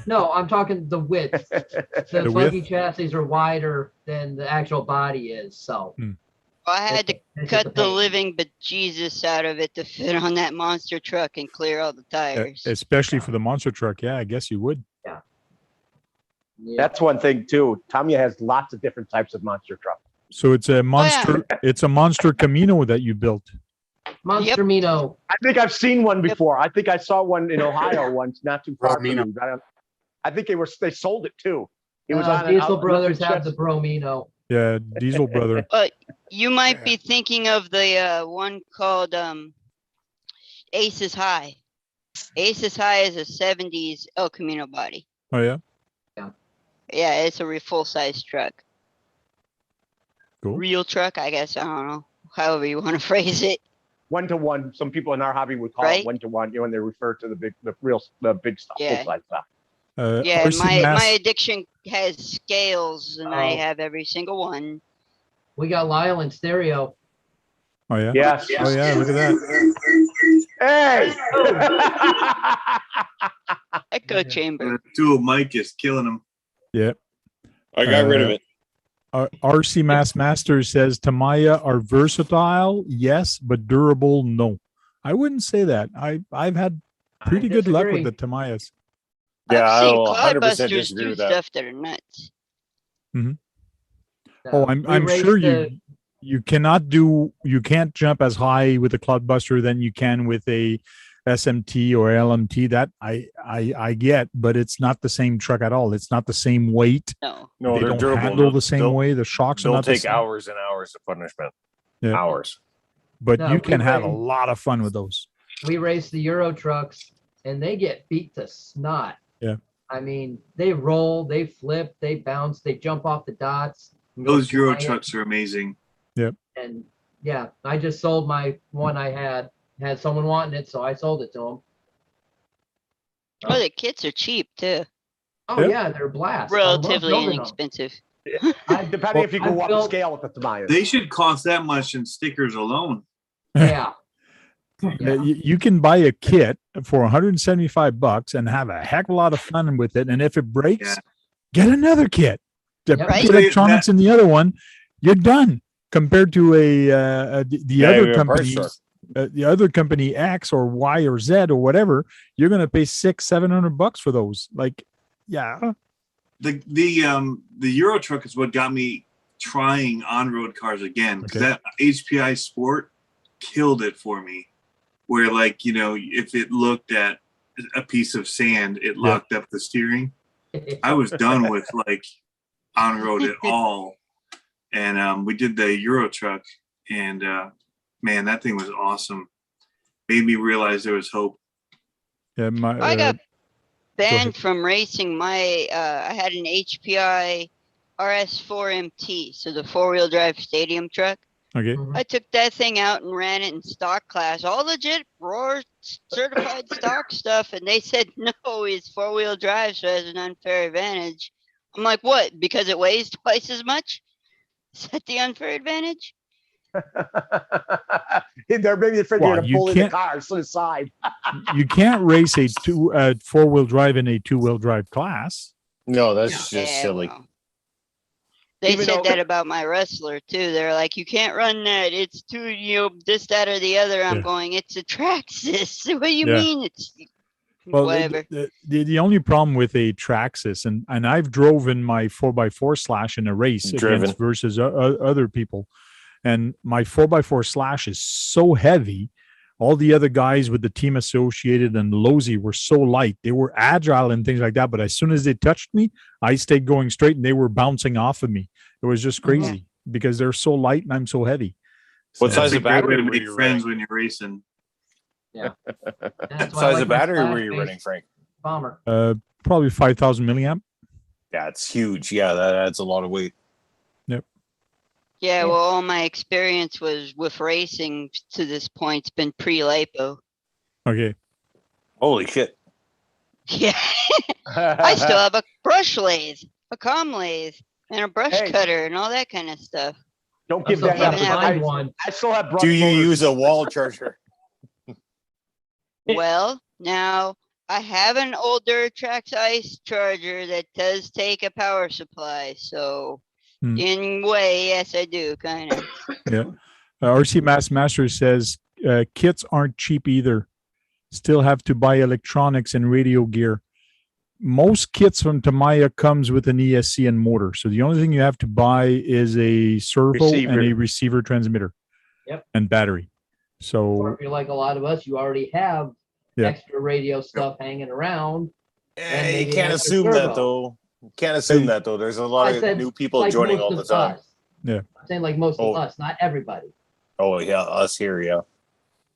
No, I'm talking the width. The buggy chassis are wider than the actual body is, so. I had to cut the living bejesus out of it to fit on that monster truck and clear all the tires. Especially for the monster truck. Yeah, I guess you would. Yeah. That's one thing too. Tamiya has lots of different types of monster trucks. So it's a monster. It's a monster Camino that you built. Monster Mino. I think I've seen one before. I think I saw one in Ohio once, not too far from me. I think they sold it too. It was on Diesel Brothers have the Bromino. Yeah, Diesel Brother. You might be thinking of the one called Aces High. Aces High is a 70s El Camino body. Oh yeah. Yeah, it's a full-size truck. Cool. Real truck, I guess. I don't know. However you want to phrase it. 1-to-1. Some people in our hobby would call it 1-to-1. You know, when they refer to the big stuff, full-size stuff. Yeah, my addiction has scales, and I have every single one. We got Lyle in stereo. Oh yeah. Yes. Oh yeah. Look at that. Hey. Echo chamber. Dual mic is killing him. Yep. I got rid of it. RC Master says Tamiya are versatile, yes, but durable, no. I wouldn't say that. I've had pretty good luck with the Tamiyas. Yeah, I've seen I will 100% Clodbusters disagree do with that. stuff that are nuts. Oh, I'm sure you can't jump as high with a Clodbuster than you can with a SMT or LMT. That I get, but it's not the same truck at all. It's not the same weight. No, they they're don't durable. handle the same way. The shocks are They'll not the take same. hours and hours of punishment. Yeah. Hours. But No, you can have a we- lot of fun with those. We race the Euro trucks, and they get beat to snot. Yeah. I mean, they roll, they flip, they bounce, they jump off the dots. Those Euro trucks are amazing. Yep. And yeah, I just sold my one I had someone wanting it, so I sold it to them. Oh, the kits are cheap too. Oh yeah, they're a blast. I love Relatively building 'em. inexpensive. Depending if you go up built- scale with the Tamiya. They should cost that much in stickers alone. Yeah. You can buy a kit for $175 and have a heck of a lot of fun with it. And if it breaks, get another kit. Put Right. electronics in the other one, you're done. Compared to the other companies, the other company X or Y or Z or whatever, you're going to pay $600-$700 for those. Like, yeah. The Euro truck is what got me trying on-road cars again, because Okay. that HPI Sport killed it for me. Where, like, you know, if it looked at a piece of sand, it locked up the steering. I was done with like on-road at all. And we did the Euro truck, and man, that thing was awesome. Made me realize there was hope. Yeah, I got ahead. banned from racing. I had an HPI RS4 MT, so the 4-wheel drive stadium truck. Okay. I took that thing out and ran it in stock class, all legit Roar certified stock stuff, and they said no, it's 4-wheel drive, so it has an unfair advantage. I'm like, what? Because it weighs twice as much? Is that the unfair advantage? They're maybe afraid Well, you're gonna you pull in the can't- car to the side. You can't race a 4-wheel drive in a 2-wheel drive class. No, that's Yeah, just silly. well. They Even said though- that about my wrestler too. They're like, you can't run that. It's too, you know, this, that, or the other. I'm Yeah. going, it's a Traxxas. What do you Yeah. mean? It's Well, whatever. the only problem with a Traxxas, and I've driven my 4x4 slash in a race against versus other people, and my 4x4 slash is so heavy. All the other guys with the Team Associated and Losi were so light. They were agile and things like that. But as soon as they touched me, I stayed going straight and they were bouncing off of me. It was just crazy because they're so light and I'm so heavy. What So- size That's a of great way battery to were make you friends running? when you're racing. Yeah. What That's why I size like of my battery were slash you based running, Frank? Bomber. Probably 5,000 milliamp. Yeah, it's huge. Yeah, that adds a lot of weight. Yeah, well, all my experience was with racing to this point. It's been pre-lipo. Okay. Holy shit. Yeah. I still have a brush lathe, a com lathe, and a brush Hey. cutter and all that kind of stuff. Don't I give still that have up. to have find one. I still have brush Do you motors. use a wall charger? Well, now I have an older Trax Ice charger that does take a power supply, so in way, yes, I do, kind of. Yeah. RC Master says kits aren't cheap either. Still have to buy electronics and radio gear. Most kits from Tamiya comes with an ESC and motor. So the only thing you have to buy is a servo and a receiver transmitter. Yep. And battery. Or So if you're like a lot of us, you already have extra radio stuff hanging around. And You maybe can't an extra assume servo. that though. You can't assume that though. There's a lot I of said new people like joining most all the of time. us. yeah. I'm saying like most Oh. of us, not everybody. Oh yeah, us here, yeah.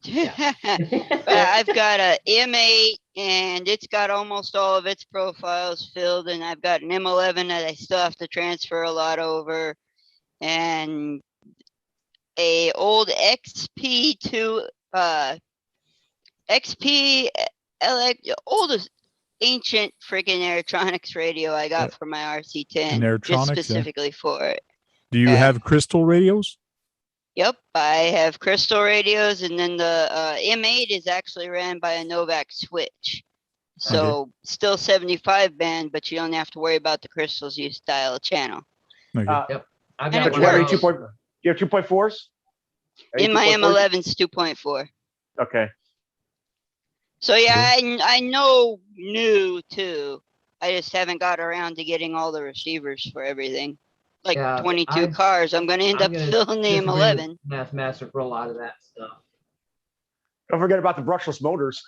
But I've got a M8 and it's got almost all of its profiles filled, and I've got an M11 that I still have to transfer a lot over, and a old XP2 XP oldest ancient freaking electronics radio I got for my RC10 An just Airtronics, yeah. specifically for it. Do you have crystal radios? Yep, I have crystal radios, and then the M8 is actually ran by a Novak switch. So still 75 band, but you don't have to worry about the crystals. You dial a channel. Okay. Yep. I've And got it one of works. those. You have 2.4s? In my M11's 2.4. Okay. So yeah, I know new too. I just haven't got around to getting all the receivers for everything. Like Yeah, 22 cars, I'm going to end up filling the disagree M11. with Master for a lot of that stuff. Don't forget about the brushless motors.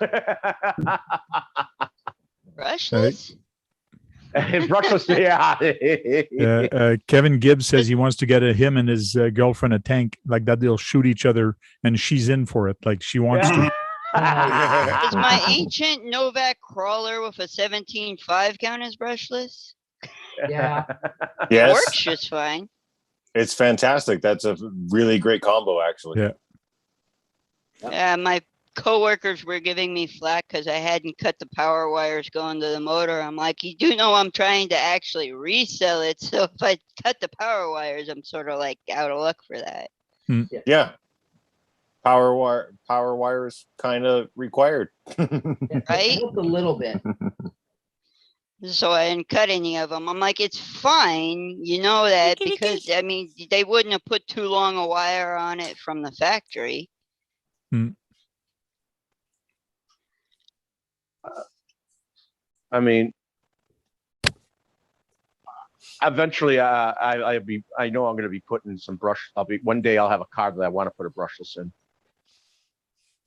Brushless? Brushless, yeah. Kevin Gibbs says he wants to get him and his girlfriend a tank like that. They'll shoot each other, and she's in for it. Like she wants to. Is my ancient Novak crawler with a 17.5 count as brushless? Yeah. Yes. Works just fine. It's fantastic. That's a really great combo, actually. Yeah. Yeah, my coworkers were giving me flack because I hadn't cut the power wires going to the motor. I'm like, you do know I'm trying to actually resell it. So if I cut the power wires, I'm sort of like out of luck for that. Yeah. Power wires kind of required. Right? Just a little bit. So I didn't cut any of them. I'm like, it's fine, you know that, because I mean, they wouldn't have put too long a wire on it from the factory. I mean, Eventually, I know I'm going to be putting some brush. One day I'll have a car that I want to put a brushless in.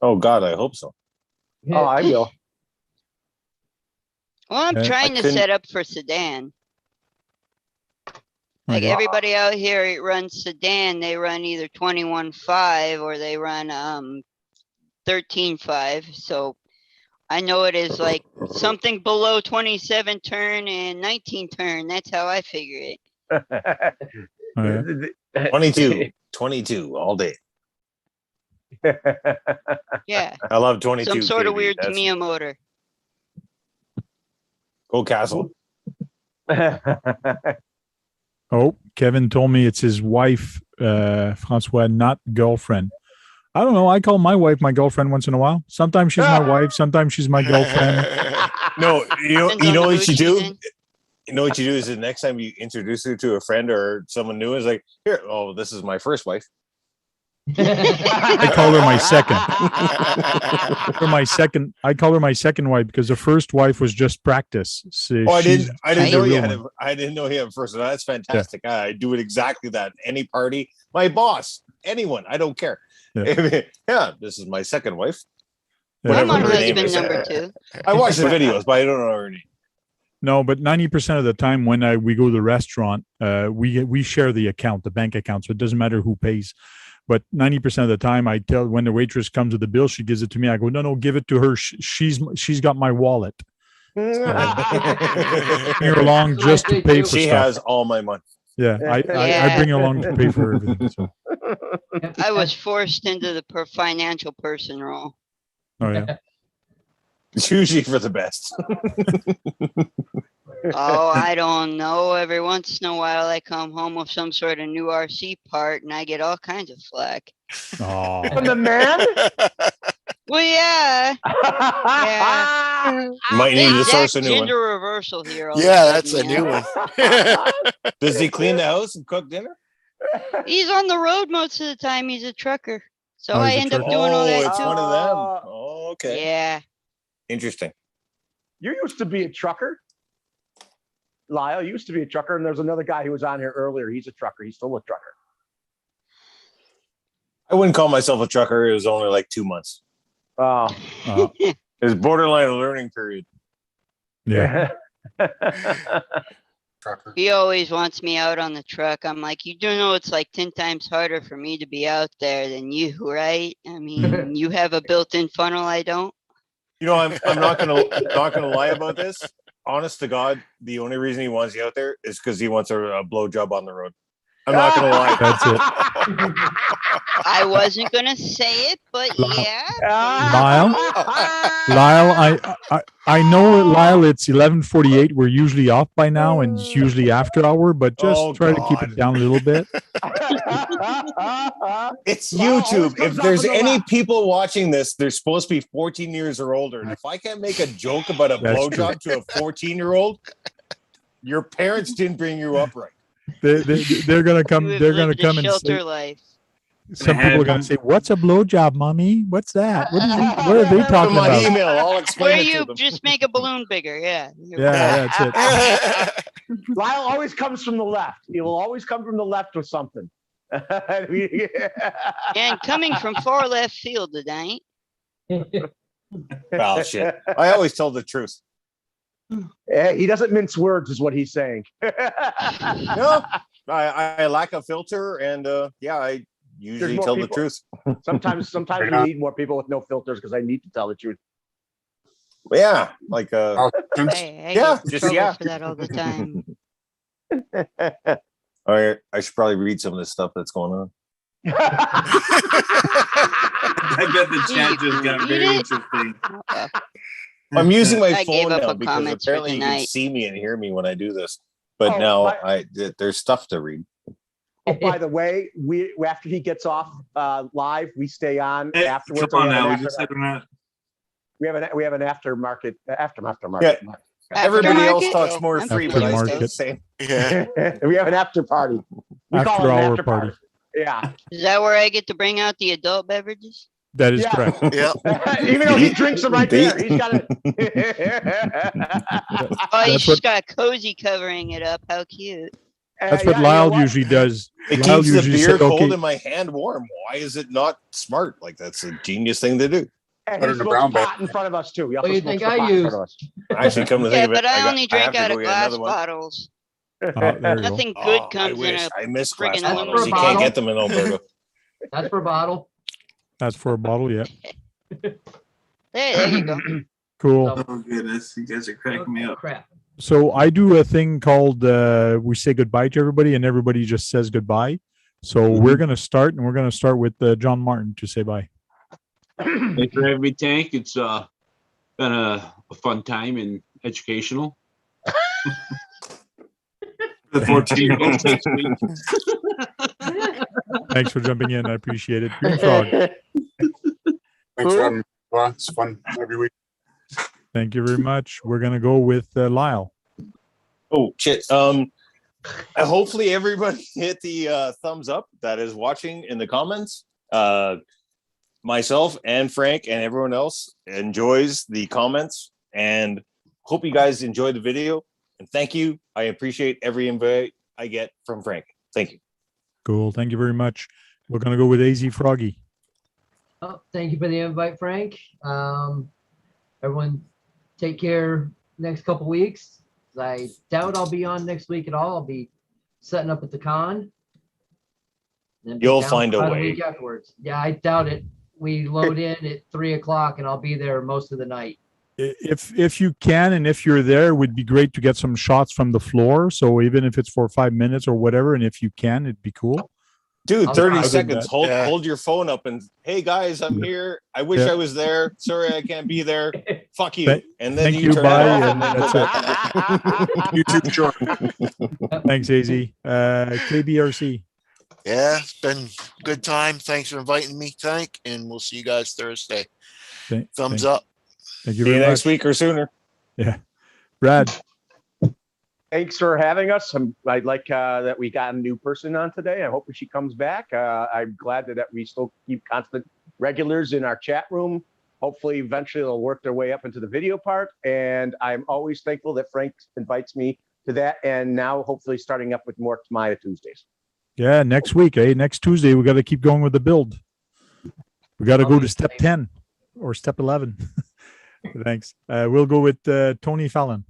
Oh God, I hope so. Oh, I will. Well, I'm trying to set up for sedan. Like everybody out here runs sedan, they run either 21.5 or they run 13.5. So I know it is like something below 27 turn and 19 turn. That's how I figure it. 22 all day. Yeah. I love 22. Some sort of weird Tamiya motor. Go Castle. Oh, Kevin told me it's his wife, Francois, not girlfriend. I don't know. I call my wife my girlfriend once in a while. Sometimes she's my wife. Sometimes she's my girlfriend. No, you know what you do? You know what you do is the next time you introduce her to a friend or someone new, is like, here, oh, this is my first wife. I call her my second. I call her my second wife because the first wife was just practice. So I didn't know you had. I didn't know he had a first. That's fantastic. Yeah. I do it exactly that. Any party, my boss, anyone, I don't care. Yeah, this is my second wife. I'm on husband number 2. I watch the videos, but I don't know her name. No, but 90% of the time when we go to the restaurant, we share the account, the bank account, so it doesn't matter who pays. But 90% of the time, I tell when the waitress comes with the bill, she gives it to me. I go, no, give it to her. She's got my wallet. Bring her along just to pay for stuff. She has all my money. Yeah, I bring her along to pay for everything. So. I was forced into the financial person role. Oh yeah. It's usually for the best. Oh, I don't know. Every once in a while, I come home with some sort of new RC part, and I get all kinds of flack. Oh. From the man? Well, yeah. Yeah. Might need to source a new one. Gender reversal here. Yeah, that's a new one. Does he clean the house and cook dinner? He's on the road most of the time. He's a trucker. So I end up doing all that it's too. one of them. Oh, okay. Yeah. Interesting. You used to be a trucker. Lyle used to be a trucker, and there's another guy who was on here earlier. He's a trucker. He's still a trucker. I wouldn't call myself a trucker. It was only like 2 months. It was borderline learning period. Yeah. He always wants me out on the truck. I'm like, you do know it's like 10 times harder for me to be out there than you, right? I mean, you have a built-in funnel, I don't. You know, I'm not gonna lie about this. Honest to God, the only reason he wants you out there is because he wants a blowjob on the road. I'm not gonna lie. That's it. I wasn't gonna say it, but yeah. Lyle, I know, Lyle, it's 11:48. We're usually off by now, and it's usually after hour, but just try to keep it down a little bit. It's YouTube. If there's any people watching this, they're supposed to be 14 years or older. And if I can't make a joke about a blowjob to a 14-year-old, your parents didn't bring you up right. They're gonna come. They're gonna come and say. Life. Some people are gonna say, "What's a blowjob, mommy? What's that? What are they talking about?" Email. I'll explain Where it you to them. just make a balloon bigger, yeah. Yeah, that's it. Lyle always comes from the left. He will always come from the left with something. And coming from far left field tonight. Well, shit. I always tell the truth. He doesn't mince words, is what he's saying. No, I lack a filter, and I usually tell the truth. Sometimes we need more people with no filters because I need to tell the truth. Yeah, like I just for that all the time. All right, I should probably read some of this stuff that's going on. I bet the chat just got very interesting. I'm using my I phone gave up now on because comments for apparently you can tonight. see me and hear me when I do this. But now there's stuff to read. Oh, by the way, we after he gets off live, we stay on afterwards. Come on now, we just said we're not. We have an aftermarket. Yeah. Everybody else talks more free, but I stay the same. Yeah. We have an after party. We call it an After-hour after party. Yeah. Is that where I get to bring out the adult beverages? That is correct. Yeah. Even though he drinks them right there, he's got it. Oh, he's just got a cozy covering it up. How cute. That's what Lyle usually does. It Lyle keeps the usually beer said, cold okay. and my hand warm. Why is it not smart? Like that's a genius thing to do. And Put it he in the smokes brown bag. pot in front of us too. He What do also you smokes think the I pot in use? front of us. Actually, come to Yeah, think of it, but I only have drink to out go of get glass another one. bottles. There you go. Nothing good Oh, comes in a I miss glass friggin' That's bottles. for a You can't bottle. get them in Alberta. That's for a bottle. That's for a bottle, yeah. There you go. Cool. Oh goodness, you guys are cracking me up. Crap. So I do a thing called we say goodbye to everybody, and everybody just says goodbye. So we're gonna start, and we're gonna start with John Martin to say bye. Thanks for having me, Tank. It's been a fun time and educational. The 14-year-old. Next week. Thanks for jumping in. I appreciate it. Green Frog. Thanks for having me. Well, it's fun every week. Thank you very much. We're gonna go with Lyle. Oh shit. Hopefully everybody hit the thumbs up that is watching in the comments. Myself and Frank and everyone else enjoys the comments, and hope you guys enjoy the video. And thank you. I appreciate every invite I get from Frank. Thank you. Cool. Thank you very much. We're gonna go with AZ Froggy. Oh, thank you for the invite, Frank. Everyone, take care next couple weeks. I doubt I'll be on next week at all. I'll be setting up at the con. Then be You'll down find a about way. week afterwards. Yeah, I doubt it. We load in at 3 o'clock, and I'll be there most of the night. If you can, and if you're there, it would be great to get some shots from the floor. So even if it's for 5 minutes or whatever, and if you can, it'd be cool. Dude, I'll 30 try. seconds. Hold Yeah. hold your phone up and hey guys, I'm here. I wish Yeah. I was there. Sorry I can't be there. Fuck you. And then Thank you you, turn bye, it off and and then go that's back. YouTube short. Thanks, AZ. KBRC. Yeah, it's been a good time. Thanks for inviting me, Tank, and we'll see you guys Thursday. Thumbs up. Thank you See very you much. next week or sooner. Yeah. Brad. Thanks for having us. I'd like that we got a new person on today. I hope she comes back. I'm glad that we still keep constant regulars in our chat room. Hopefully, eventually they'll work their way up into the video part. And I'm always thankful that Frank invites me to that. And now hopefully starting up with more Maya Tuesdays. Yeah, next week, next Tuesday, we got to keep going with the build. We got to go to step 10 or step 11. Thanks. We'll go with Tony Fallon.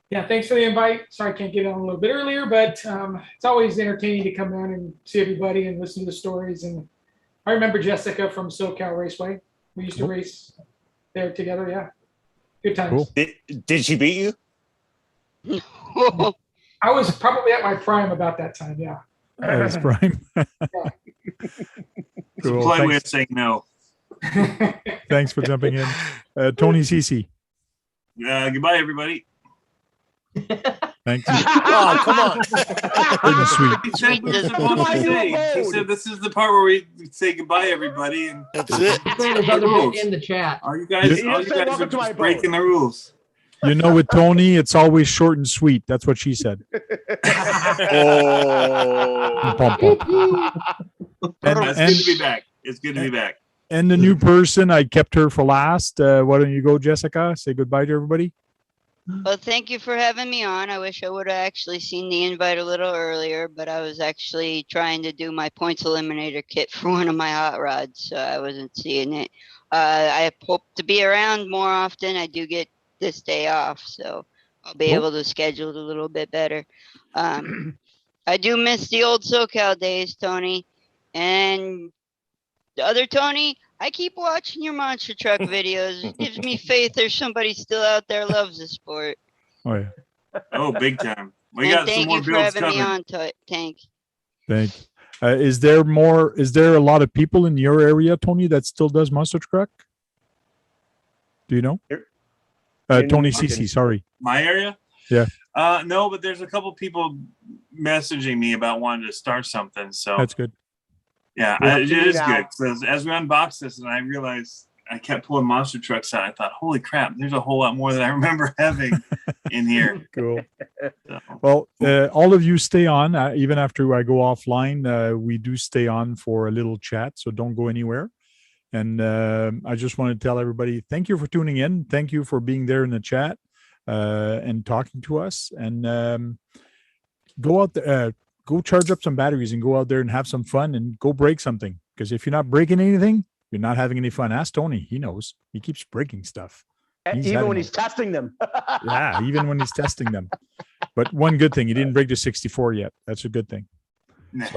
Yeah, thanks for the invite. Sorry I can't get on a little bit earlier, but it's always entertaining to come down and see everybody and listen to the stories. And I remember Jessica from SoCal Raceway. We used to race there together. Yeah, good times. Cool. Did she beat you? I was probably at my prime about that time. Yeah. It's prime. It's a Cool. polite way of Thanks. saying no. Thanks for jumping in. Tony Cece. Goodbye, everybody. Thanks. Oh, come on. Pretty sweet. He said we were supposed to say. He said this is the part where we say goodbye, everybody, and That's it. There's other people in the chat. all you guys are just breaking the rules. You know, with Tony, it's always short and sweet. That's what she said. Oh. Pom, pom. It's good to be back. It's good to be back. And the new person, I kept her for last. Why don't you go, Jessica? Say goodbye to everybody. Well, thank you for having me on. I wish I would have actually seen the invite a little earlier, but I was actually trying to do my points eliminator kit for one of my hot rods, so I wasn't seeing it. I hope to be around more often. I do get this day off, so I'll be able to schedule it a little bit better. I do miss the old SoCal days, Tony. And the other Tony, I keep watching your monster truck videos. It gives me faith there's somebody still out there loves the sport. Oh, yeah. Oh, big time. We And got some thank more you for builds having me coming. on, Tank. Thank you. Is there a lot of people in your area, Tony, that still does monster truck? Do you know? Tony Cece, sorry. My area? Yeah. No, but there's a couple people messaging me about wanting to start something. So That's good. yeah, Yeah, it is now. good. So as we unboxed this and I realized I kept pulling monster trucks out, I thought, holy crap, there's a whole lot more than I remember having in here. Cool. So, Well, all of you stay on. Even after I go offline, we do stay on for a little chat, so don't go anywhere. And I just want to tell everybody, thank you for tuning in. Thank you for being there in the chat and talking to us. And go out there, go charge up some batteries and go out there and have some fun and go break something. Because if you're not breaking anything, you're not having any fun. Ask Tony. He knows. He keeps breaking stuff. Even when he's testing them. Yeah, even when he's testing them. But one good thing, he didn't break the 64 yet. That's a good thing. So